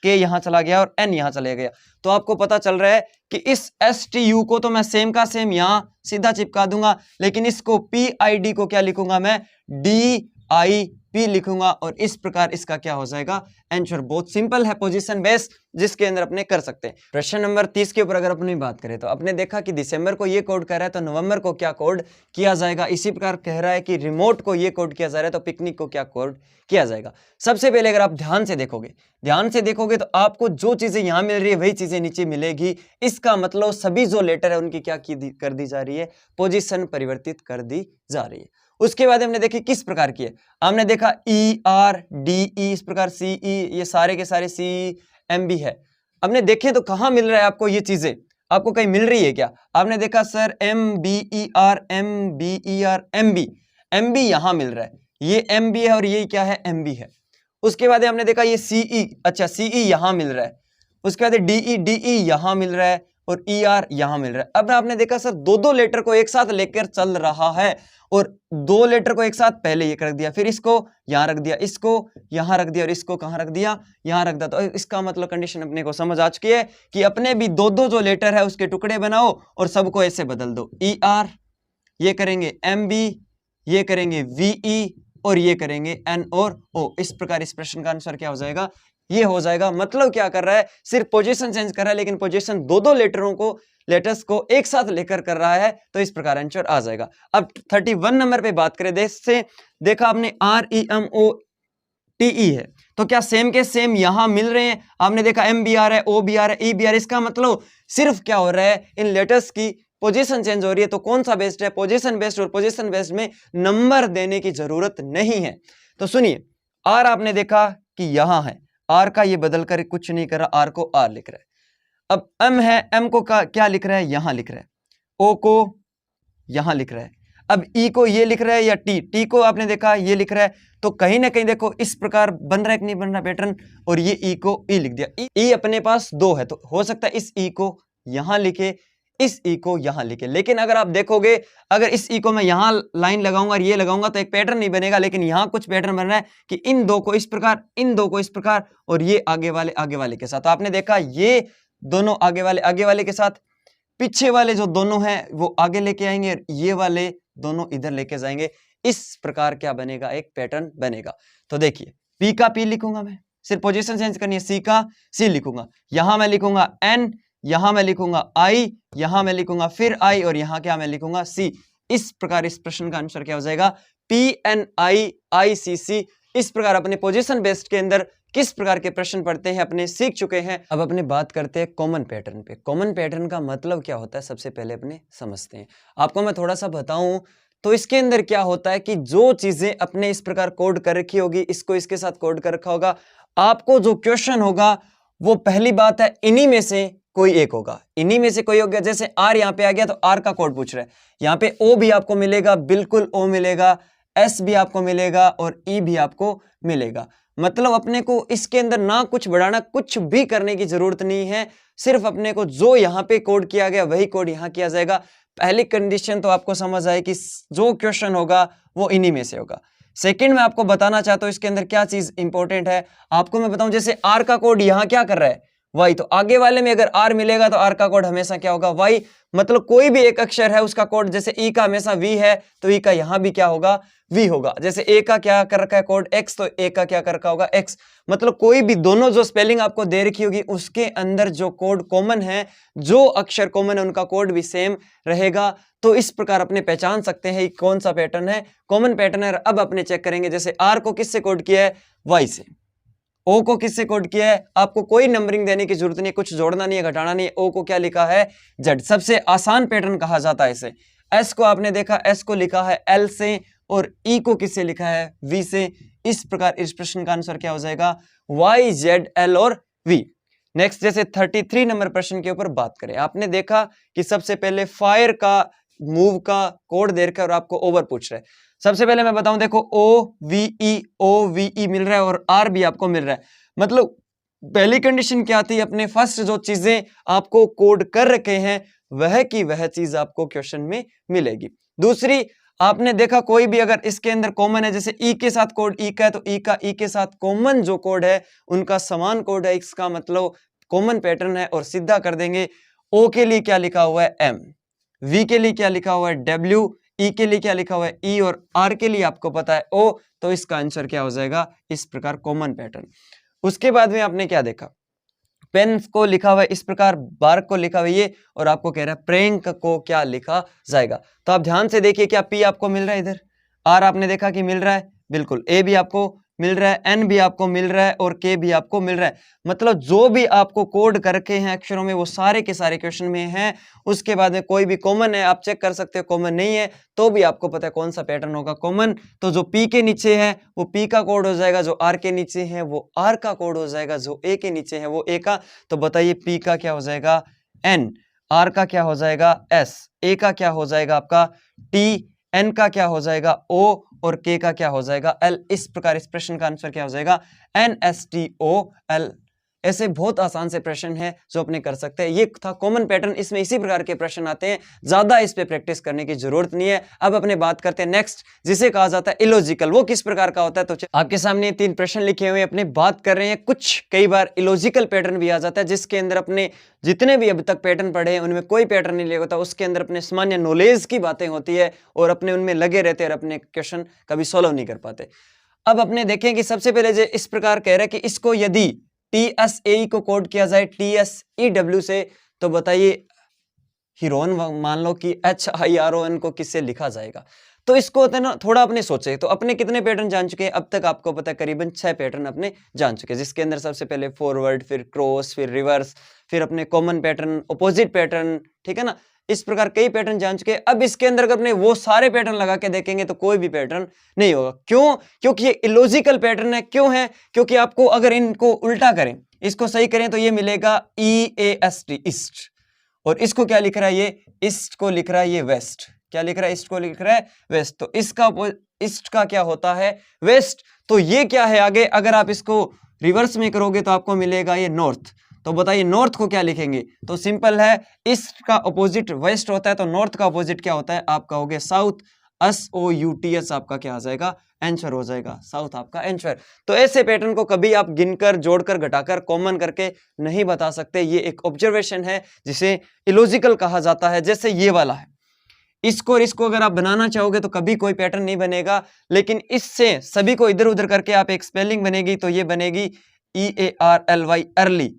K यहाँ चला गया और N यहाँ चला गया। तो आपको पता चल रहा है कि इस STU को तो मैं सेम का सेम यहाँ सीधा चिपका दूंगा, लेकिन इसको PID को क्या लिखूंगा मैं, DIP लिखूंगा, और इस प्रकार इसका क्या हो जाएगा आंसर। बहुत सिंपल है, पोजीशन बेस जिसके अंदर अपने कर सकते हैं। प्रश्न नंबर 30 के ऊपर अगर अपनी बात करें तो अपने देखा कि दिसंबर को ये कोड कर रहा है तो नवंबर को क्या कोड किया जाएगा। इसी प्रकार कह रहा है कि रिमोट को ये कोड किया जा रहा है तो पिकनिक को क्या कोड किया जाएगा। सबसे पहले अगर आप ध्यान से देखोगे तो आपको जो चीजें यहां मिल रही है वही चीजें नीचे मिलेगी। इसका मतलब सभी जो लेटर है उनकी क्या कर दी जा रही है, पोजीशन परिवर्तित कर दी जा रही है। उसके बाद हमने देखी किस प्रकार की है, हमने देखा ERDE इस प्रकार, CE ये सारे के सारे CMB है। हमने देखे तो कहां मिल रहा है आपको ये चीजें, आपको कहीं मिल रही है क्या? आपने देखा सर MBER MB यहां मिल रहा है, ये MB है और ये क्या है MB है। उसके बाद हमने देखा ये CE, अच्छा CE यहां मिल रहा है। उसके बाद DE यहां मिल रहा है और ER यहां मिल रहा है। अब आपने देखा सर दो लेटर को एक साथ लेकर चल रहा है, और दो लेटर को एक साथ पहले ये रख दिया, फिर इसको यहां रख दिया, इसको यहां रख दिया, और इसको कहां रख दिया, यहां रख दिया। तो इसका मतलब कंडीशन अपने को समझ आ चुकी है कि अपने भी दो जो लेटर है उसके टुकड़े बनाओ और सबको ऐसे बदल दो। ER ये करेंगे MB, ये करेंगे VE और ये करेंगे N और O। इस प्रकार इस प्रश्न का आंसर क्या हो जाएगा, ये हो जाएगा। मतलब क्या कर रहा है, सिर्फ पोजीशन चेंज कर रहा है, लेकिन पोजीशन दो लेटर्स को एक साथ लेकर कर रहा है। तो इस प्रकार आंसर आ जाएगा। अब 31 नंबर पे बात करें, देखा आपने REMOTE है, तो क्या सेम के सेम यहां मिल रहे हैं। आपने देखा MBR है, OBR है, EBR। इसका मतलब सिर्फ क्या हो रहा है, इन लेटर्स की पोजीशन चेंज हो रही है। तो कौन सा बेस्ड है, पोजीशन बेस्ड, और पोजीशन बेस्ड में नंबर देने की जरूरत नहीं है। तो सुनिए, R आपने देखा कि यहां है, R का ये बदल कर कुछ नहीं कर रहा, R को R लिख रहा है। अब M है, M को क्या लिख रहा है, यहां लिख रहा है, O को यहां लिख रहा है। अब E को ये लिख रहा है या T को आपने देखा ये लिख रहा है। तो कहीं ना कहीं देखो इस प्रकार बन रहा है कि नहीं बन रहा पैटर्न, और ये E को E लिख दिया। E अपने पास दो है, तो हो सकता है इस E को यहां लिखे, इस E को यहां लिखे। लेकिन अगर आप देखोगे, अगर इस E को मैं यहां लाइन लगाऊंगा और ये लगाऊंगा तो एक पैटर्न नहीं बनेगा, लेकिन यहां कुछ पैटर्न बन रहा है कि इन दो को इस प्रकार, इन दो को इस प्रकार, और ये आगे वाले के साथ। आपने देखा ये दोनों आगे वाले के साथ, पीछे वाले जो दोनों हैं वो आगे लेके आएंगे, और ये वाले दोनों इधर लेके जाएंगे। इस प्रकार क्या बनेगा, एक पैटर्न बनेगा। तो देखिए P का P लिखूंगा मैं, सिर्फ पोजीशन चेंज करनी है, C का C लिखूंगा, यहां मैं लिखूंगा N, यहां मैं लिखूंगा I, यहां मैं लिखूंगा फिर I, और यहां क्या मैं लिखूंगा C। इस प्रकार इस प्रश्न का आंसर क्या हो जाएगा, PNIICC। इस प्रकार अपने पोजीशन बेस्ड के अंदर किस प्रकार के प्रश्न पढ़ते हैं अपने सीख चुके हैं। अब अपने बात करते हैं कॉमन पैटर्न पे। कॉमन पैटर्न का मतलब क्या होता है, सबसे पहले अपने समझते हैं। आपको मैं थोड़ा सा बताऊं तो इसके अंदर क्या होता है कि जो चीजें अपने इस प्रकार कोड कर रखी होगी, इसको इसके साथ कोड कर रखा होगा, आपको जो क्वेश्चन होगा वो पहली बात है इन्हीं में से कोई एक होगा, इन्हीं में से कोई होगा। जैसे R यहाँ पे आ गया तो R का कोड पूछ रहा है, यहाँ पे O भी आपको मिलेगा, बिल्कुल O मिलेगा, S भी आपको मिलेगा और E भी आपको मिलेगा। मतलब अपने को इसके अंदर ना कुछ बढ़ाना, कुछ भी करने की जरूरत नहीं है, सिर्फ अपने को जो यहाँ पे कोड किया गया वही कोड यहाँ किया जाएगा। पहली कंडीशन तो आपको समझ आए कि जो क्वेश्चन होगा वो इन्हीं में से होगा। सेकंड में आपको बताना चाहता हूं इसके अंदर क्या चीज इंपॉर्टेंट है, आपको मैं बताऊं जैसे आर का कोड यहां क्या कर रहा है वाई, तो आगे वाले में अगर आर मिलेगा तो आर का कोड हमेशा क्या होगा वाई, मतलब कोई भी एक अक्षर है उसका कोड, जैसे ई का हमेशा वी है तो ई का यहां भी क्या होगा वी होगा। जैसे ए का क्या कर रखा है कोड एक्स, तो ए का क्या कर रखा होगा एक्स। मतलब कोई भी दोनों जो स्पेलिंग आपको दे रखी होगी उसके अंदर जो कोड कॉमन है, जो अक्षर कॉमन है उनका कोड भी सेम रहेगा। तो इस प्रकार अपने पहचान सकते हैं कौन सा पैटर्न है, कॉमन पैटर्न है। अब अपने चेक करेंगे जैसे आर को किससे कोड किया है वाई से, ओ को किससे कोड किया है, आपको कोई नंबरिंग देने की जरूरत नहीं, कुछ जोड़ना नहीं है घटाना नहीं है। ओ को क्या लिखा है जेड, सबसे आसान पैटर्न कहा जाता है इसे। एस को आपने देखा, एस को लिखा है एल से, और ई को किससे लिखा है वी से। इस प्रकार इस प्रश्न का आंसर क्या हो जाएगा वाई जेड एल और वी। नेक्स्ट जैसे 33 नंबर प्रश्न के ऊपर बात करें, आपने देखा कि सबसे पहले फायर का मूव का कोड दे रखा है और आपको ओवर पूछ रहा है। सबसे पहले मैं बताऊं, देखो ओ वी ई मिल रहा है और आर भी आपको मिल रहा है। मतलब पहली कंडीशन क्या थी, अपने फर्स्ट जो चीजें आपको कोड कर रखे हैं वह की वह चीज आपको क्वेश्चन में मिलेगी। दूसरी, आपने देखा कोई भी अगर इसके अंदर कॉमन है, जैसे ई के साथ कोड ई का है तो ई का ई के साथ कॉमन जो कोड है उनका समान कोड है, इसका मतलब कॉमन पैटर्न है। और सीधा कर देंगे, ओ के लिए क्या लिखा हुआ है एम, वी के लिए क्या लिखा हुआ है डब्ल्यू, ई के लिए क्या लिखा हुआ है ई, और आर के लिए आपको पता है ओ, तो इसका आंसर क्या हो जाएगा इस प्रकार कॉमन पैटर्न। उसके बाद में आपने क्या देखा, पेन को लिखा हुआ है इस प्रकार, बार्क को लिखा हुआ है ये, और आपको कह रहा है प्रैंक को क्या लिखा जाएगा। तो आप ध्यान से देखिए, क्या पी आपको मिल रहा है इधर, आर आपने देखा कि मिल रहा है बिल्कुल, ए भी आपको मिल रहा है, एन भी आपको मिल रहा है और के भी आपको मिल रहा है। मतलब जो भी आपको कोड करके हैं अक्षरों में वो सारे के सारे क्वेश्चन में हैं। उसके बाद में कोई भी कॉमन है आप चेक कर सकते हो, कॉमन नहीं है तो भी आपको पता है कौन सा पैटर्न होगा कॉमन। तो जो पी के नीचे है वो पी का कोड हो जाएगा, जो आर के नीचे है वो आर का कोड हो जाएगा, जो ए के नीचे है वो ए का। तो बताइए पी का क्या हो जाएगा एन, आर का क्या हो जाएगा एस, ए का क्या हो जाएगा आपका टी, एन का क्या हो जाएगा ओ, और के का क्या हो जाएगा एल। इस प्रकार इस प्रश्न का आंसर क्या हो जाएगा NSTOL। ऐसे बहुत आसान से प्रश्न है जो अपने कर सकते हैं। ये था कॉमन पैटर्न, इसमें इसी प्रकार के प्रश्न आते हैं, ज्यादा इस पे प्रैक्टिस करने की जरूरत नहीं है। अब अपने बात करते हैं नेक्स्ट, जिसे कहा जाता है इलॉजिकल। वो किस प्रकार का होता है, तो आपके सामने 3 प्रश्न लिखे हुए अपने बात कर रहे हैं। कुछ कई बार इलॉजिकल पैटर्न भी आ जाता है जिसके अंदर अपने जितने भी अब तक पैटर्न पढ़े हैं उनमें कोई पैटर्न नहीं लिया होता, उसके अंदर अपने सामान्य नॉलेज की बातें होती है और अपने उनमें लगे रहते हैं और अपने क्वेश्चन कभी सॉल्व नहीं कर पाते। अब अपने देखें कि सबसे पहले जो इस प्रकार कह रहा है कि इसको यदि TSAE को कोड किया जाए TSEW से, तो बताइए हीरोइन मान लो कि HIRON को किससे लिखा जाएगा। तो इसको होता है ना, थोड़ा अपने सोचे तो अपने कितने पैटर्न जान चुके हैं अब तक, आपको पता है करीबन 6 पैटर्न अपने जान चुके हैं, जिसके अंदर सबसे पहले फॉरवर्ड, फिर क्रॉस, फिर रिवर्स, फिर अपने कॉमन पैटर्न, अपोजिट पैटर्न, ठीक है ना। इस प्रकार कई पैटर्न जान चुके हैं। अब इसके अंदर अगर अपने वो सारे पैटर्न लगा के देखेंगे तो कोई भी पैटर्न नहीं होगा। क्यों? क्योंकि ये इलॉजिकल पैटर्न है। क्यों है? क्योंकि आपको अगर इनको उल्टा करें, इसको सही करें तो ये मिलेगा EAST ईस्ट, और इसको क्या लिख रहा है ये ईस्ट को लिख रहा है ये वेस्ट। क्या लिख रहा है? ईस्ट को लिख रहा है वेस्ट। तो इसका ईस्ट का क्या होता है वेस्ट। तो ये क्या है आगे, अगर आप इसको रिवर्स में करोगे तो आपको मिलेगा ये नॉर्थ। तो बताइए नॉर्थ को क्या लिखेंगे, तो सिंपल है, ईस्ट का अपोजिट वेस्ट होता है, तो नॉर्थ का अपोजिट क्या होता है, आप कहोगे साउथ। SOUTH आपका क्या आ जाएगा आंसर हो जाएगा, साउथ आपका आंसर। तो ऐसे पैटर्न को कभी आप गिनकर, जोड़कर, घटाकर, कॉमन करके नहीं बता सकते। ये एक ऑब्जर्वेशन है जिसे इलॉजिकल कहा जाता है। जैसे ये वाला है, इसको और इसको अगर आप बनाना चाहोगे तो कभी कोई पैटर्न नहीं बनेगा, लेकिन इससे सभी को इधर उधर करके आप एक स्पेलिंग बनेगी, तो ये बनेगी EARLY अर्ली,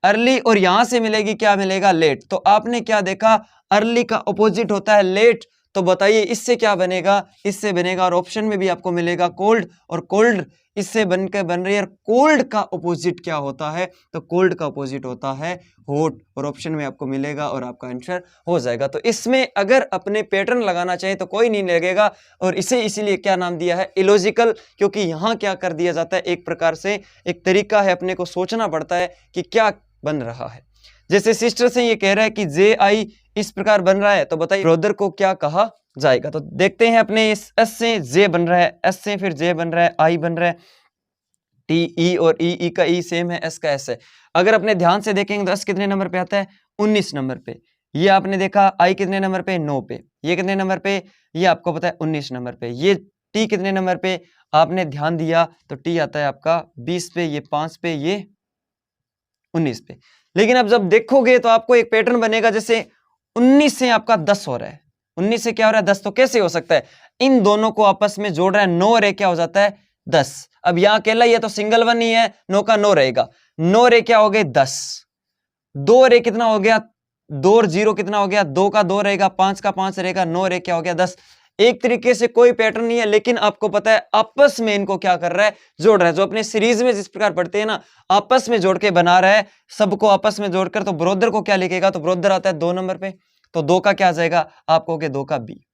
अर्ली, और यहां से मिलेगी क्या मिलेगा लेट। तो आपने क्या देखा, अर्ली का ऑपोजिट होता है लेट। तो बताइए इससे क्या बनेगा, इससे बनेगा, और ऑप्शन में भी आपको मिलेगा कोल्ड, और कोल्ड इससे बनकर बन रही है। कोल्ड का ऑपोजिट क्या होता है, तो कोल्ड का ऑपोजिट होता है हॉट, और ऑप्शन में आपको मिलेगा और आपका आंसर हो जाएगा। तो इसमें अगर अपने पैटर्न लगाना चाहे तो कोई नहीं लगेगा, और इसे इसीलिए क्या नाम दिया है इलॉजिकल, क्योंकि यहाँ क्या कर दिया जाता है, एक प्रकार से एक तरीका है, अपने को सोचना पड़ता है कि क्या बन रहा है। जैसे सिस्टर से ये कह रहा है कि JI इस प्रकार बन रहा है, तो बताइए ब्रदर को क्या कहा जाएगा। तो देखते हैं, अपने इस S से J बन रहा है, S से फिर J बन रहा है, I बन रहा है, TE और E का E सेम है, S का S है। अगर अपने ध्यान से देखेंगे तो S कितने नंबर पे आता है 19 नंबर पे। ये आपने देखा I कितने नंबर पे 9 पे, ये कितने नंबर पे, ये आपको पता है 19 नंबर पे। ये टी कितने नंबर पे आपने ध्यान दिया तो टी आता है आपका 20 पे, ये 5 पे, ये 19 पे। लेकिन अब जब देखोगे तो आपको एक पैटर्न बनेगा, जैसे 19 से आपका 10 हो रहा है, 19 से क्या हो रहा है 10, तो कैसे हो सकता है? इन दोनों को आपस में जोड़ रहा है, 9 और 1 क्या हो जाता है 10। अब यहां अकेला ही है तो सिंगल वन ही है, 9 का 9 रहेगा, 9 और 1 क्या हो गए 10, 2 और 1 कितना हो गया, 2 और 0 कितना हो गया, 2 का 2 रहेगा, 5 का 5 रहेगा, 9 और 1 क्या हो गया 10। एक तरीके से कोई पैटर्न नहीं है, लेकिन आपको पता है आपस में इनको क्या कर रहा है, जोड़ रहा है। जो अपने सीरीज में जिस प्रकार पढ़ते हैं ना, आपस में जोड़ के बना रहा है, सबको आपस में जोड़कर। तो ब्रोदर को क्या लिखेगा, तो ब्रोदर आता है 2 नंबर पे, तो 2 का क्या आ जाएगा, आप कहोगे 2 का बी।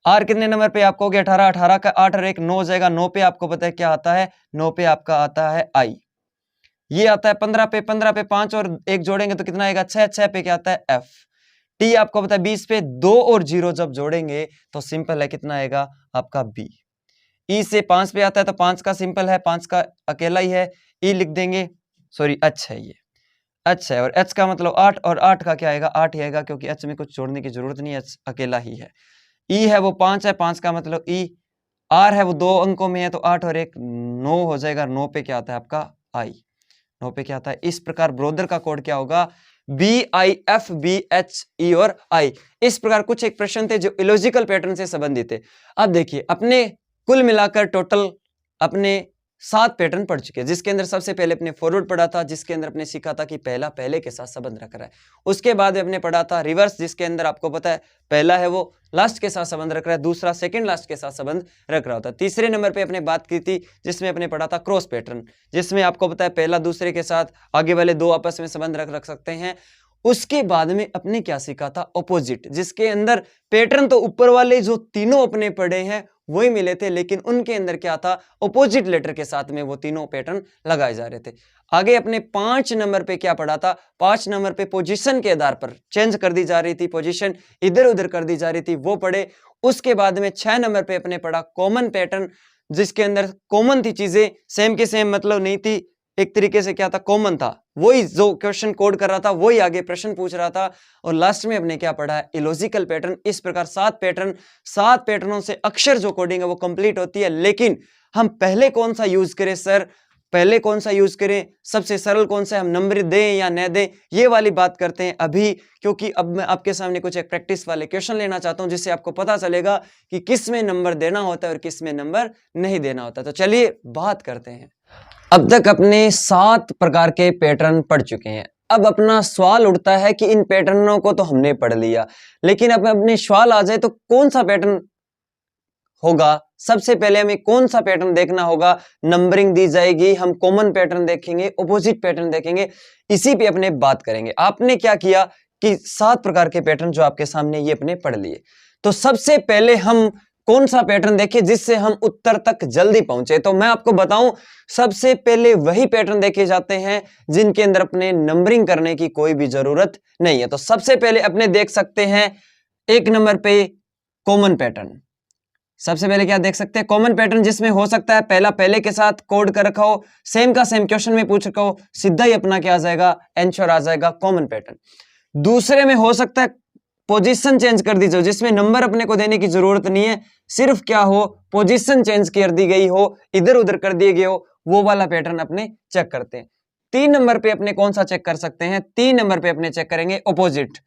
आर कितने नंबर पे, आप कहोगे 18, 18 का 8 और 1 9 हो जाएगा, 9 पे आपको पता है क्या आता है, 9 पे आपका आता है आई। ये आता है 15 पे, 15 पे 5 और 1 जोड़ेंगे तो कितना आएगा 6, 6 पे क्या आता है एफ। टी आपको पता है 20 पे 2 और 0 जब जोड़ेंगे तो सिंपल है, कितना आएगा आपका बी। ई से 5 पे आता है तो 5 का सिंपल है, 5 का अकेला ही है, ई लिख देंगे, सॉरी एच है, ये एच है, और एच का मतलब 8, और 8 का क्या आएगा 8 ही आएगा, क्योंकि एच में कुछ जोड़ने की जरूरत नहीं है, एच अकेला ही है। ई है वो 5 है, 5 का मतलब ई। आर है वो 2 अंकों में है, तो 8 और 1 9 हो जाएगा, 9 पे क्या आता है आपका आई, 9 पे क्या आता है। इस प्रकार ब्रोदर का कोड क्या होगा, BIFBHE और I। इस प्रकार कुछ एक प्रश्न थे जो इलॉजिकल पैटर्न से संबंधित थे। अब देखिए, अपने कुल मिलाकर टोटल अपने 7 पैटर्न पढ़ चुके हैं, जिसके अंदर सबसे पहले अपने फॉरवर्ड पढ़ा था, जिसके अंदर अपने सीखा था कि पहला पहले के साथ संबंध रख रहा है। उसके बाद अपने पढ़ा था रिवर्स, जिसके अंदर आपको पता है पहला है वो लास्ट के साथ संबंध रख रहा है, दूसरा सेकंड लास्ट के साथ संबंध रख रहा होता है। तीसरे नंबर पे अपने बात की थी जिसमें अपने पढ़ा था क्रॉस पैटर्न, जिसमें आपको पता है पहला दूसरे के साथ आगे वाले दो आपस में संबंध रख सकते हैं। उसके बाद में अपने क्या सीखा था, ऑपोजिट, जिसके अंदर पैटर्न तो ऊपर वाले जो तीनों अपने पढ़े हैं वही मिले थे, लेकिन उनके अंदर क्या था, ऑपोजिट लेटर के साथ में वो तीनों पैटर्न लगाए जा रहे थे। आगे अपने 5 नंबर पे क्या पढ़ा था, 5 नंबर पे पोजीशन के आधार पर चेंज कर दी जा रही थी, पोजीशन इधर उधर कर दी जा रही थी, वो पढ़े। उसके बाद में 6 नंबर पे अपने पढ़ा कॉमन पैटर्न, जिसके अंदर कॉमन थी चीजें, सेम के सेम मतलब नहीं थी, एक तरीके से क्या था, कॉमन था, वही जो क्वेश्चन कोड कर रहा था वही आगे प्रश्न पूछ रहा था। और लास्ट में अपने क्या पढ़ा है, इलॉजिकल पैटर्न। इस प्रकार 7 पैटर्न, 7 पैटर्नों से अक्षर जो कोडिंग है वो कंप्लीट होती है। लेकिन हम पहले कौन सा यूज करें सर, पहले कौन सा यूज करें, सबसे सरल कौन सा है, हम नंबर दें या न दें, ये वाली बात करते हैं अभी। क्योंकि अब मैं आपके सामने कुछ एक प्रैक्टिस वाले क्वेश्चन लेना चाहता हूं, जिससे आपको पता चलेगा कि किस में नंबर देना होता है और किस में नंबर नहीं देना होता। तो चलिए बात करते हैं। अब तक अपने 7 प्रकार के पैटर्न पढ़ चुके हैं। अब अपना सवाल उठता है कि इन पैटर्नों को तो हमने पढ़ लिया, लेकिन अब अपने सवाल आ जाए तो कौन सा पैटर्न होगा। सबसे पहले हमें कौन सा पैटर्न देखना होगा, नंबरिंग दी जाएगी, हम कॉमन पैटर्न देखेंगे, ऑपोजिट पैटर्न देखेंगे, इसी पे अपने बात करेंगे। आपने क्या किया कि 7 प्रकार के पैटर्न जो आपके सामने ये अपने पढ़ लिए। तो सबसे पहले हम कौन सा पैटर्न देखें जिससे हम उत्तर तक जल्दी पहुंचे। तो मैं आपको बताऊं, सबसे पहले वही पैटर्न देखे जाते हैं जिनके अंदर अपने नंबरिंग करने की कोई भी जरूरत नहीं है। तो सबसे पहले अपने देख सकते हैं 1 नंबर पे कॉमन पैटर्न। सबसे पहले क्या देख सकते हैं, कॉमन पैटर्न, जिसमें हो सकता है पहला पहले के साथ कोड कर रखा हो, सेम का सेम क्वेश्चन में पूछ रखा हो, सीधा ही अपना क्या आ जाएगा, आंसर आ जाएगा, कॉमन पैटर्न। दूसरे में हो सकता है पोजीशन चेंज कर दी जाए, जिसमें नंबर अपने को देने की जरूरत नहीं है, सिर्फ क्या हो, पोजीशन चेंज कर दी गई हो, इधर उधर कर दिए गए हो, वो वाला पैटर्न अपने चेक करते हैं। 3 नंबर पे अपने कौन सा चेक कर सकते हैं, 3 नंबर पे अपने चेक करेंगे ऑपोजिट,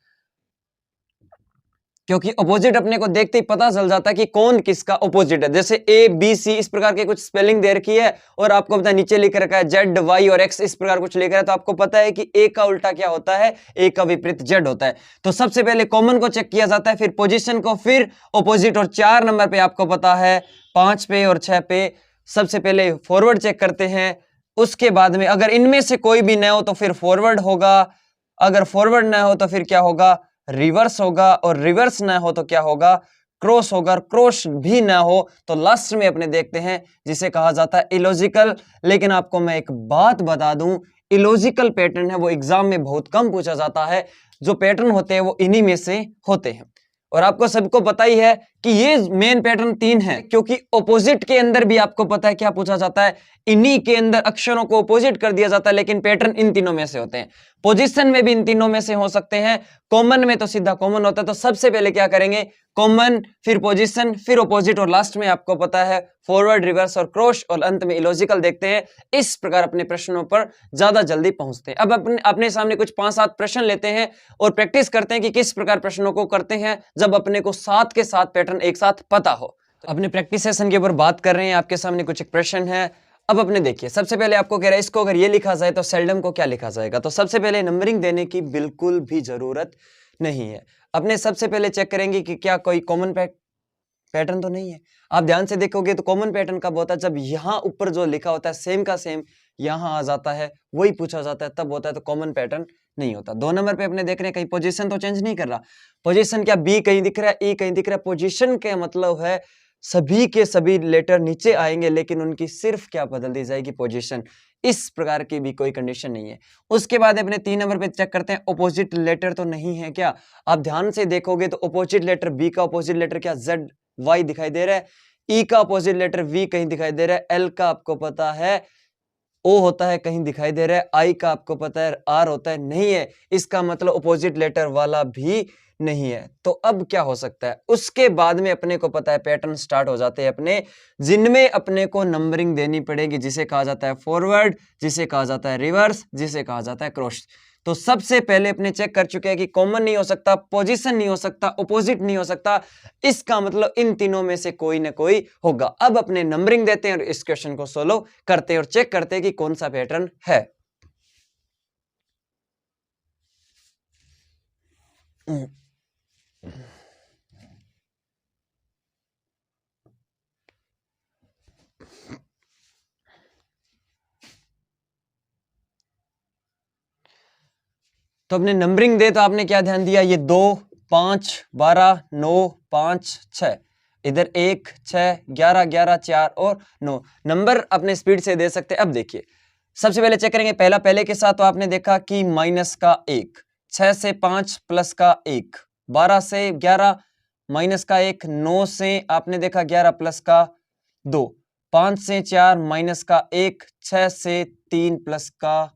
क्योंकि ऑपोजिट अपने को देखते ही पता चल जाता है कि कौन किसका ऑपोजिट है। जैसे ए बी सी इस प्रकार के कुछ स्पेलिंग दे रखी है और आपको पता है नीचे लिख रखा है जेड वाई और एक्स, इस प्रकार कुछ लिख रहा है, तो आपको पता है कि ए का उल्टा क्या होता है, ए का विपरीत जेड होता है। तो सबसे पहले कॉमन को चेक किया जाता है, फिर पोजीशन को, फिर ऑपोजिट। और 4 नंबर पे आपको पता है 5 पे और 6 पे सबसे पहले फॉरवर्ड चेक करते हैं। उसके बाद में अगर इनमें से कोई भी न हो तो फिर फॉरवर्ड होगा, अगर फॉरवर्ड न हो तो फिर क्या होगा, रिवर्स होगा, और रिवर्स ना हो तो क्या होगा, क्रॉस होगा, क्रॉस भी ना हो तो लास्ट में अपने देखते हैं जिसे कहा जाता है इलॉजिकल। लेकिन आपको मैं एक बात बता दूं, इलॉजिकल पैटर्न है वो एग्जाम में बहुत कम पूछा जाता है। जो पैटर्न होते हैं वो इन्हीं में से होते हैं, और आपको सबको पता ही है कि ये मेन पैटर्न 3 है, क्योंकि ऑपोजिट के अंदर भी आपको पता है क्या पूछा जाता है, इन्हीं के अंदर अक्षरों को ऑपोजिट कर दिया जाता है, लेकिन पैटर्न इन तीनों में से होते हैं। पोजीशन में भी इन तीनों में से हो सकते हैं, कॉमन में तो सीधा कॉमन होता है। तो सबसे पहले क्या करेंगे, कॉमन, फिर पोजीशन, फिर ऑपोजिट और लास्ट में आपको पता है फॉरवर्ड, रिवर्स और क्रॉस और अंत में इलॉजिकल देखते हैं। इस प्रकार अपने प्रश्नों पर ज्यादा जल्दी पहुंचते हैं। अब अपने सामने कुछ 5-7 प्रश्न लेते हैं और प्रैक्टिस करते हैं कि किस प्रकार प्रश्नों को करते हैं जब अपने को 7 के 7 पैटर्न एक साथ पता हो। अपने प्रैक्टिस सेशन के ऊपर बात कर रहे हैं। आपके सामने कुछ एक प्रश्न है। अब अपने देखिए, सबसे पहले आपको कह रहा है इसको अगर ये लिखा जाए तो सेल्डम को क्या लिखा जाएगा। तो सबसे पहले नंबरिंग देने की बिल्कुल भी जरूरत नहीं है। अपने सबसे पहले चेक करेंगे कि क्या कोई कॉमन पैटर्न तो नहीं है। आप ध्यान से देखोगे तो कॉमन पैटर्न कब होता है, जब यहाँ ऊपर जो लिखा होता है सेम का सेम यहाँ आ जाता है, वही पूछा जाता है, तब होता है। तो कॉमन पैटर्न नहीं होता। 2 नंबर पे अपने देख रहे हैं कहीं पोजीशन तो चेंज नहीं कर रहा। पोजीशन क्या बी कहीं दिख रहा है, ई कहीं दिख रहा है। पोजीशन का मतलब है सभी के सभी लेटर नीचे आएंगे लेकिन उनकी सिर्फ क्या बदल दी जाएगी, पोजीशन। इस प्रकार की भी कोई कंडीशन नहीं है। उसके बाद अपने 3 नंबर पे चेक करते हैं ऑपोजिट लेटर तो नहीं है क्या। आप ध्यान से देखोगे तो ऑपोजिट लेटर बी का ऑपोजिट लेटर क्या जेड वाई दिखाई दे रहा है। ई का ऑपोजिट लेटर वी कहीं दिखाई दे रहा है। एल का आपको पता है ओ होता है कहीं दिखाई दे रहा है। आई का आपको पता है आर होता है, नहीं है। इसका मतलब ऑपोजिट लेटर वाला भी नहीं है। तो अब क्या हो सकता है, उसके बाद में अपने को पता है पैटर्न स्टार्ट हो जाते हैं अपने, जिनमें अपने को नंबरिंग देनी पड़ेगी, जिसे कहा जाता है फॉरवर्ड, जिसे कहा जाता है रिवर्स, जिसे कहा जाता है क्रॉस। तो सबसे पहले अपने चेक कर चुके हैं कि कॉमन नहीं हो सकता, पोजीशन नहीं हो सकता, ऑपोजिट नहीं हो सकता। इसका मतलब इन तीनों में से कोई ना कोई होगा। अब अपने नंबरिंग देते हैं और इस क्वेश्चन को सोल्व करते हैं और चेक करते हैं कि कौन सा पैटर्न है। तो अपने नंबरिंग दे तो आपने क्या ध्यान दिया, ये 2, 5, 12, 9, 5, 6, इधर 1, 6, 11, 11, 4 और 9 नंबर अपने स्पीड से दे सकते हैं। अब देखिए सबसे पहले चेक करेंगे पहले के साथ। तो आपने देखा कि माइनस का 1, 6 से 5 प्लस का 1, 12 से 11 माइनस का 1, 9 से आपने देखा 11 प्लस का 2, 5 से 4 माइनस का 1, 6 से 3 प्लस का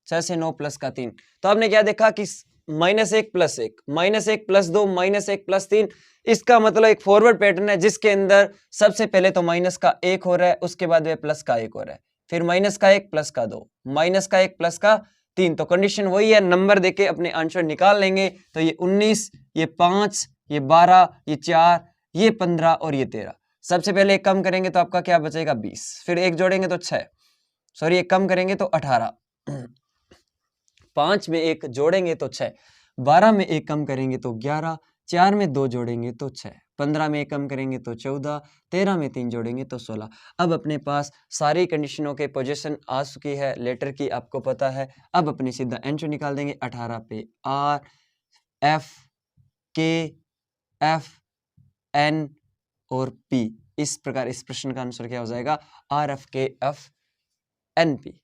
6 से 9 प्लस का 3। तो आपने क्या देखा कि -1 + 1, -1 + 2, -1 + 3। इसका मतलब एक फॉरवर्ड पैटर्न है जिसके अंदर सबसे पहले तो माइनस का 1 हो रहा है, उसके बाद वह प्लस का 1 हो रहा है, फिर -1 + का 2, -1 + का 3। तो कंडीशन वही है, नंबर देके अपने आंसर निकाल लेंगे। तो ये 19, ये 5, ये 12, ये 4, ये 15 और ये 13। सबसे पहले एक कम करेंगे तो आपका क्या बचेगा 20, फिर एक जोड़ेंगे तो 6, सॉरी एक कम करेंगे तो 18, 5 में एक जोड़ेंगे तो 6, 12 में एक कम करेंगे तो 11, 4 में 2 जोड़ेंगे तो 6, 15 में एक कम करेंगे तो 14, 13 में 3 जोड़ेंगे तो 16। अब अपने पास सारी कंडीशनों के पोजीशन आ चुकी है, लेटर की आपको पता है। अब अपने सीधा आंसर निकाल देंगे। 18 पे R, F, K, F, N और P। इस प्रकार इस प्रश्न का आंसर क्या हो जाएगा, R, F, K, F, N, P।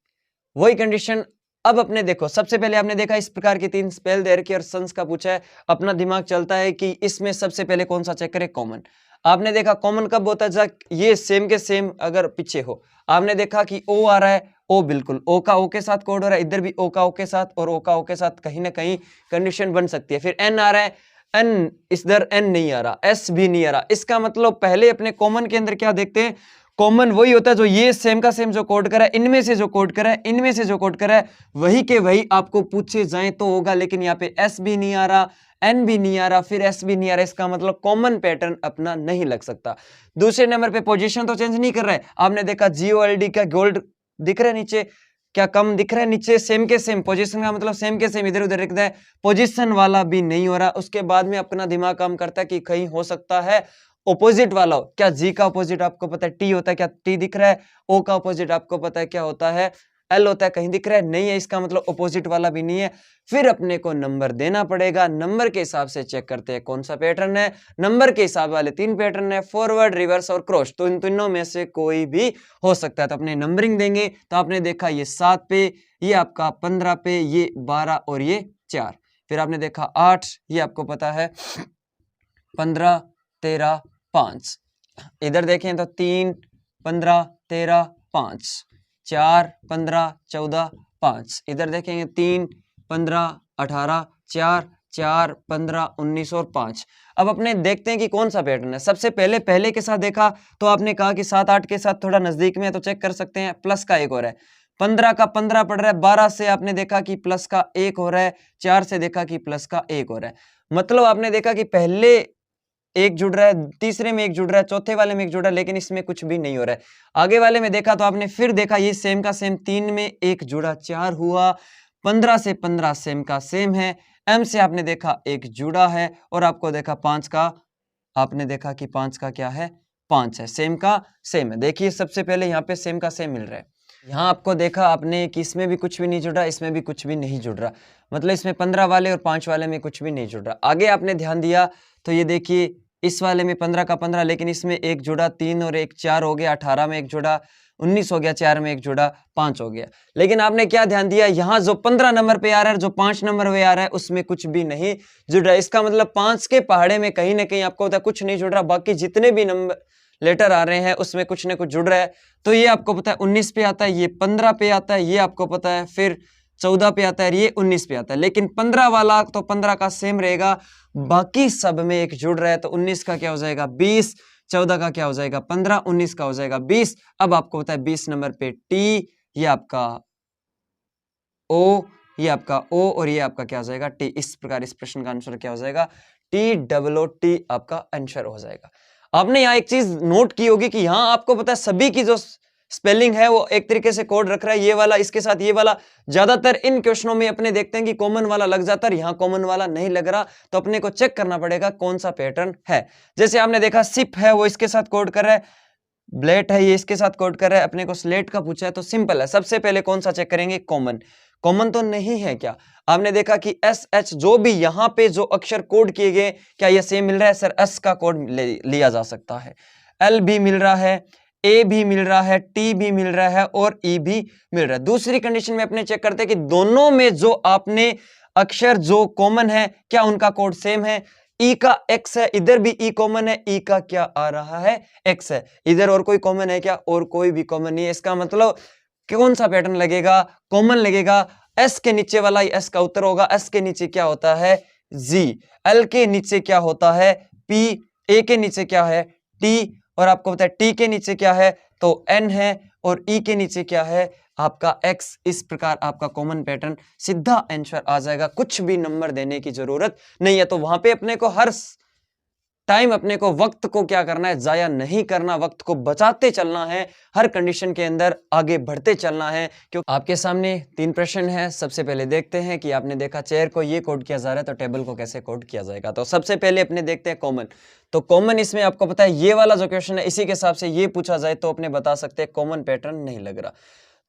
वही कंडीशन अब अपने देखो, सबसे पहले आपने देखा इस प्रकार की 3 स्पेल देर की और सन्स का पूछा है। अपना दिमाग चलता है कि इसमें सबसे पहले कौन सा चेक करें, कॉमन। आपने देखा कॉमन कब होता है, जब ये सेम के सेम अगर पीछे हो। आपने देखा कि ओ आ रहा है, ओ बिल्कुल ओ का ओ के साथ कोड हो रहा है, इधर भी ओ का ओ के साथ और ओ का ओ के साथ कहीं ना कहीं कंडीशन बन सकती है। फिर एन आ रहा है, एन इधर एन नहीं आ रहा, एस भी नहीं आ रहा। इसका मतलब पहले अपने कॉमन के अंदर क्या देखते हैं, कॉमन वही होता है जो ये सेम का सेम जो कोड करा है, इनमें से जो कोड करा है, इनमें से जो कोड करा है वही के वही आपको पूछे जाए तो होगा। लेकिन यहाँ पे एस भी नहीं आ रहा, एन भी नहीं आ रहा, फिर एस भी नहीं आ रहा, इसका मतलब कॉमन पैटर्न अपना नहीं लग सकता। दूसरे नंबर पे पोजीशन तो चेंज नहीं कर रहा है। आपने देखा GOLD का गोल्ड दिख रहा है नीचे, क्या कम दिख रहा है नीचे, सेम के सेम। पोजीशन का मतलब सेम के सेम इधर उधर दिखता है, पोजीशन वाला भी नहीं हो रहा। उसके बाद में अपना दिमाग काम करता है कि कहीं हो सकता है ऑपोजिट वाला हो। क्या जी का ऑपोजिट आपको पता है टी होता है, क्या टी दिख रहा है। ओ का ऑपोजिट आपको पता है क्या होता है, एल होता है, कहीं दिख रहा है, नहीं है। इसका मतलब ऑपोजिट वाला भी नहीं है। फिर अपने को नंबर देना पड़ेगा, नंबर के हिसाब से चेक करते हैं कौन सा पैटर्न है। नंबर के हिसाब वाले 3 पैटर्न है, फॉरवर्ड, रिवर्स और क्रॉस। तो इन तीनों में से कोई भी हो सकता है। तो अपने नंबरिंग देंगे तो आपने देखा ये 7 पे, ये आपका 15 पे, ये 12 और ये 4। फिर आपने देखा 8, ये आपको पता है 15, 13, 5। इधर देखें तो 3, 15, 13, 5, 4, 15, 14, 5। इधर देखेंगे 3, 15, 18, 4, 4, 15, 19 और 5। अब अपने देखते हैं कि कौन सा पैटर्न है। सबसे पहले पहले के साथ देखा तो आपने कहा कि 7, 8 के साथ थोड़ा नजदीक में है, तो चेक कर सकते हैं। प्लस का एक हो रहा है, 15 का 15 पड़ रहा है, 12 से आपने देखा कि प्लस का एक हो रहा है, 4 से देखा कि प्लस का एक हो रहा है। मतलब आपने देखा कि पहले एक जुड़ रहा है, तीसरे में एक जुड़ रहा है, चौथे वाले में एक जुड़ रहा है, लेकिन इसमें कुछ भी नहीं हो रहा है। आगे वाले में देखा तो आपने फिर देखा ये सेम का सेम, 3 में एक जुड़ा 4 हुआ, 15 से 15 सेम का सेम है, m से आपने देखा एक जुड़ा है, और आपको देखा 5 का, आपने देखा कि 5 का क्या है, 5 है, सेम का सेम है। देखिए सबसे पहले यहाँ पे सेम का सेम मिल रहा है। यहाँ आपको देखा आपने कि इसमें भी कुछ भी नहीं जुड़ रहा, इसमें भी कुछ भी नहीं जुड़ रहा, मतलब इसमें 15 वाले और 5 वाले में कुछ भी नहीं जुड़ रहा। आगे आपने ध्यान दिया तो ये देखिए इस वाले में 15 का 15, लेकिन इसमें एक जुड़ा, 3 और 1 4 हो गया, 18 में एक जुड़ा, 19 हो गया, 4 में एक जुड़ा, 5 हो गया। लेकिन आपने क्या ध्यान दिया, यहाँ जो 15 नंबर पे आ रहा है, जो 5 नंबर पे आ रहा है, उसमें कुछ भी नहीं जुड़ रहा है। इसका मतलब 5 के पहाड़े में कहीं ना कहीं आपको पता है कुछ नहीं जुड़ रहा, बाकी जितने भी नंबर लेटर आ रहे हैं उसमें कुछ ना कुछ जुड़ रहा है। तो ये आपको पता है 19 पे आता है, ये 15 पे आता है, ये आपको पता है फिर 14 पे आता है, ये 19 पे आता है। लेकिन 15 वाला तो 15 का सेम रहेगा, बाकी सब में एक जुड़ रहा है, तो 19 का क्या हो जाएगा 20, 14 का क्या हो जाएगा 15, 19 का हो जाएगा 20। अब आपको पता है 20 नंबर पे टी, ये आपका ओ, ये आपका ओ, और ये आपका क्या हो जाएगा टी। इस प्रकार इस प्रश्न का आंसर क्या हो जाएगा TOOT आपका आंसर हो जाएगा। आपने यहाँ एक चीज नोट की होगी कि यहाँ आपको पता है सभी की जो स्पेलिंग है वो एक तरीके से कोड रख रहा है, ये वाला इसके साथ ये वाला। ज्यादातर इन क्वेश्चनों में अपने देखते हैं कि कॉमन वाला लग जाता है, यहाँ कॉमन वाला नहीं लग रहा, तो अपने को चेक करना पड़ेगा कौन सा पैटर्न है। जैसे आपने देखा सिप है वो इसके साथ कोड कर रहा है, ब्लेट है ये इसके साथ कोड कर रहा है, अपने को स्लेट का पूछा है, तो सिंपल है। सबसे पहले कौन सा चेक करेंगे, कॉमन। कॉमन तो नहीं है क्या? आपने देखा कि एस एच जो भी यहाँ पे जो अक्षर कोड किए गए, क्या ये सेम मिल रहा है? सर एस का कोड लिया जा सकता है, एल भी मिल रहा है, ए भी मिल रहा है, टी भी मिल रहा है, और ई भी मिल रहा है। दूसरी कंडीशन में अपने चेक करते हैं कि दोनों में जो आपने अक्षर जो कॉमन है, क्या उनका कोड सेम है? ई का एक्स है, इधर भी ई कॉमन है, ई का क्या आ रहा है, एक्स है। इधर और कोई कॉमन है क्या? और कोई भी कॉमन नहीं है। इसका मतलब कौन सा पैटर्न लगेगा, कॉमन लगेगा। एस के नीचे वाला ही एस का उत्तर होगा। एस के नीचे क्या होता है, जी। एल के नीचे क्या होता है, पी। ए के नीचे क्या है, टी। और आपको पता है टी के नीचे क्या है, तो एन है। और ई के नीचे क्या है, आपका एक्स। इस प्रकार आपका कॉमन पैटर्न सीधा आंसर आ जाएगा, कुछ भी नंबर देने की जरूरत नहीं है। तो वहां पे अपने को हर टाइम अपने को वक्त को क्या करना है, जाया नहीं करना, वक्त को बचाते चलना है, हर कंडीशन के अंदर आगे बढ़ते चलना है। क्योंकि आपके सामने 3 प्रश्न है। सबसे पहले देखते हैं कि आपने देखा चेयर को ये कोड किया जा रहा है, तो टेबल को कैसे कोड किया जाएगा। तो सबसे पहले अपने देखते हैं कॉमन। तो कॉमन इसमें आपको पता है ये वाला जो क्वेश्चन है, इसी के हिसाब से ये पूछा जाए तो अपने बता सकते हैं कॉमन पैटर्न नहीं लग रहा।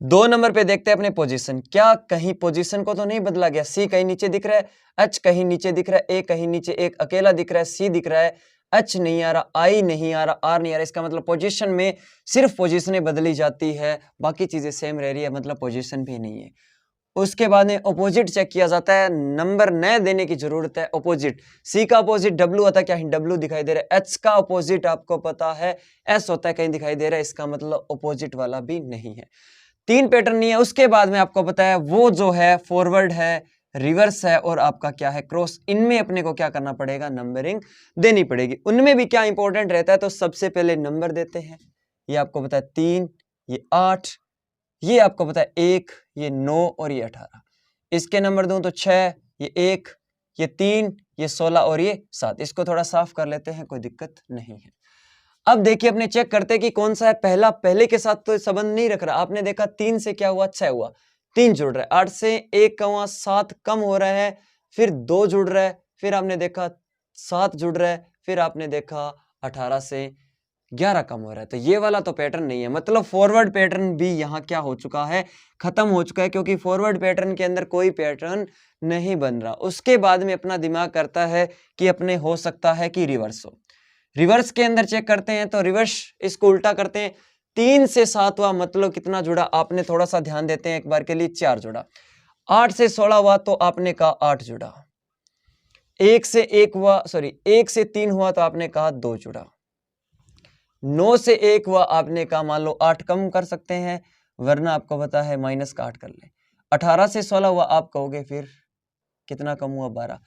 2 नंबर पे देखते हैं अपने पोजीशन, क्या कहीं पोजीशन को तो नहीं बदला गया। सी कहीं नीचे दिख रहा है, एच कहीं नीचे दिख रहा है, ए कहीं नीचे एक अकेला दिख रहा है, सी दिख रहा है, एच नहीं आ रहा, आई नहीं आ रहा, आर नहीं आ रहा। इसका मतलब पोजीशन में सिर्फ पोजीशनें बदली जाती है, बाकी चीजें सेम रह रही है, मतलब पोजीशन भी नहीं है। उसके बाद में अपोजिट चेक किया जाता है, नंबर नए देने की जरूरत है। अपोजिट, सी का अपोजिट डब्ल्यू होता है, क्या डब्ल्यू दिखाई दे रहा है। एच का अपोजिट आपको पता है एस होता है, कहीं दिखाई दे रहा है, इसका मतलब अपोजिट वाला भी नहीं है। 3 पैटर्न नहीं है। उसके बाद में आपको पता है वो जो है फॉरवर्ड है, रिवर्स है, और आपका क्या है क्रॉस। इनमें अपने को क्या करना पड़ेगा, नंबरिंग देनी पड़ेगी। उनमें भी क्या इंपॉर्टेंट रहता है, तो सबसे पहले नंबर देते हैं। ये आपको पता है 3, ये 8, ये आपको पता है 1, ये 9 और ये 18। इसके नंबर दूं तो 6, ये 1, ये 3, ये 16 और ये 7। इसको थोड़ा साफ कर लेते हैं, कोई दिक्कत नहीं है। अब देखिए अपने चेक करते हैं कि कौन सा है पहला। पहले के साथ तो संबंध नहीं रख रहा। आपने देखा 3 से क्या हुआ, 6 हुआ, 3 जुड़ रहा है। 8 से 1 का हुआ, 7 कम हो रहा है, फिर 2 जुड़ रहा है, फिर आपने देखा 7 जुड़ रहा है, फिर आपने देखा 18 से 11 कम हो रहा है। तो ये वाला तो पैटर्न नहीं है, मतलब फॉरवर्ड पैटर्न भी यहाँ क्या हो चुका है, खत्म हो चुका है, क्योंकि फॉरवर्ड पैटर्न के अंदर कोई पैटर्न नहीं बन रहा। उसके बाद में अपना दिमाग करता है कि अपने हो सकता है कि रिवर्स हो। रिवर्स के अंदर चेक करते हैं, तो रिवर्स इसको उल्टा करते हैं। 3 से 7 हुआ, मतलब कितना जुड़ा, आपने थोड़ा सा ध्यान देते हैं एक बार के लिए, 4 जुड़ा। 8 से 16 हुआ, तो आपने कहा 8 जुड़ा। 1 से 1 हुआ, सॉरी 1 से 3 हुआ, तो आपने कहा 2 जुड़ा। 9 से 1 हुआ, आपने कहा मान लो 8 कम कर सकते हैं, वरना आपको पता है माइनस का 8 कर ले। 18 से 16 हुआ, आप कहोगे फिर कितना कम हुआ, 12।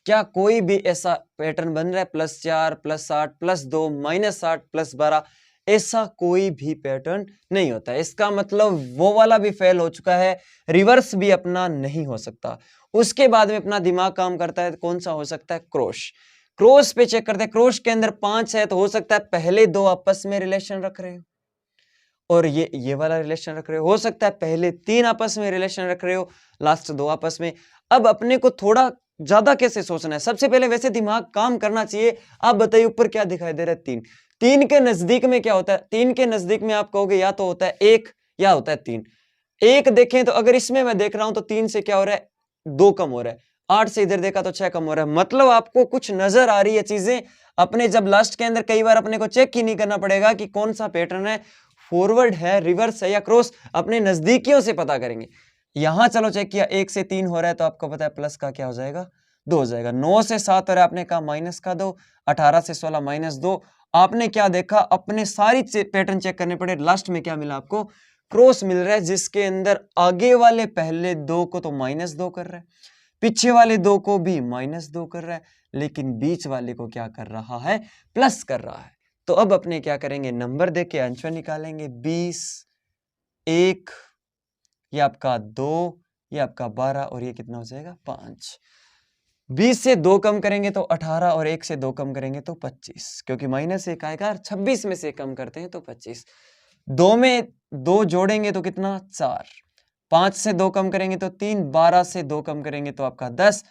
क्या कोई भी ऐसा पैटर्न बन रहा है +4 +8 +2 -8 +12? ऐसा कोई भी पैटर्न नहीं होता है। इसका मतलब वो वाला भी फेल हो चुका है, रिवर्स भी अपना नहीं हो सकता। उसके बाद में अपना दिमाग काम करता है, कौन सा हो सकता है? क्रॉस। क्रॉस पे चेक करते हैं, क्रॉस के अंदर 5 है तो हो सकता है पहले 2 आपस में रिलेशन रख रहे हो और ये वाला रिलेशन रख रहे हो सकता है पहले 3 आपस में रिलेशन रख रहे हो, लास्ट 2 आपस में। अब अपने को थोड़ा ज्यादा कैसे सोचना है? सबसे पहले वैसे दिमाग काम करना चाहिए। आप बताइए ऊपर क्या दिखाई दे रहा है? 3। 3 के नजदीक में क्या होता है? 3 के नजदीक में आप कहोगे या तो होता है 1 या होता है 3। 1 देखें तो अगर इसमें मैं देख रहा हूं तो 3 से क्या हो रहा है? 2 कम हो रहा है। 8 से इधर देखा तो 6 कम हो रहा है। मतलब आपको कुछ नजर आ रही है चीजें। अपने जब लास्ट के अंदर कई बार अपने को चेक ही नहीं करना पड़ेगा कि कौन सा पैटर्न है, फॉरवर्ड है, रिवर्स है या क्रॉस, अपने नजदीकियों से पता करेंगे। यहां चलो चेक किया 1 से 3 हो रहा है तो आपको पता है प्लस का क्या हो जाएगा? 2 हो जाएगा। 9 से 7 हो रहा है, आपने कहा माइनस का 2। 18 से 16 -2। आपने क्या देखा? अपने सारी पैटर्न चेक करने पड़े। लास्ट में क्या मिला आपको? क्रॉस मिल रहा है, जिसके अंदर आगे वाले पहले 2 को तो -2 कर रहा है, पीछे वाले 2 को भी -2 कर रहा है, लेकिन बीच वाले को क्या कर रहा है? प्लस कर रहा है। तो अब अपने क्या करेंगे? नंबर देके आंसर निकालेंगे। 20, 1, ये आपका 2, ये आपका 12 और ये कितना हो जाएगा? 5। 20 से 2 कम करेंगे तो 18 और 1 से 2 कम करेंगे तो 25, क्योंकि -1 आएगा। 26 में से कम करते हैं तो 25। 2 में 2 जोड़ेंगे तो कितना? 4। 5 से 2 कम करेंगे तो 3। 12 से 2 कम करेंगे तो आपका 10।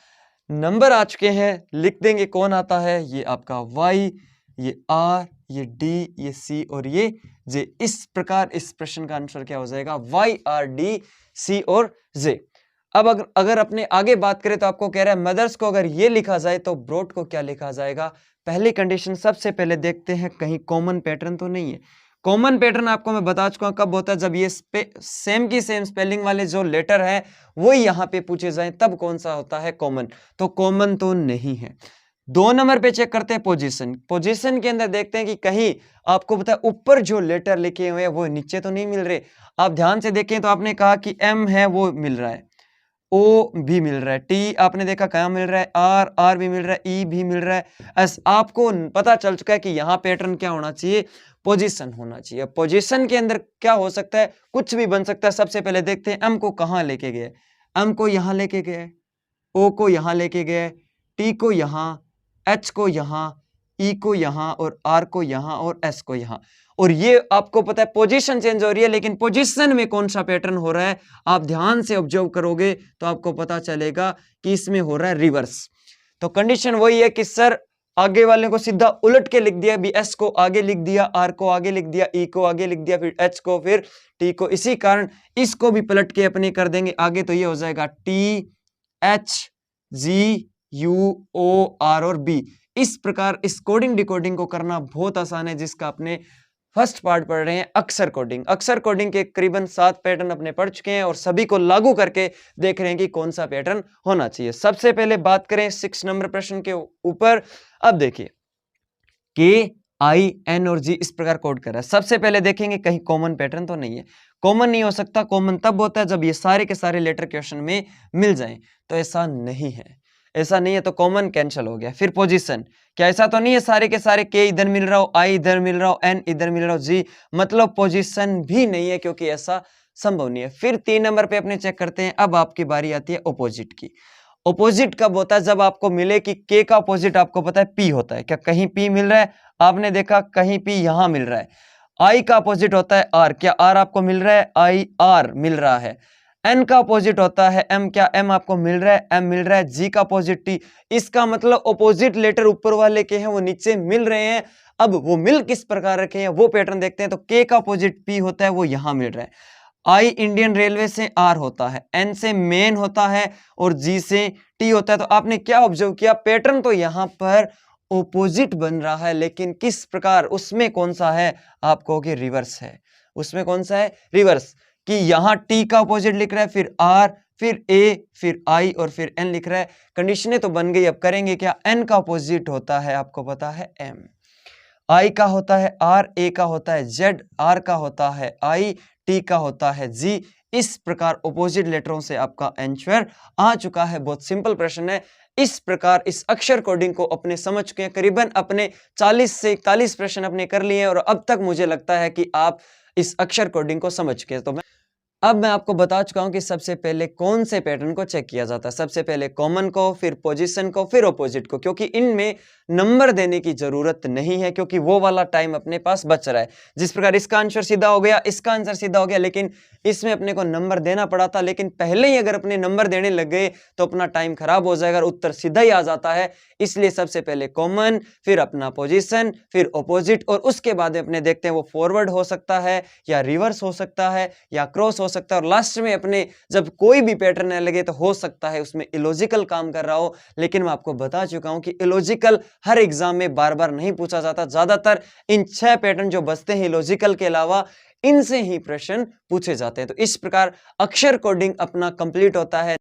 नंबर आ चुके हैं, लिख देंगे कौन आता है। ये आपका Y, ये R, ये D, ये C और ये J। इस प्रकार इस प्रश्न का आंसर क्या हो जाएगा? Y, R, D, C और J। अब अगर अपने आगे बात करें तो आपको कह रहा है मदर्स को अगर ये लिखा जाए तो ब्रॉड को क्या लिखा जाएगा? पहली कंडीशन सबसे पहले देखते हैं कहीं कॉमन पैटर्न तो नहीं है। कॉमन पैटर्न आपको मैं बता चुका हूं कब होता है, जब ये सेम की सेम स्पेलिंग वाले जो लेटर है वो यहाँ पे पूछे जाएं, तब कौन सा होता है? कॉमन। तो कॉमन तो नहीं है। 2 नंबर पे चेक करते हैं पोजीशन। पोजीशन के अंदर देखते हैं कि कहीं आपको पता है ऊपर जो लेटर लिखे हुए हैं वो नीचे तो नहीं मिल रहे। आप ध्यान से देखें तो आपने कहा कि M है वो मिल रहा है, O भी मिल रहा है, T आपने देखा कहाँ मिल रहा है, R भी मिल रहा है, E भी मिल रहा है, S। आपको पता चल चुका है कि यहाँ पैटर्न क्या होना चाहिए? पोजीशन होना चाहिए। पोजीशन के अंदर क्या हो सकता है? कुछ भी बन सकता है। सबसे पहले देखते हैं M को कहाँ लेके गए। M को यहाँ लेके गए, O को यहाँ लेके गए, T को यहाँ, H को यहाँ, E को यहाँ और R को यहाँ और S को यहाँ। और ये आपको पता है पोजीशन चेंज हो रही है, लेकिन पोजीशन में कौन सा पैटर्न हो रहा है? आप ध्यान से ऑब्जर्व करोगे तो आपको पता चलेगा कि इसमें हो रहा है रिवर्स। तो कंडीशन वही है कि सर आगे वाले को सीधा उलट के लिख दिया, भी S को आगे लिख दिया, R को आगे लिख दिया, E को आगे लिख दिया, फिर H को, फिर T को। इसी कारण इसको भी पलट के अपने कर देंगे आगे, तो ये हो जाएगा T, H, G, U, O, R और B। इस प्रकार इस कोडिंग डिकोडिंग को करना बहुत आसान है, जिसका अपने फर्स्ट पार्ट पढ़ रहे हैं अक्षर कोडिंग। अक्षर कोडिंग के करीबन 7 पैटर्न अपने पढ़ चुके हैं और सभी को लागू करके देख रहे हैं कि कौन सा पैटर्न होना चाहिए। सबसे पहले बात करें 6 नंबर प्रश्न के ऊपर। अब देखिए K, I, N और G इस प्रकार कोड कर रहा है। सबसे पहले देखेंगे कहीं कॉमन पैटर्न तो नहीं है। कॉमन नहीं हो सकता। कॉमन तब होता है जब ये सारे के सारे लेटर क्वेश्चन में मिल जाएं, तो ऐसा नहीं है। ऐसा नहीं है तो कॉमन कैंसिल हो गया। फिर पोजीशन, क्या ऐसा तो नहीं है सारे के सारे K इधर मिल रहा हो, I इधर मिल रहा हो, N इधर मिल रहा हो, G मतलब पोजीशन भी नहीं है, क्योंकि ऐसा संभव नहीं है। फिर 3 नंबर पे अपने चेक करते हैं। अब आपकी बारी आती है ऑपोजिट की। ऑपोजिट कब होता है? जब आपको मिले कि K का ऑपोजिट आपको पता है P होता है। क्या कहीं P मिल रहा है? आपने देखा कहीं P यहां मिल रहा है। I का अपोजिट होता है R। क्या R आपको मिल रहा है? I R मिल रहा है। N का अपोजिट होता है M। क्या M आपको मिल रहा है? M मिल रहा है। G का अपोजिट T। इसका मतलब अपोजिट लेटर ऊपर वाले के हैं वो नीचे मिल रहे हैं। अब वो मिल किस प्रकार रखे हैं वो पैटर्न देखते हैं। तो K का अपोजिट P होता है, वो यहां मिल रहा है। I इंडियन रेलवे से R होता है, N से मेन होता है और G से T होता है। तो आपने क्या ऑब्जर्व किया? पैटर्न तो यहां पर ओपोजिट बन रहा है, लेकिन किस प्रकार? उसमें कौन सा है? आप कहोगे रिवर्स है। उसमें कौन सा है? रिवर्स। कि यहां T का अपोजिट लिख रहा है, फिर R, फिर A, फिर I और फिर N लिख रहा है। कंडीशनें तो बन गई। अब करेंगे क्या? N का अपोजिट होता है आपको पता है M, I का होता है R, A का होता है Z, R का होता है I, T का होता है G। इस प्रकार अपोजिट लेटरों से आपका आंसर आ चुका है। बहुत सिंपल प्रश्न है। इस प्रकार इस अक्षर कोडिंग को अपने समझ चुके हैं, करीबन अपने 40 से 41 प्रश्न अपने कर लिए हैं और अब तक मुझे लगता है कि आप इस अक्षर कोडिंग को समझ चुके हैं। तो अब मैं आपको बता चुका हूं कि सबसे पहले कौन से पैटर्न को चेक किया जाता है। सबसे पहले कॉमन को, फिर पोजीशन को, फिर ऑपोजिट को, क्योंकि इनमें नंबर देने की जरूरत नहीं है क्योंकि वो वाला टाइम अपने पास बच रहा है। जिस प्रकार इसका आंसर सीधा हो गया, इसका आंसर सीधा हो गया, लेकिन इसमें अपने को नंबर देना पड़ा था, लेकिन पहले ही अगर अपने नंबर देने लग गए तो अपना टाइम खराब हो जाएगा और उत्तर सीधा ही आ जाता है। इसलिए सबसे पहले कॉमन, फिर अपना पोजीशन, फिर ऑपोजिट और उसके बाद अपने देखते हैं वो फॉरवर्ड हो सकता है या रिवर्स हो सकता है या क्रॉस हो सकता है और लास्ट में अपने जब कोई भी पैटर्न न लगे तो हो सकता है उसमें इलॉजिकल काम कर रहा हो। लेकिन मैं आपको बता चुका हूं कि इलॉजिकल हर एग्जाम में बार बार नहीं पूछा जाता, ज्यादातर इन 6 पैटर्न जो बचते हैं इलॉजिकल के अलावा इनसे ही प्रश्न पूछे जाते हैं। तो इस प्रकार अक्षर कोडिंग अपना कंप्लीट होता है।